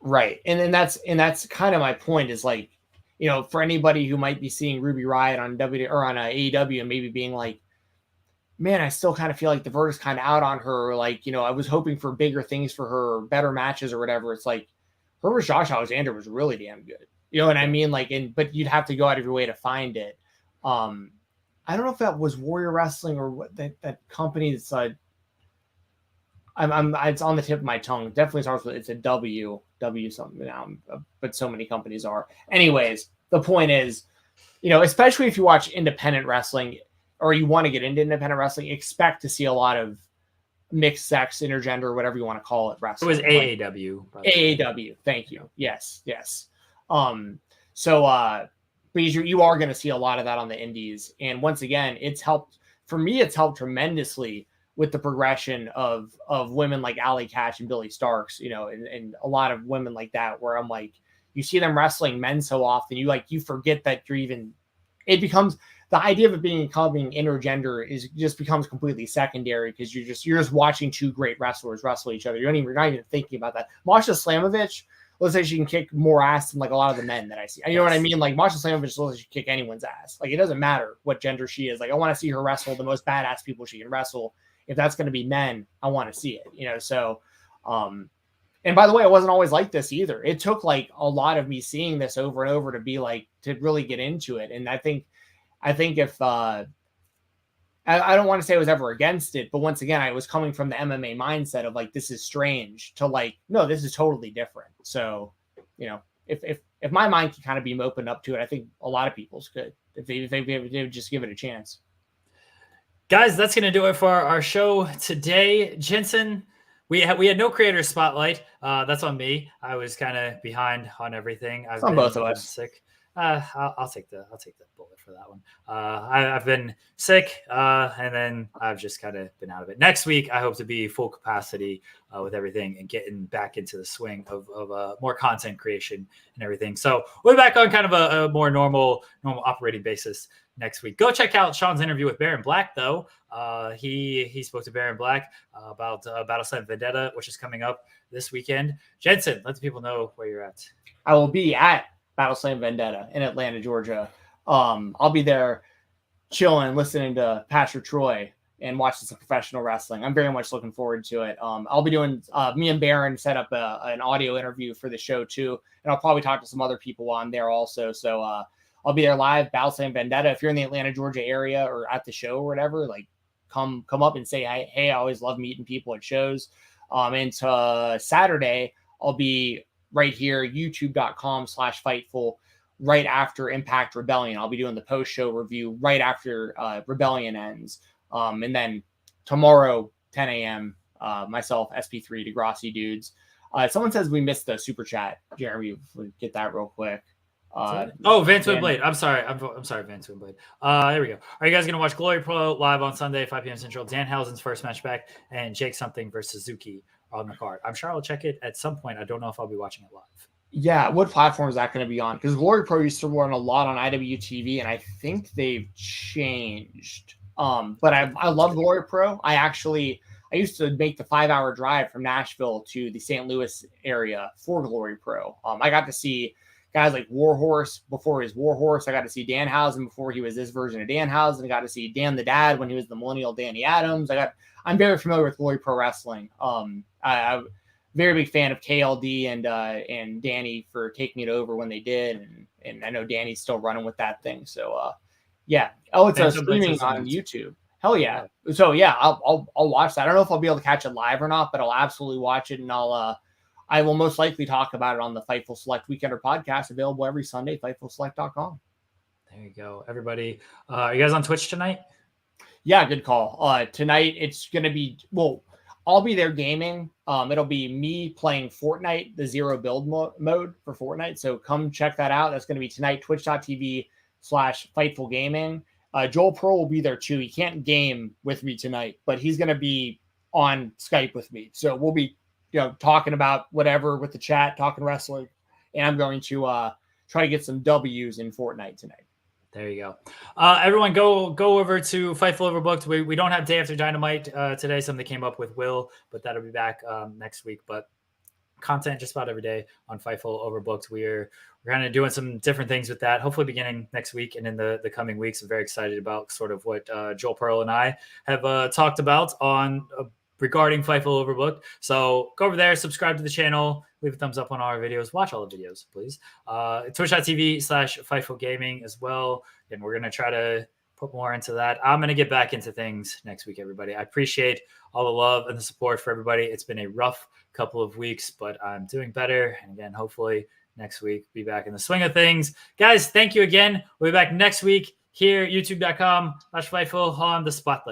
Right, and that's kind of my point. Is like, you know, for anybody who might be seeing Ruby Riott on AEW and maybe being like, man, I still kind of feel like the verdict's kind of out on her. Or like, you know, I was hoping for bigger things for her, better matches or whatever. It's like her versus Josh Alexander was really damn good. You know what I mean? Like, but you'd have to go out of your way to find it. I don't know if that was Warrior Wrestling or what that company that's it's on the tip of my tongue. It definitely starts with it's a W something now, but so many companies are. Anyways, the point is, you know, especially if you watch independent wrestling or you want to get into independent wrestling, expect to see a lot of mixed sex, intergender, whatever you want to call it, wrestling. It was AAW. AAW. Thank you. Yes. But you are going to see a lot of that on the indies. And once again, it's helped tremendously with the progression of women like Allie Katch and Billy Starks, you know, and a lot of women like that, where I'm like, you see them wrestling men so often, you forget that it becomes the idea of it becoming intergender just becomes completely secondary because you're just watching two great wrestlers wrestle each other. You're not even thinking about that. Masha Slamovich, let's say she can kick more ass than like a lot of the men that I see. You know what I mean? Like Masha Slamovich looks like she can kick anyone's ass. Like it doesn't matter what gender she is. Like I want to see her wrestle the most badass people she can wrestle. If that's going to be men, I want to see it, you know? So, and by the way, it wasn't always like this either. It took like a lot of me seeing this over and over to be like, to really get into it. And I think if, I don't want to say I was ever against it, but once again, I was coming from the MMA mindset of like, this is strange to like, no, this is totally different. So, you know, if my mind can kind of be opened up to it, I think a lot of people's could, if they would just give it a chance. Guys, that's going to do it for our show today. Jensen, we had no creator spotlight. That's on me. I was kind of behind on everything. It's on both of us. Sick. I'll take the bullet for that one. I've been sick, and then I've just kind of been out of it. Next week, I hope to be full capacity with everything and getting back into the swing of more content creation and everything. So we'll be back on kind of a more normal operating basis next week. Go check out Sean's interview with Baron Black, though. He spoke to Baron Black about Battleslam Vendetta, which is coming up this weekend. Jensen, let the people know where you're at. I will be at Battleslam Vendetta in Atlanta, Georgia. I'll be there chilling, listening to Pastor Troy and watching some professional wrestling. I'm very much looking forward to it. I'll be doing, me and Baron set up an audio interview for the show too. And I'll probably talk to some other people on there also. So I'll be there live, Battleslam Vendetta. If you're in the Atlanta, Georgia area or at the show or whatever, like come up and say, hey, I always love meeting people at shows. And Saturday, I'll be right here, youtube.com/Fightful, right after Impact Rebellion. I'll be doing the post-show review right after Rebellion ends. And then tomorrow, 10 a.m., myself, SP3, Degrassi Dudes. Someone says we missed the super chat. Jeremy, get that real quick. Van Twin Blade. I'm sorry, Van Twin Blade. There we go. Are you guys going to watch Glory Pro live on Sunday, 5 p.m. Central? Danhausen's first match back and Jake Something versus Suzuki on the card. I'm sure I'll check it at some point. I don't know if I'll be watching it live. Yeah, what platform is that going to be on? Because Glory Pro used to run a lot on IWTV, and I think they've changed. But I love Glory Pro. I used to make the 5-hour drive from Nashville to the St. Louis area for Glory Pro. I got to see guys like Warhorse before he was Warhorse. I got to see Danhausen before he was this version of Danhausen. I got to see Dan the Dad when he was the millennial Danny Adams. I'm very familiar with Glory Pro Wrestling. I'm a very big fan of KLD and Danny for taking it over when they did. And I know Danny's still running with that thing. So yeah. Oh, it's streaming on YouTube. Hell yeah. So yeah, I'll watch that. I don't know if I'll be able to catch it live or not, but I'll absolutely watch it. And I will most likely talk about it on the Fightful Select Weekender podcast, available every Sunday, FightfulSelect.com. There you go, everybody. Are you guys on Twitch tonight? Yeah, good call. Tonight it's going to be, I'll be there gaming. It'll be me playing Fortnite, the zero build mode for Fortnite. So come check that out. That's going to be tonight, twitch.tv/Fightful Gaming. Joel Pearl will be there too. He can't game with me tonight, but he's going to be on Skype with me. So we'll be, talking about whatever with the chat, talking wrestling. And I'm going to try to get some W's in Fortnite tonight. There you go. Everyone go over to Fightful Overbooked. We don't have Day After Dynamite today. Something came up with Will, but that'll be back next week. But content just about every day on Fightful Overbooked. We're kind of doing some different things with that, hopefully beginning next week and in the coming weeks. I'm very excited about sort of what Joel Pearl and I have talked about on regarding Fightful Overbooked. So go over there, subscribe to the channel, leave a thumbs up on our videos, watch all the videos, please. Twitch.tv/Fightful Gaming as well. And we're going to try to put more into that. I'm going to get back into things next week, everybody. I appreciate all the love and the support for everybody. It's been a rough couple of weeks, but I'm doing better. And again, hopefully next week, be back in the swing of things. Guys, thank you again. We'll be back next week here, youtube.com/Fightful on the Spotlight.